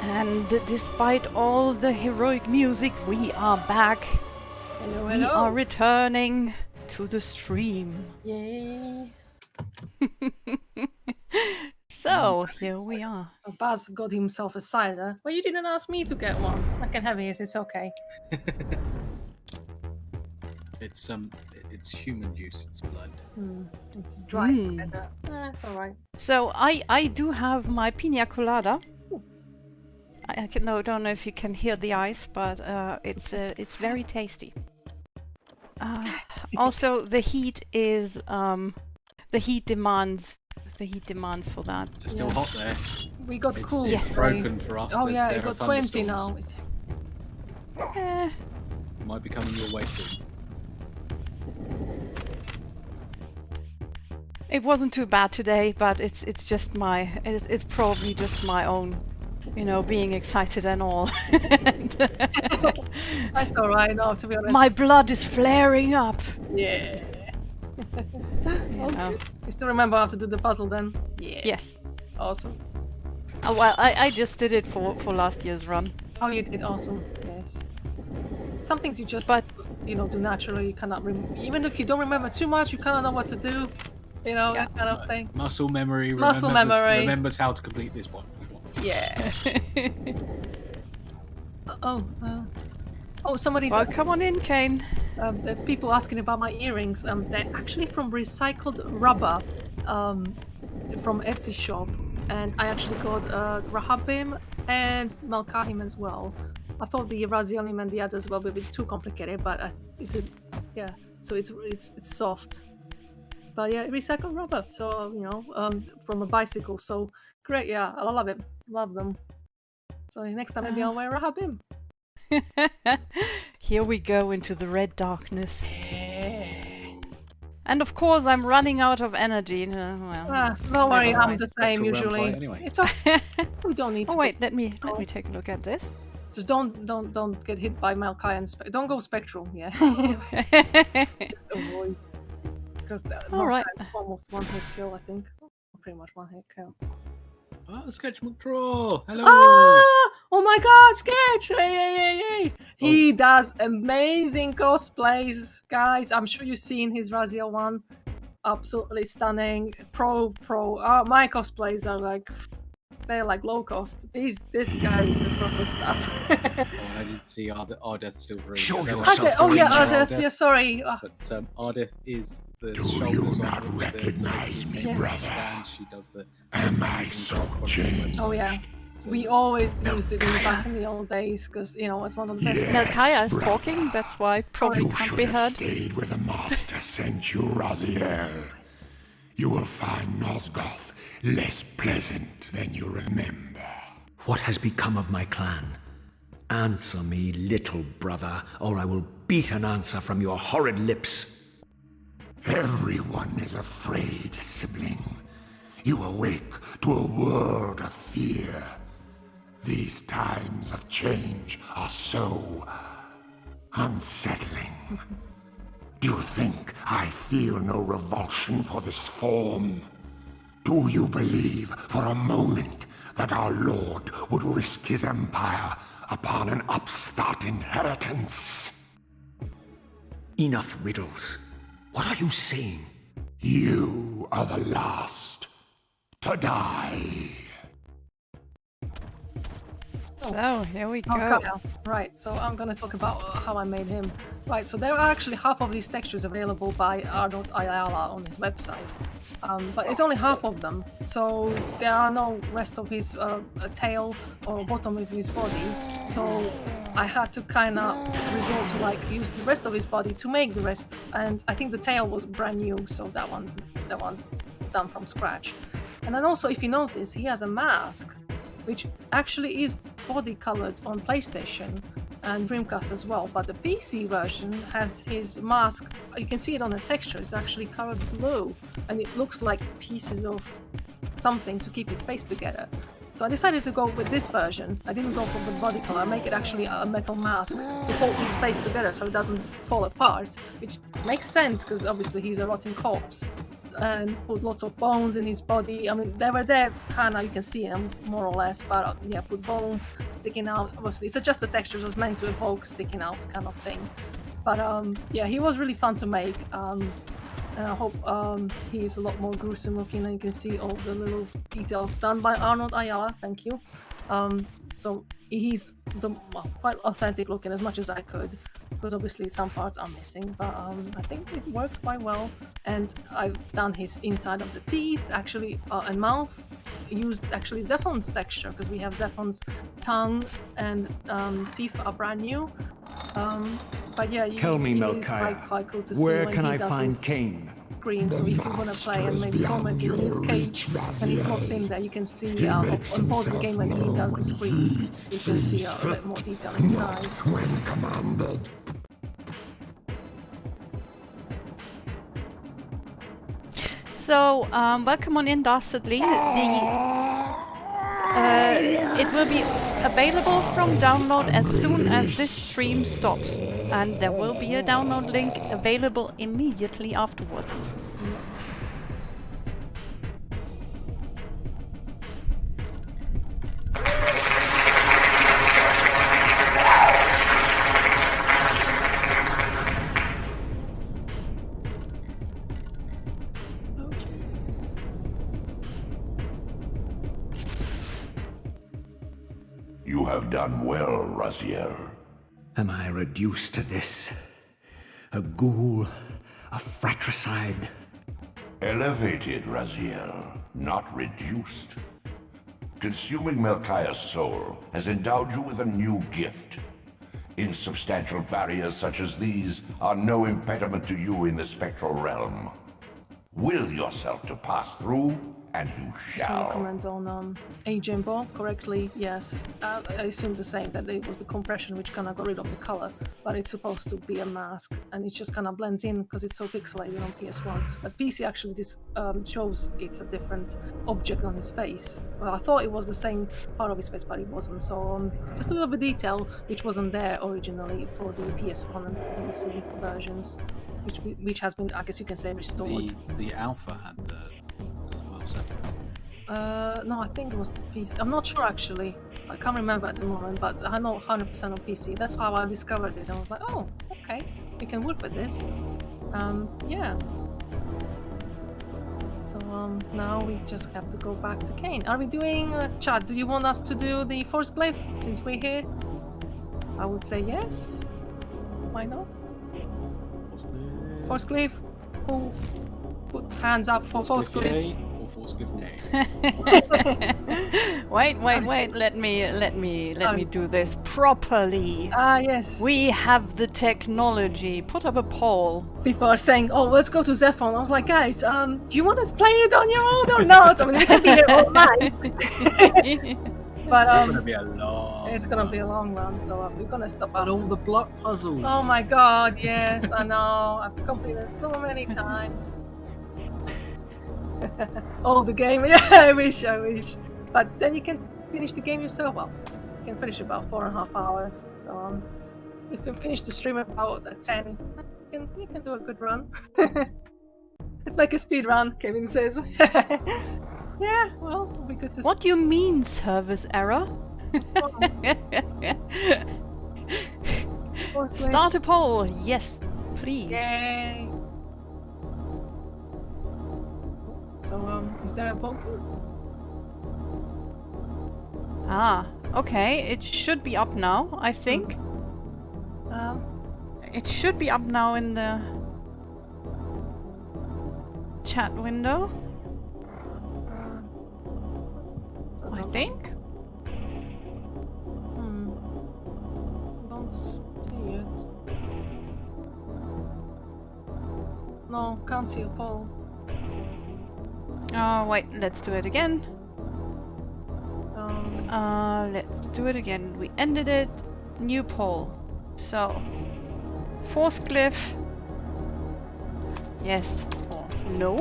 And despite all the heroic music, we are back. Hello, We hello. are returning to the stream. Yay. So, here we are. Baz got himself a cider. Well, you didn't ask me to get one. I can have his, it's okay. It's human juice. It's blood. It's dry. It's alright. So, I do have my pina colada. I don't know if you can hear the ice, but it's very tasty. Also, the heat is the heat demands for that. It's still hot there. We got cool. It's broken for us. Oh yeah, There it are got 20 thunderstorms. now. Might be coming your way soon. It wasn't too bad today, but it's probably just my own, being excited and all. That's alright, no, to be honest. My blood is flaring up. Yeah. Okay. You still remember how to do the puzzle then? Yeah. Yes. Awesome. Well, I just did it for last year's run. Oh, you did awesome. Yes. Some things you just, But do naturally. You cannot even if you don't remember too much, you kind of know what to do. That kind of thing. Muscle memory. Remembers how to complete this one. Yeah. Somebody's. Well, come on in, Kane. The people asking about my earrings. They're actually from recycled rubber, from Etsy shop, and I actually got Rahabim and Malkahim as well. I thought the Razielim and the others were a bit too complicated, but it is, yeah. So it's soft, but yeah, recycled rubber. So from a bicycle. So great, yeah, I love it, love them. So next time maybe I'll wear Rahabim. Here we go into the red darkness. And of course, I'm running out of energy. Well, don't worry, alright. I'm the same usually. Anyway. It's okay. We don't need to. Oh wait, let me take a look at this. Just don't get hit by Malkai and don't go spectral. Yeah. Just avoid. Because Alright. is almost one hit kill, I think. Pretty much one hit kill. Oh, Sketch McDraw! Hello! Oh my god, Sketch! Hey. He does amazing cosplays, guys. I'm sure you've seen his Raziel one. Absolutely stunning. Pro. My cosplays are they're low cost. This guy is the proper stuff. I didn't see Ardeth still very Show good. yourself, Oh yeah, Ardeth. Ardeth. Yeah, sorry. But Ardeth is the Do shoulders you on not which recognize me, Yes. brother? stand. She does the. Am I so changed? Oh yeah. We always used it back in the old days because it's one of the best. Yeah. Melkaya is brother. talking, that's why probably You can't should be have heard. stayed where the master sent you, Raziel. You will find Nosgoth less pleasant than you remember. What has become of my clan? Answer me, little brother, or I will beat an answer from your horrid lips. Everyone is afraid, sibling. You awake to a world of fear. These times of change are so unsettling. Do you think I feel no revulsion for this form? Do you believe for a moment that our Lord would risk his empire upon an upstart inheritance? Enough riddles. What are you saying? You are the last to die. So, here we go. Okay. Right, so I'm gonna talk about how I made him. Right, so there are actually half of these textures available by Arnold Ayala on his website, but it's only half of them. So there are no rest of his tail or bottom of his body. So I had to kind of resort to use the rest of his body to make the rest. And I think the tail was brand new, so that one's done from scratch. And then also, if you notice, he has a mask, which actually is body colored on PlayStation and Dreamcast as well, but the PC version has his mask, you can see it on the texture, it's actually colored blue, and it looks like pieces of something to keep his face together. So I decided to go with this version. I didn't go for the body color, I make it actually a metal mask to hold his face together so it doesn't fall apart, which makes sense because obviously he's a rotting corpse. and put lots of bones in his body. I mean, they were there, kind of, you can see them more or less, but yeah, put bones sticking out. Obviously, it's just a texture, it was meant to evoke sticking out kind of thing. But yeah, he was really fun to make. And I hope he's a lot more gruesome looking, and you can see all the little details done by Arnold Ayala. Thank you. So he's quite authentic looking as much as I could, because obviously some parts are missing, but I think it worked quite well. And I've done his inside of the teeth actually and mouth, used actually Zephon's texture, because we have Zephon's tongue and teeth are brand new. But yeah, Tell me, it is Melchiah, quite cool to see where when can he I does find his Cain? scream. So if you want to play and maybe torment him in his cage and he's locked in there, you can see on pause the game when he does the scream, you can see a bit more detail inside. When commanded. So, welcome on in, Dastardly. It will be available from download as soon as this stream stops, and there will be a download link available immediately afterward. You have done well, Raziel. Am I reduced to this? A ghoul? A fratricide? Elevated, Raziel, not reduced. Consuming Melchiah's soul has endowed you with a new gift. Insubstantial barriers such as these are no impediment to you in the spectral realm. Will yourself to pass through, and you Just want shall. to comment on Agent Ball correctly. Yes, I assume the same, that it was the compression which kind of got rid of the color, but it's supposed to be a mask, and it just kind of blends in because it's so pixelated on PS1. But PC actually this shows it's a different object on his face. Well, I thought it was the same part of his face, but it wasn't. So just a little bit of detail which wasn't there originally for the PS1 and DC versions, which has been, I guess you can say, restored. The alpha had the as well. So. No, I think it was the PC. I'm not sure actually. I can't remember at the moment, but I know 100% on PC. That's how I discovered it. I was like, oh, okay, we can work with this. Yeah. So now we just have to go back to Cain. Are we doing chat? Do you want us to do the Force Glyph since we're here? I would say yes. Why not? Force Glyph. Who put hands up for Force Glyph? Wait, let me do this properly. Ah, yes. We have the technology. Put up a poll. People are saying, oh, let's go to Zephon. I was like, guys, do you want us to play it on your own or not? I mean, we can be here all night. But it's gonna be a long run, so we're gonna stop. But all the block puzzles. Oh my god, yes, I know. I've completed so many times. Oh, the game, yeah, I wish. But then you can finish the game yourself. Well, you can finish about 4.5 hours. So if you finish the stream about 10, you can do a good run. Let's make a speed run, Kevin says. Yeah, well, it'll be good to see. What do you mean, service error? Start a poll, yes, please. Yay! So, is there a voting? Ah, okay, it should be up now, I think. It should be up now in the chat window. I think. Don't see it. No, can't see a poll. Oh, wait, let's do it again. Let's do it again. We ended it. New poll. So, Force Glyph. Yes or no?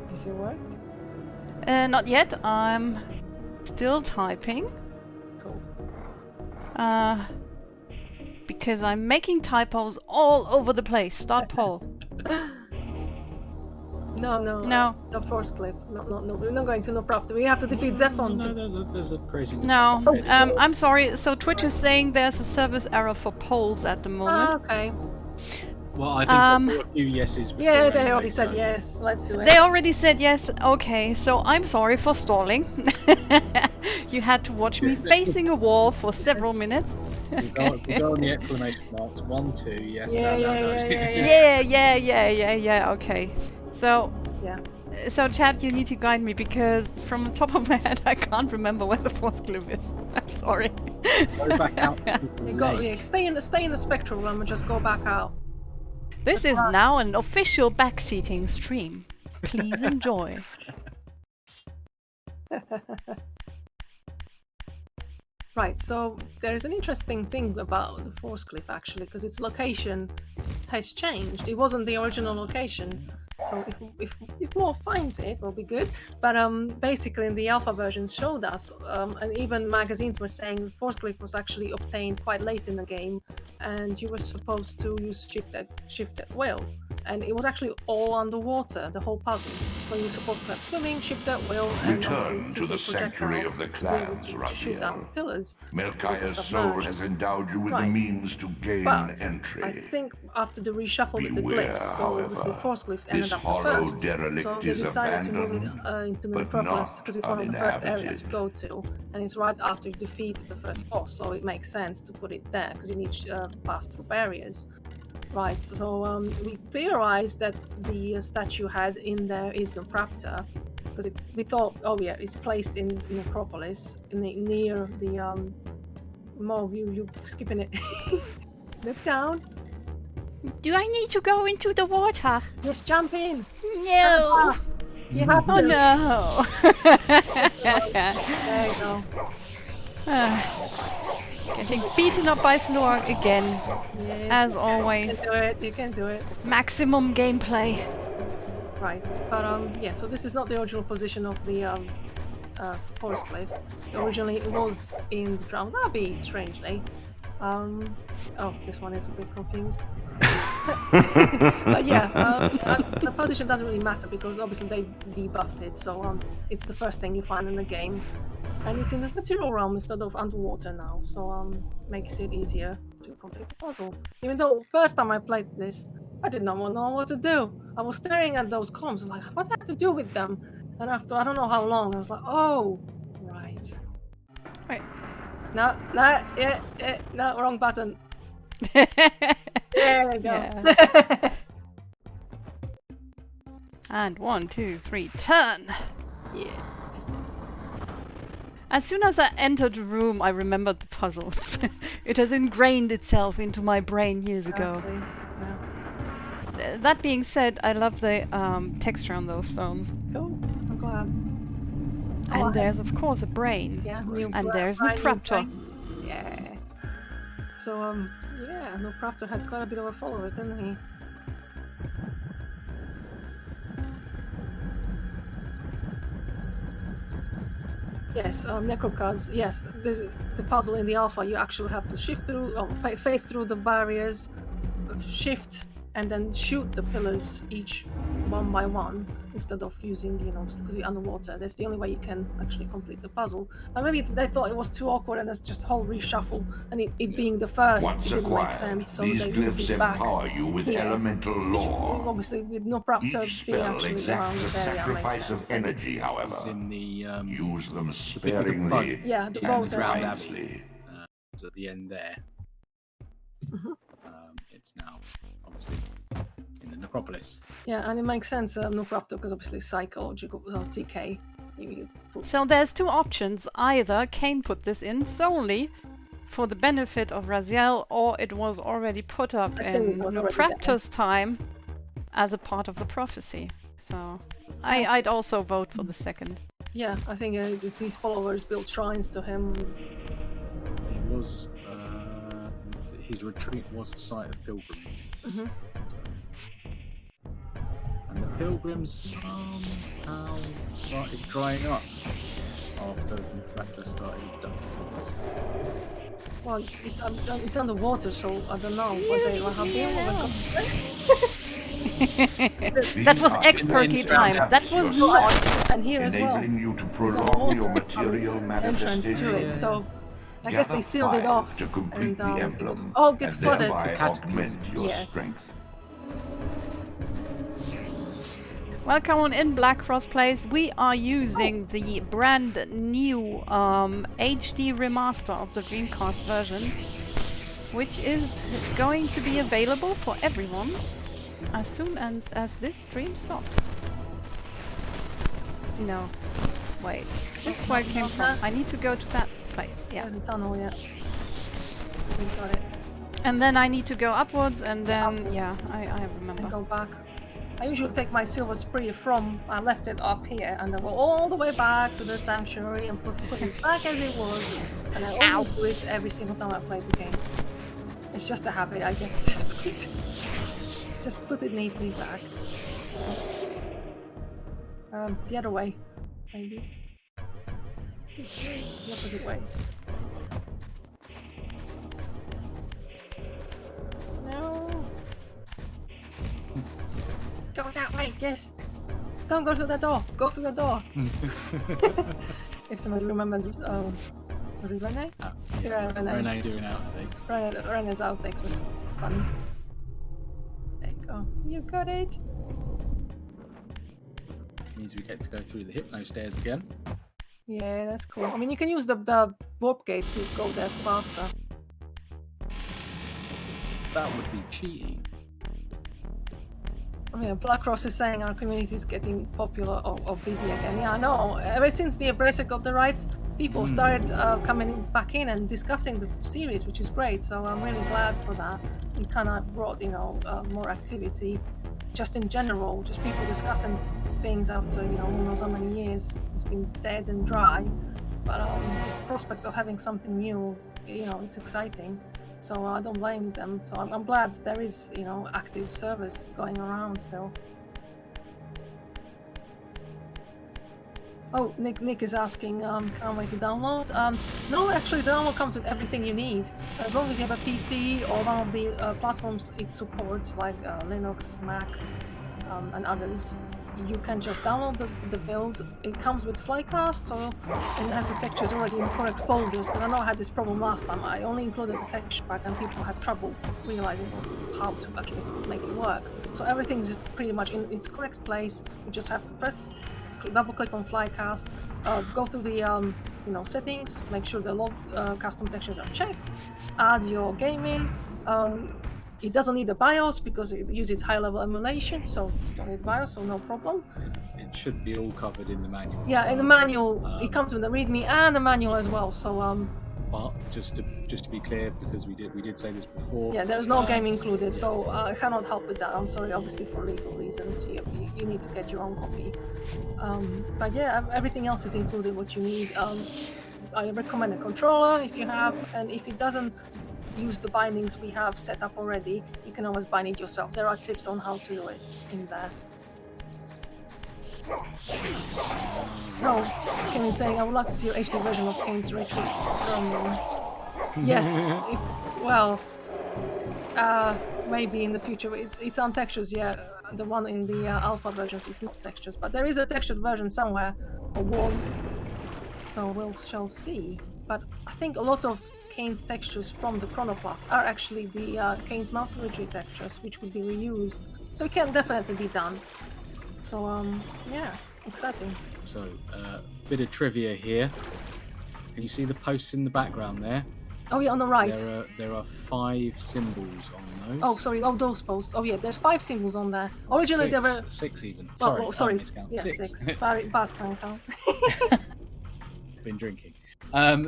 Has it worked? Not yet. I'm Still typing. Cool. Because I'm making typos all over the place. Start poll. No. The force clip. No. We're not going to no propter. We have to defeat Zephon. No, there's a crazy. No. I'm sorry. So Twitch is saying there's a service error for polls at the moment. Okay. Well, I think there were a few yeses. Before Yeah, they anyway, already said so- yes. Let's do it. They already said yes. Okay, so I'm sorry for stalling. You had to watch me facing a wall for several minutes. We go on the exclamation marks. 1, 2. Yes. Yeah, no. Yeah. Okay. So. Yeah. So, Chad, you need to guide me because from the top of my head, I can't remember where the force cliff is. I'm sorry. Go back out. To the lake. Stay in the spectral room and just go back out. This is now an official backseating stream. Please enjoy. Right, so there's an interesting thing about the Force Cliff actually, because its location has changed. It wasn't the original location, so if more finds it, will be good. But basically, in the alpha version showed us, and even magazines were saying Force Cliff was actually obtained quite late in the game, and you were supposed to use shift at will. And it was actually all underwater, the whole puzzle. So you're supposed to have swimming, shift at will, and Return to the sanctuary of the clans, shoot down the pillars. Melchiah's soul has endowed you with the means to gain entry. I think after the reshuffle with the Beware, glyphs, so obviously Force Glyph this ended up the hollow first. derelict So they is decided to move abandoned, it into the but Necropolis not because it's one of the first areas uninhabited. to go to, and it's right after you defeat the first boss. So it makes sense to put it there because you need to pass through barriers. Right, so we theorized that the statue had in there is the Praptor, because we thought, oh yeah, it's placed in Necropolis, near the Mauve. You skipping it. Look down. Do I need to go into the water? Just jump in. No. You have to. Oh no. There you go. Getting beaten up by Snorg again, Yes, as always. You can do it. Maximum gameplay. Right, but yeah. So this is not the original position of the Force Cliff. Originally, it was in the Drowned Abbey. Strangely. Oh, this one is a bit confused. But yeah, the position doesn't really matter because obviously they debuffed it. So it's the first thing you find in the game. And it's in the material realm instead of underwater now, so makes it easier to complete the puzzle. Even though first time I played this, I did not know what to do. I was staring at those columns, like, what do I have to do with them? And after I don't know how long, I was like, oh, right. Right. No, wrong button. There we go. Yeah. And 1, 2, 3, turn! Yeah. As soon as I entered the room, I remembered the puzzle. It has ingrained itself into my brain years ago. Exactly. Yeah. That being said, I love the texture on those stones. Cool. I'm glad. And there's of course a brain. Yeah, And there's no Praptor. Yeah. So yeah, no Praptor had quite a bit of a follower, didn't he? Yes, Necrocars. Yes, there's the puzzle in the alpha. You actually have to shift through, face through the barriers, shift, and then shoot the pillars each one by one instead of using, because you're underwater. That's the only way you can actually complete the puzzle. But maybe they thought it was too awkward and it's just a whole reshuffle. And it being the first, Once it didn't make acquired, sense. So these they moved glyphs it back empower you with here. elemental lore. Obviously, with no Praptor Each being spell actually around exacts a this area, makes sacrifice sense. of energy, however. It's in the Use them bit sparingly. Yeah, the and boat the Drowned area. Abbey. It's at the end there. Mhm. It's now obviously in the Necropolis. Yeah, and it makes sense, no Praptor, because obviously psychological TK. You put So there's two options. Either Kane put this in solely for the benefit of Raziel, or it was already put up I think it in was already Praptor's time as a part of the prophecy. So I'd also vote for the second. Yeah, I think it's his followers built shrines to him. He was his retreat was a site of pilgrimage. Mhm. And the pilgrims somehow started drying up after the raptor started dumping bombs. Well, it's underwater, so I don't know what they will have been. That was expertly timed. That was not. And here as well. Enabling you to prolong your material Entrance manifestation. to it, so I guess they sealed it off. To complete And the emblem, oh, get and flooded. thereby augment your Yes. strength. Welcome on in, Black Cross Plays. We are using the brand new HD remaster of the Dreamcast version, which is going to be available for everyone as soon as this stream stops. No, wait, this is where it came from. I need to go to that place. Yeah, The tunnel, yeah. We got it. and then I need to go upwards, and then yeah, I remember. And go back. I usually take my silver spree from, I left it up here, and then go all the way back to the sanctuary and put it back as it was. And I always do it every single time I play the game. It's just a habit, I guess, at this point. Just put it neatly back. The other way, maybe. The opposite way. No. Go that way, yes. Don't go through the door. Go through the door. If somebody remembers, was it Renee? Oh, Yeah, Renee. Renee doing outtakes. Renee's outtakes was fun. There you go. You got it. Means we get to go through the hypno stairs again. Yeah, that's cool. I mean, you can use the warp gate to go there faster. That would be cheating. I mean, Black Cross is saying our community is getting popular or busy again. Yeah, I know. Ever since the Abrasive got the rights, people started coming back in and discussing the series, which is great. So I'm really glad for that. It kind of brought, more activity, just in general, just people discussing things after, who knows how many years. It's been dead and dry, but just the prospect of having something new, it's exciting. So I don't blame them. So I'm glad there is, active service going around still. Oh, Nick is asking, can't wait to download. No, actually, the download comes with everything you need. As long as you have a PC or one of the platforms it supports, like Linux, Mac, and others, you can just download the build. It comes with Flycast, and it has the textures already in the correct folders, because I know I had this problem last time. I only included the texture pack and people had trouble realizing how to actually make it work. So everything's pretty much in its correct place. You just have to double click on Flycast, go through the settings, make sure the load custom textures are checked, add your game in. It doesn't need a BIOS because it uses high-level emulation, so you don't need BIOS, so no problem. It should be all covered in the manual. Yeah, in the manual, it comes with a README and a manual as well. So But just to be clear, because we did say this before. yeah, there's no game included, so I cannot help with that. I'm sorry, obviously for legal reasons. You need to get your own copy. But yeah, everything else is included. What you need. I recommend a controller if you have, and if it doesn't use the bindings we have set up already, you can always bind it yourself. There are tips on how to do it in there. No, Kevin saying I would like to see your HD version of Kane's Retro. Yes, maybe in the future. It's on textures, yeah. The one in the alpha versions is not textures, but there is a textured version somewhere, or was. So we shall see. But I think a lot of Kane's textures from the Chronoplast are actually the Kane's Maltology textures, which would be reused. So it can definitely be done. So yeah, exciting. So bit of trivia here. Can you see the posts in the background there? Oh yeah, on the right. There are 5 symbols on those. Oh sorry, those posts. Oh yeah, there's 5 symbols on there. Originally there were 6 even. Sorry. Yeah, 6. 6. Baz can't count. Been drinking.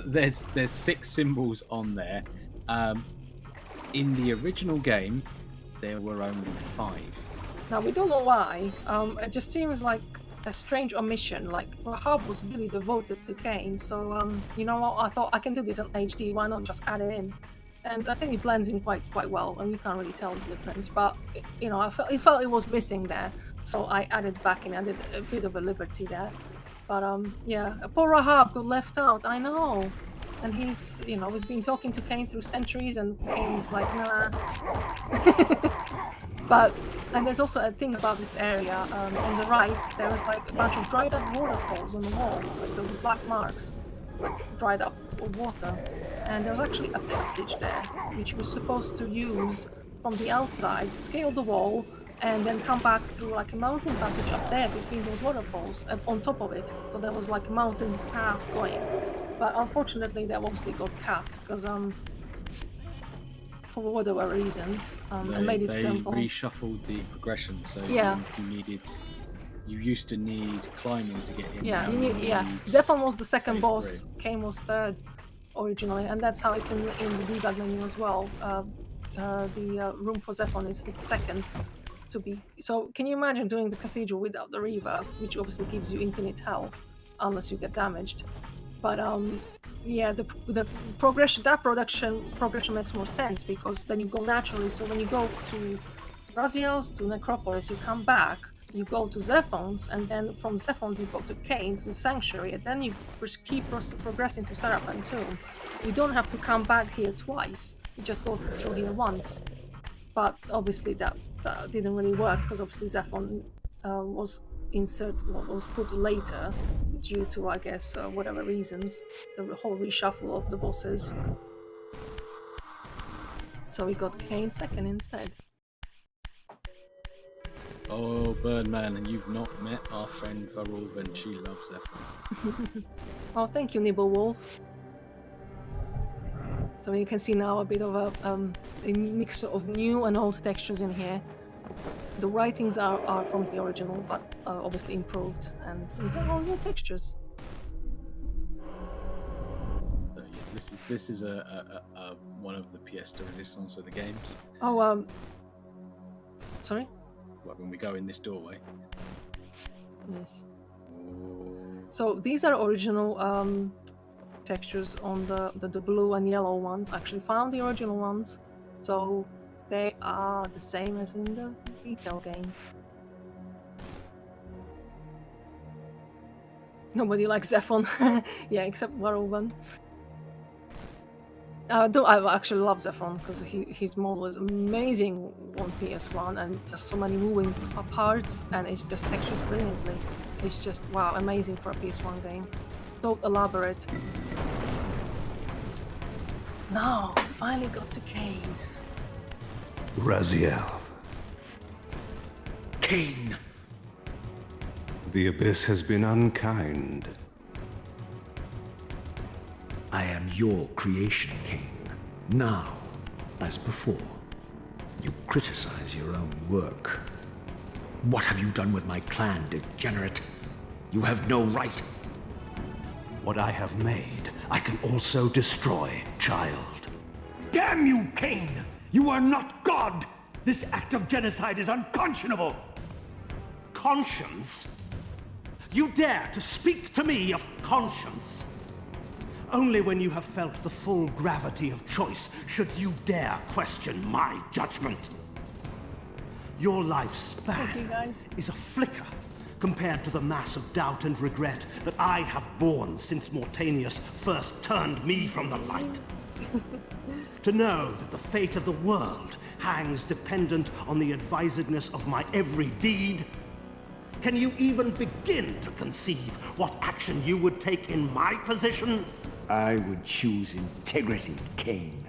There's 6 symbols on there. In the original game, there were only 5. Now we don't know why. It just seems like a strange omission. Like Rahab was really devoted to Kane, so you know what? I thought I can do this in HD. Why not just add it in? And I think it blends in quite well, and you can't really tell the difference. But I felt it was missing there, so I added back in. I did a bit of a liberty there. But yeah, poor Rahab got left out. I know, and he's he's been talking to Cain through centuries, and Cain's like nah. But and there's also a thing about this area. On the right, there was like a bunch of dried up waterfalls on the wall, like those black marks, like dried up water. And there was actually a passage there, which was supposed to use from the outside, scale the wall, and then come back through like a mountain passage up there between those waterfalls, on top of it. So there was like a mountain pass going. But unfortunately, they obviously got cut because for whatever reasons, and made it simple. They reshuffled the progression, so yeah. you used to need climbing to get in. Yeah, Zephon was the second boss, Cain was third originally, and that's how it's in the debug menu as well. The room for Zephon is second to be. So can you imagine doing the cathedral without the Reaver, which obviously gives you infinite health unless you get damaged. But yeah, the progression makes more sense because then you go naturally. So when you go to Raziel's, to Necropolis, you come back, you go to Zephon's, and then from Zephon's you go to Cain, to the Sanctuary, and then you keep progressing to Seraphim too. You don't have to come back here twice, you just go through here once. But obviously that didn't really work because obviously Zephon was put later due to, I guess, whatever reasons, the whole reshuffle of the bosses. So we got Cain second instead. Oh, Birdman, and you've not met our friend Varulva, and she loves Zephon. Oh, thank you, Nibblewolf. So you can see now a bit of a mixture of new and old textures in here. The writings are from the original, but obviously improved, and these are all new textures. So, yeah, this is a one of the pièces de résistance of the games. Oh, sorry? Like when we go in this doorway. Yes. So these are original textures on the blue and yellow ones. Actually found the original ones, so they are the same as in the retail game. Nobody likes Zephon. Yeah, except Varulvan. I actually love Zephon because his mod was amazing on PS1, and just so many moving parts, and it just textures brilliantly. It's just wow, amazing for a PS1 game. So elaborate. Now, finally got to Cain. Raziel. Cain! The Abyss has been unkind. I am your creation, Cain. Now, as before, you criticize your own work. What have you done with my clan, degenerate? You have no right. What I have made, I can also destroy, child. Damn you, Cain! You are not God! This act of genocide is unconscionable! Conscience? You dare to speak to me of conscience? Only when you have felt the full gravity of choice should you dare question my judgment. Your lifespan is a flicker compared to the mass of doubt and regret that I have borne since Mortanius first turned me from the light. To know that the fate of the world hangs dependent on the advisedness of my every deed? Can you even begin to conceive what action you would take in my position? I would choose integrity, Cain.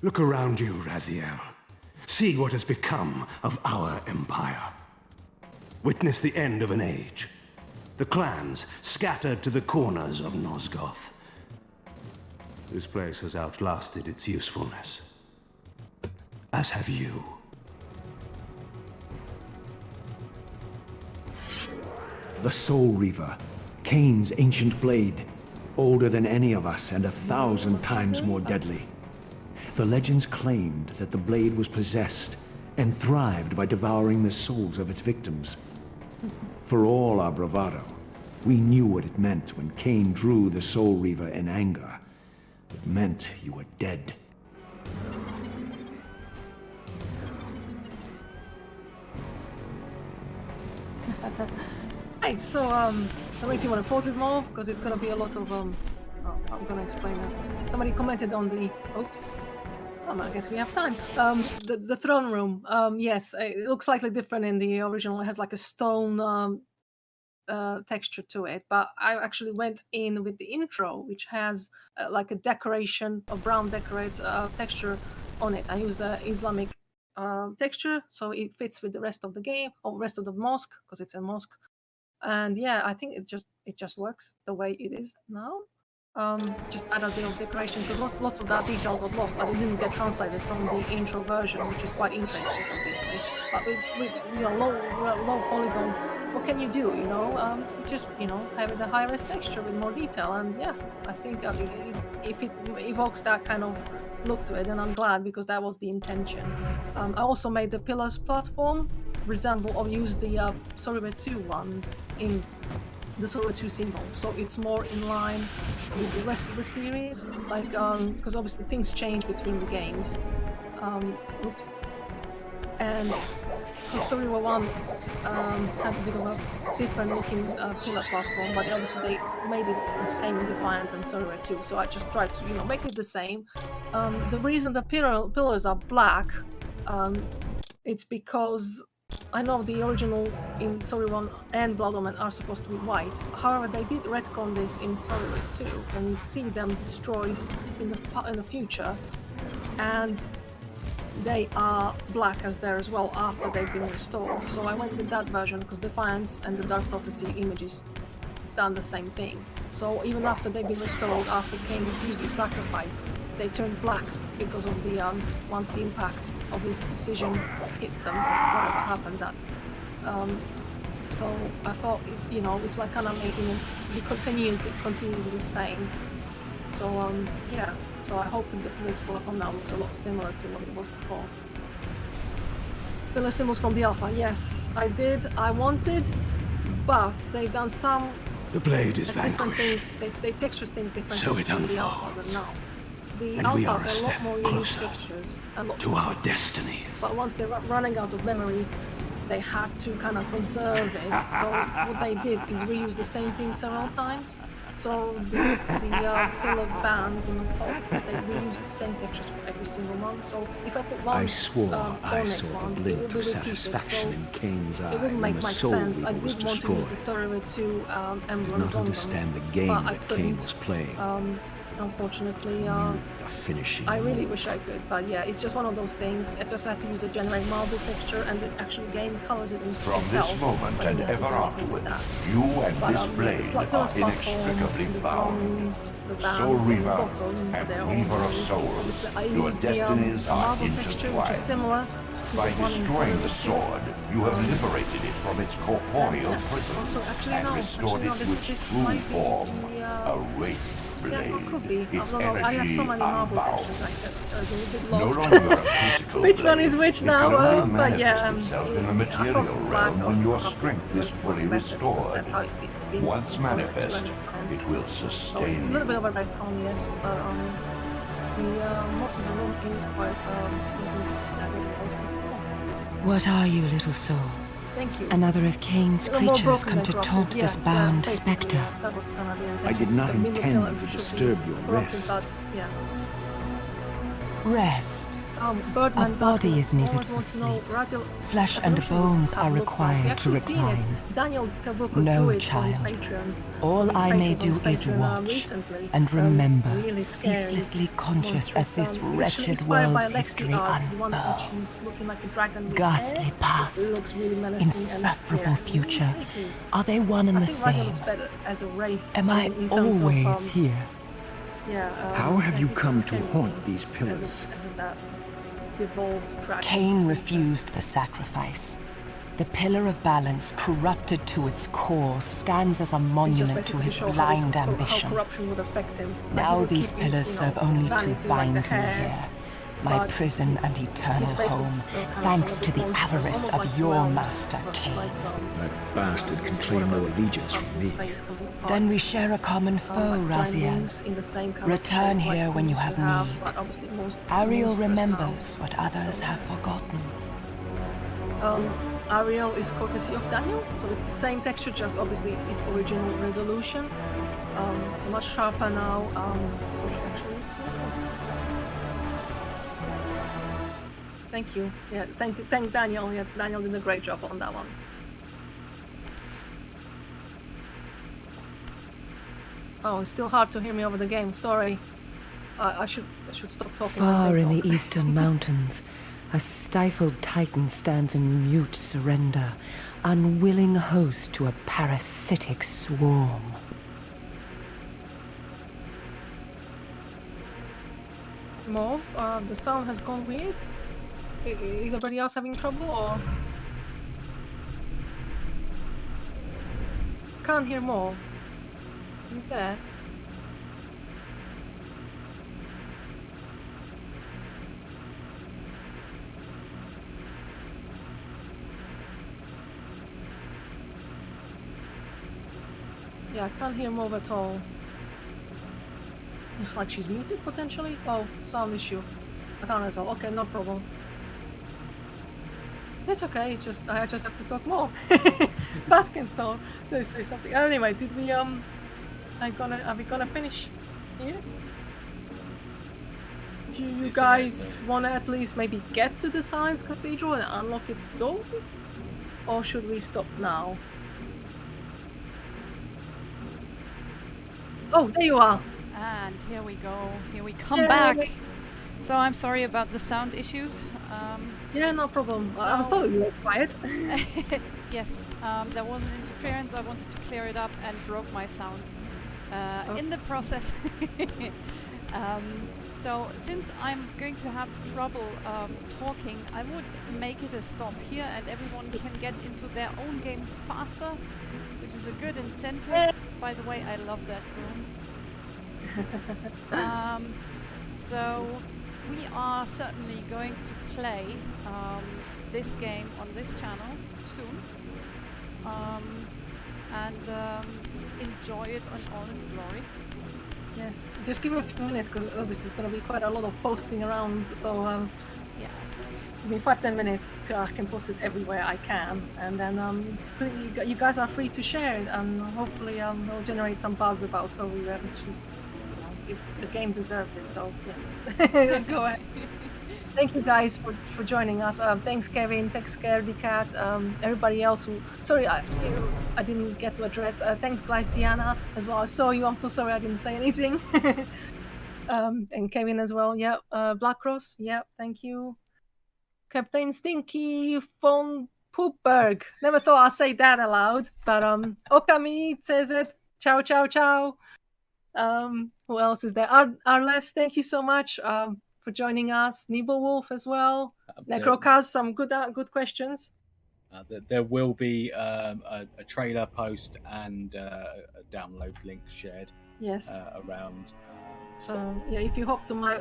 Look around you, Raziel. See what has become of our empire. Witness the end of an age. The clans scattered to the corners of Nosgoth. This place has outlasted its usefulness. As have you. The Soul Reaver, Cain's ancient blade, older than any of us and 1,000 times more deadly. The legends claimed that the blade was possessed and thrived by devouring the souls of its victims. For all our bravado, we knew what it meant when Cain drew the Soul Reaver in anger. It meant you were dead. Hey, so I don't know if you want to pause it more because it's gonna be a lot of oh, I'm gonna explain that. Somebody commented on the oops. I guess we have time. The throne room. Yes, it looks slightly different in the original. It has like a stone texture to it, but I actually went in with the intro, which has like a decoration, a brown decorate texture on it. I used the Islamic texture, so it fits with the rest of the game or rest of the mosque because it's a mosque. And yeah, I think it just works the way it is now. Just add a bit of decoration because lots of that detail got lost. I didn't get translated from the intro version, which is quite intricate, obviously. But with low polygon, what can you do? Just have it a higher res texture with more detail. And yeah, I think if it evokes that kind of look to it, then I'm glad because that was the intention. I also made the pillars platform resemble or use the Sorry 2 ones in the Sorry 2 symbol, so it's more in line with the rest of the series. Like, because obviously things change between the games. Oops. And because Sorry 1 had a bit of a different looking pillar platform, but obviously they made it the same in Defiance and Sorry 2, so I just tried to make it the same. The reason the pillars are black, it's because I know the original in Sorry 1 and Blood Omen are supposed to be white. However, they did retcon this in Sorry 2, and you see them destroyed in the future, and they are black as there as well after they've been restored. So I went with that version because Defiance and the Dark Prophecy images done the same thing. So even after they've been restored, after Cain refused the sacrifice, they turned black because of the once the impact of this decision hit them, whatever happened. That so I thought it's like kind of making it the continuity the same. So yeah. So I hope the pillar platform now looks a lot similar to what it was before. Pillar symbols from the alpha. Yes, I did. I wanted, but they've done some. The blade is different vanquished. Thing. They texture things differently So it from the unfolds. alphas and now. The And we are alphas a are a lot step more unique closer textures, a lot to more our sweet. destiny. But once they're running out of memory, they had to kind of conserve it. So what they did is reuse the same thing several times. So the pillar bands on the top, they reuse the same textures for every single one. So if I put one I swore I ornate saw a one, it glint would be of repeated. satisfaction So in Cain's eye it wouldn't when make the much soul sense. I Reaver was did want to use the destroyed. Sorry 2 Did emblems not on understand them, the game but I that Cain couldn't. was playing. Unfortunately, The finishing I really move. wish I could, but yeah, it's just one of those things. I just had to use a generate marble texture, and the actual game colors it From itself. this moment but I and didn't have to ever do anything with afterward, that. you and But this blade the are pillars platform, inextricably the bound. the bands Soul on the Reaver bottom, and they're Reaver all of very- Souls, obviously I your used destinies the are marble texture, which intertwined. is similar to By the one in destroying Sorry the 2. sword, you have liberated it from its corporeal prison Also, actually, and no. restored Actually, no. it to its This true might be form, the, a wraith blade. yeah, it could be. I Its don't know. I have energy so many marble unbound. textures. I get a little bit No lost. longer a physical Which one blade, is which it now? can only But yeah, manifest itself in the material realm when your strength is fully restored. That's how it's been Once since Sorry 2 manifest, and Defiance. it will So sustain it's a little bit you. of a retcon, yes, but the mod of the room is quite as it was before. What are you, little soul? Thank you. Another of Cain's A little more creatures broken come than to corrupted. taunt this Yeah, bound basically, spectre. yeah, that was kind of the intention. I did not The middle intend pillar to should be disturb your corrupted, rest. but, yeah. Rest. Birdman's A body asking, is needed always for want to know, sleep. Raziel, Flesh and evolution bones have are looked like. We required to actually seen it. recline. Daniel Kabuko No, drew it for his child. patrons. All for his I may patrons on do his is Patreon, watch recently. and remember, Really scary ceaselessly conscious as monstrous, this actually wretched inspired by world's Lexi history art, the one which unfurls. is looking like a dragon with Ghastly hair. past, It looks really menacing insufferable and, future. really creepy. Are they one and I the think Raziel same? looks better as a wraith. Am I in terms always of, here? yeah, How have you he's come to scary haunt these as pillars? as that devolved dragon. Cain refused the sacrifice. The pillar of balance, corrupted to its core, stands as a It's just monument to basically his show how blind how ambition. corruption would affect him. Like, he Now would these keep his, pillars serve you know, only to vanity, like bind the me hair, here. My but prison and eternal his face would, home, kind of thanks turn a to bit the monstrous, avarice almost of like your Wells, master, but Cain. like, That bastard can claim no allegiance parts from of his me. face completely apart. Then we share a common foe, Like giant Raziel. wings in the same kind of Return shape like here he when you used to have need. but obviously Ariel monstrous remembers now. what others So, have forgotten. Ariel is courtesy of Daniel, so it's the same texture, just obviously its original resolution. It's much sharper now. So it actually looks like Thank you. Yeah, thank Daniel. Yeah, Daniel did a great job on that one. Oh, it's still hard to hear me over the game. Sorry. I should stop talking. Far in the eastern mountains, a stifled titan stands in mute surrender, unwilling host to a parasitic swarm. Mauve, the sound has gone weird. Is everybody else having trouble, or can't hear Mauve? You there? Yeah, I can't hear Mauve at all. Looks like she's muted potentially. Oh, sound issue. I can't resolve. Okay, no problem. It's okay. I just have to talk more. Baskin stall. They say something. Anyway, did we are we gonna finish here? Do you guys want to at least maybe get to the Science Cathedral and unlock its doors, or should we stop now? Oh, there you are. And here we go. Here we come back. So I'm sorry about the sound issues. Yeah, no problem. I was thought you were quiet. Yes, there was an interference. I wanted to clear it up and broke my sound in the process. So since I'm going to have trouble talking, I would make it a stop here and everyone can get into their own games faster, which is a good incentive. By the way, I love that room. So we are certainly going to play this game on this channel soon and enjoy it on all its glory. Yes, just give me a few minutes because obviously there's going to be quite a lot of posting around, so yeah, give me 5-10 minutes so I can post it everywhere I can, and then you guys are free to share it, and hopefully it'll generate some buzz about Soul Reaver, which is, the game deserves it, so yes. Go ahead. Thank you guys for joining us. Thanks Kevin, thanks Scaredy Cat, everybody else who, sorry I didn't get to address, thanks Glyciana as well. I saw you, I'm so sorry I didn't say anything. And Kevin as well, yeah. Black Cross, yeah, thank you. Captain Stinky von Poopberg, never thought I'd say that aloud, but Okami says it, ciao ciao ciao. Who else is there? Arleth, thank you so much for joining us. Wolf as well. Necrocast, some good questions. There will be a trailer post and a download link shared. Yes. Around. So yeah, if you hop to my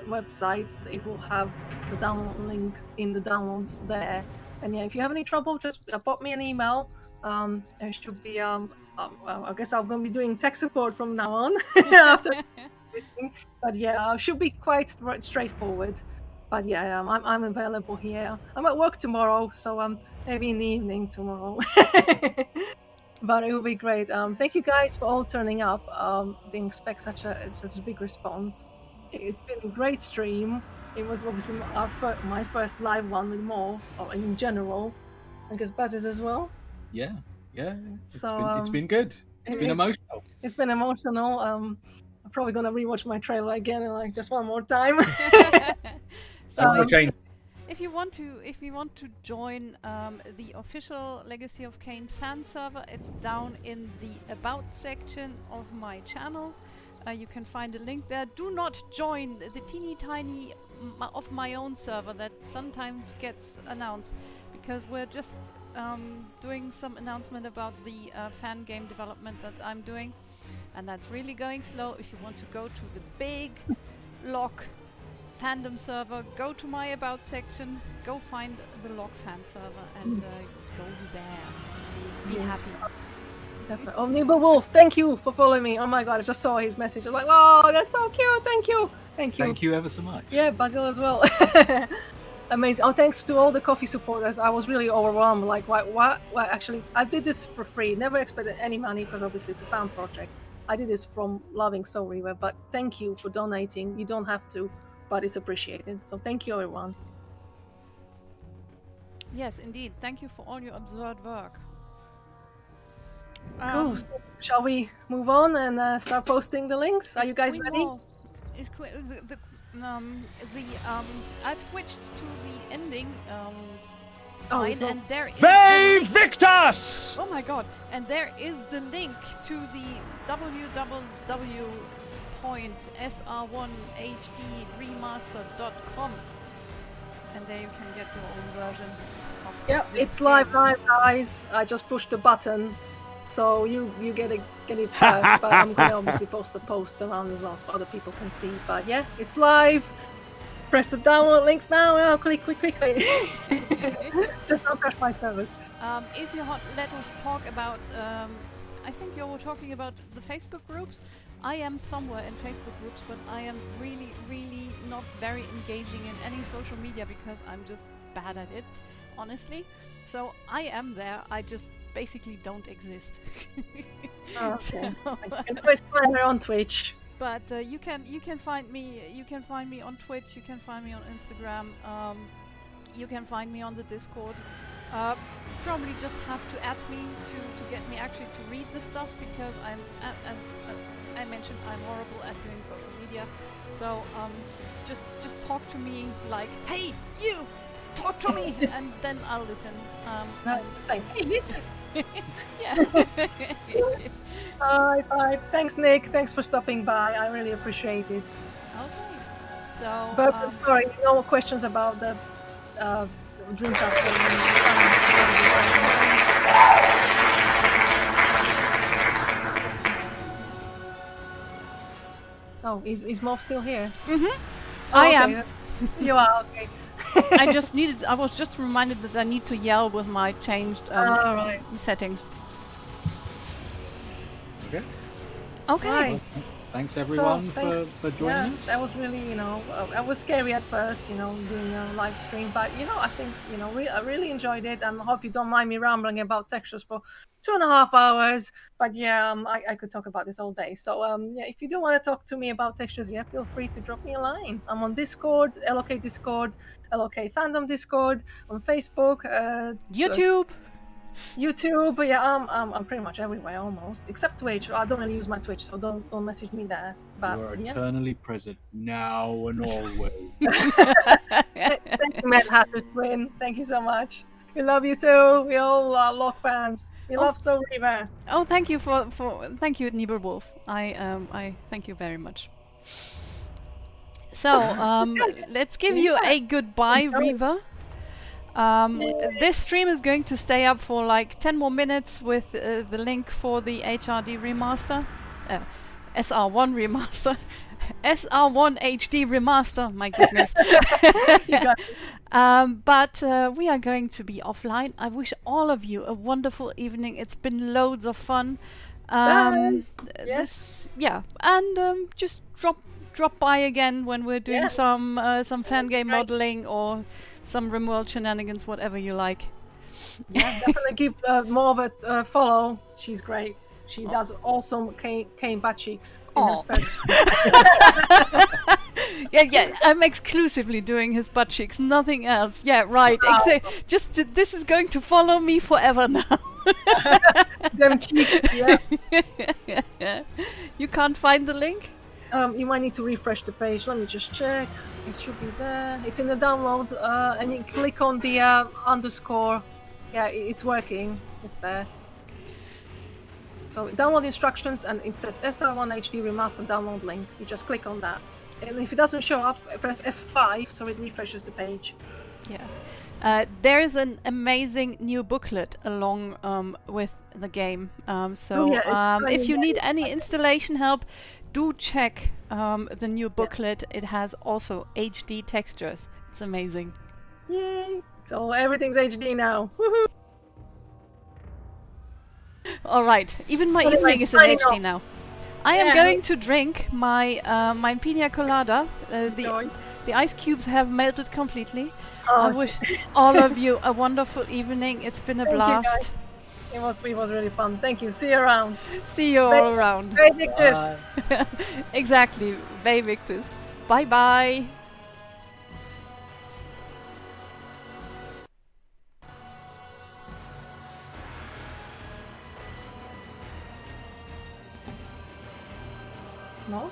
website, it will have the download link in the downloads there. And yeah, if you have any trouble, just pop me an email. It should be I guess I'm going to be doing tech support from now on after. But yeah, should be quite straightforward. But yeah, I'm available here. I'm at work tomorrow, so maybe in the evening tomorrow. But it will be great. Thank you guys for all turning up. Didn't expect such a big response. It's been a great stream. It was obviously my first live one with Mauve, or in general. I guess Buzz's as well. Yeah. It's been good. It's been emotional. It's been emotional. I'm probably gonna rewatch my trailer again and like just one more time. So if you want to join the official Legacy of Kain fan server, it's down in the About section of my channel. You can find a link there. Do not join the teeny tiny of my own server that sometimes gets announced, because we're just doing some announcement about the fan game development that I'm doing, and that's really going slow. If you want to go to the big Lock fandom server, go to my About section, go find the Lock fan server and go there. Be happy. Definitely. Oh, Nibble Wolf, thank you for following me. Oh my god, I just saw his message. I'm like, oh, that's so cute. Thank you. Thank you ever so much. Yeah, Basil as well. Amazing. Oh, thanks to all the coffee supporters. I was really overwhelmed. Like, what? Actually, I did this for free. Never expected any money because obviously it's a fan project. I did this from loving Soul Reaver, but thank you for donating. You don't have to, but it's appreciated. So thank you, everyone. Yes, indeed. Thank you for all your absurd work. Cool. So shall we move on and start posting the links? Are you guys ready? I've switched to the ending sign, and there is Victus! Oh my god! And there is the link to the www.sr1hdremaster.com, and there you can get your own version. Yep, it's live now, guys. I just pushed the button, so you get it first. But I'm gonna obviously post the posts around as well, so other people can see. But yeah, it's live. Press the download links now. Oh, quickly. Just don't crash my servers. Is your hot? Let us talk about. I think you were talking about the Facebook groups. I am somewhere in Facebook groups, but I am really, really not very engaging in any social media because I'm just bad at it, honestly. So I am there. I just basically don't exist. Okay. I can always find her on Twitch. But you can find me. You can find me on Twitch. You can find me on Instagram. You can find me on the Discord. Probably just have to add me to get me actually to read the stuff because I'm as I mentioned, I'm horrible at doing social media. So just talk to me like, hey, you, talk to me, and then I'll listen. Hey, listen. Yeah. Bye. Thanks, Nick. Thanks for stopping by. I really appreciate it. Okay. So. But sorry, no more questions about the Dreamcast. Oh, is Moff still here? Mm-hmm. Oh, I okay. am. You are, okay. I was just reminded that I need to yell with my changed right. settings. Okay. Okay. Right. Thanks everyone thanks. for joining us. That was really, I was scary at first, doing a live stream, but I think, I really enjoyed it, and I hope you don't mind me rambling about textures for 2.5 hours. But yeah, I could talk about this all day. So yeah, if you do want to talk to me about textures, yeah, feel free to drop me a line. I'm on Discord, LOK Discord, LOK Fandom Discord, on Facebook, YouTube, but yeah, I'm pretty much everywhere almost, except Twitch. I don't really use my Twitch, so don't message me there. But you are eternally present now and always. Thank you, Mad Hatter Twin. Thank you so much. We love you too. We all are Lock fans. We love Soul Reaver. Oh, thank you thank you, Nibelwolf. I thank you very much. So let's give you a goodbye, Reaver. This stream is going to stay up for like 10 more minutes with the link for the HRD remaster, SR1 remaster, SR1 HD remaster, my goodness. But we are going to be offline. I wish all of you a wonderful evening. It's been loads of fun. Yes. And just drop by again when we're doing some fan game modeling or some RimWorld shenanigans, whatever you like. Yeah, definitely give more of a follow. She's great. She does awesome cane butt cheeks in her spare time. Yeah, I'm exclusively doing his butt cheeks, nothing else. Yeah, right. Wow. This is going to follow me forever now. Them cheeks, yeah. You can't find the link? You might need to refresh the page. Let me just check. It should be there. It's in the download, and you click on the underscore. Yeah, it's working. It's there. So download instructions, and it says SR1 HD Remaster download link. You just click on that. And if it doesn't show up, press F5 so it refreshes the page. Yeah. There is an amazing new booklet along with the game. If you need any installation help, do check the new booklet. It has also HD textures. It's amazing. Yay! So everything's HD now. Woohoo! All right. Even my evening is in HD now. I am going to drink my my pina colada, the The ice cubes have melted completely. Oh, I wish all of you a wonderful evening. It's been a Thank you, blast. guys. It was really fun. Thank you. See you around. See you all around. Great Victus. Exactly. Bye, Victus. Bye bye. No?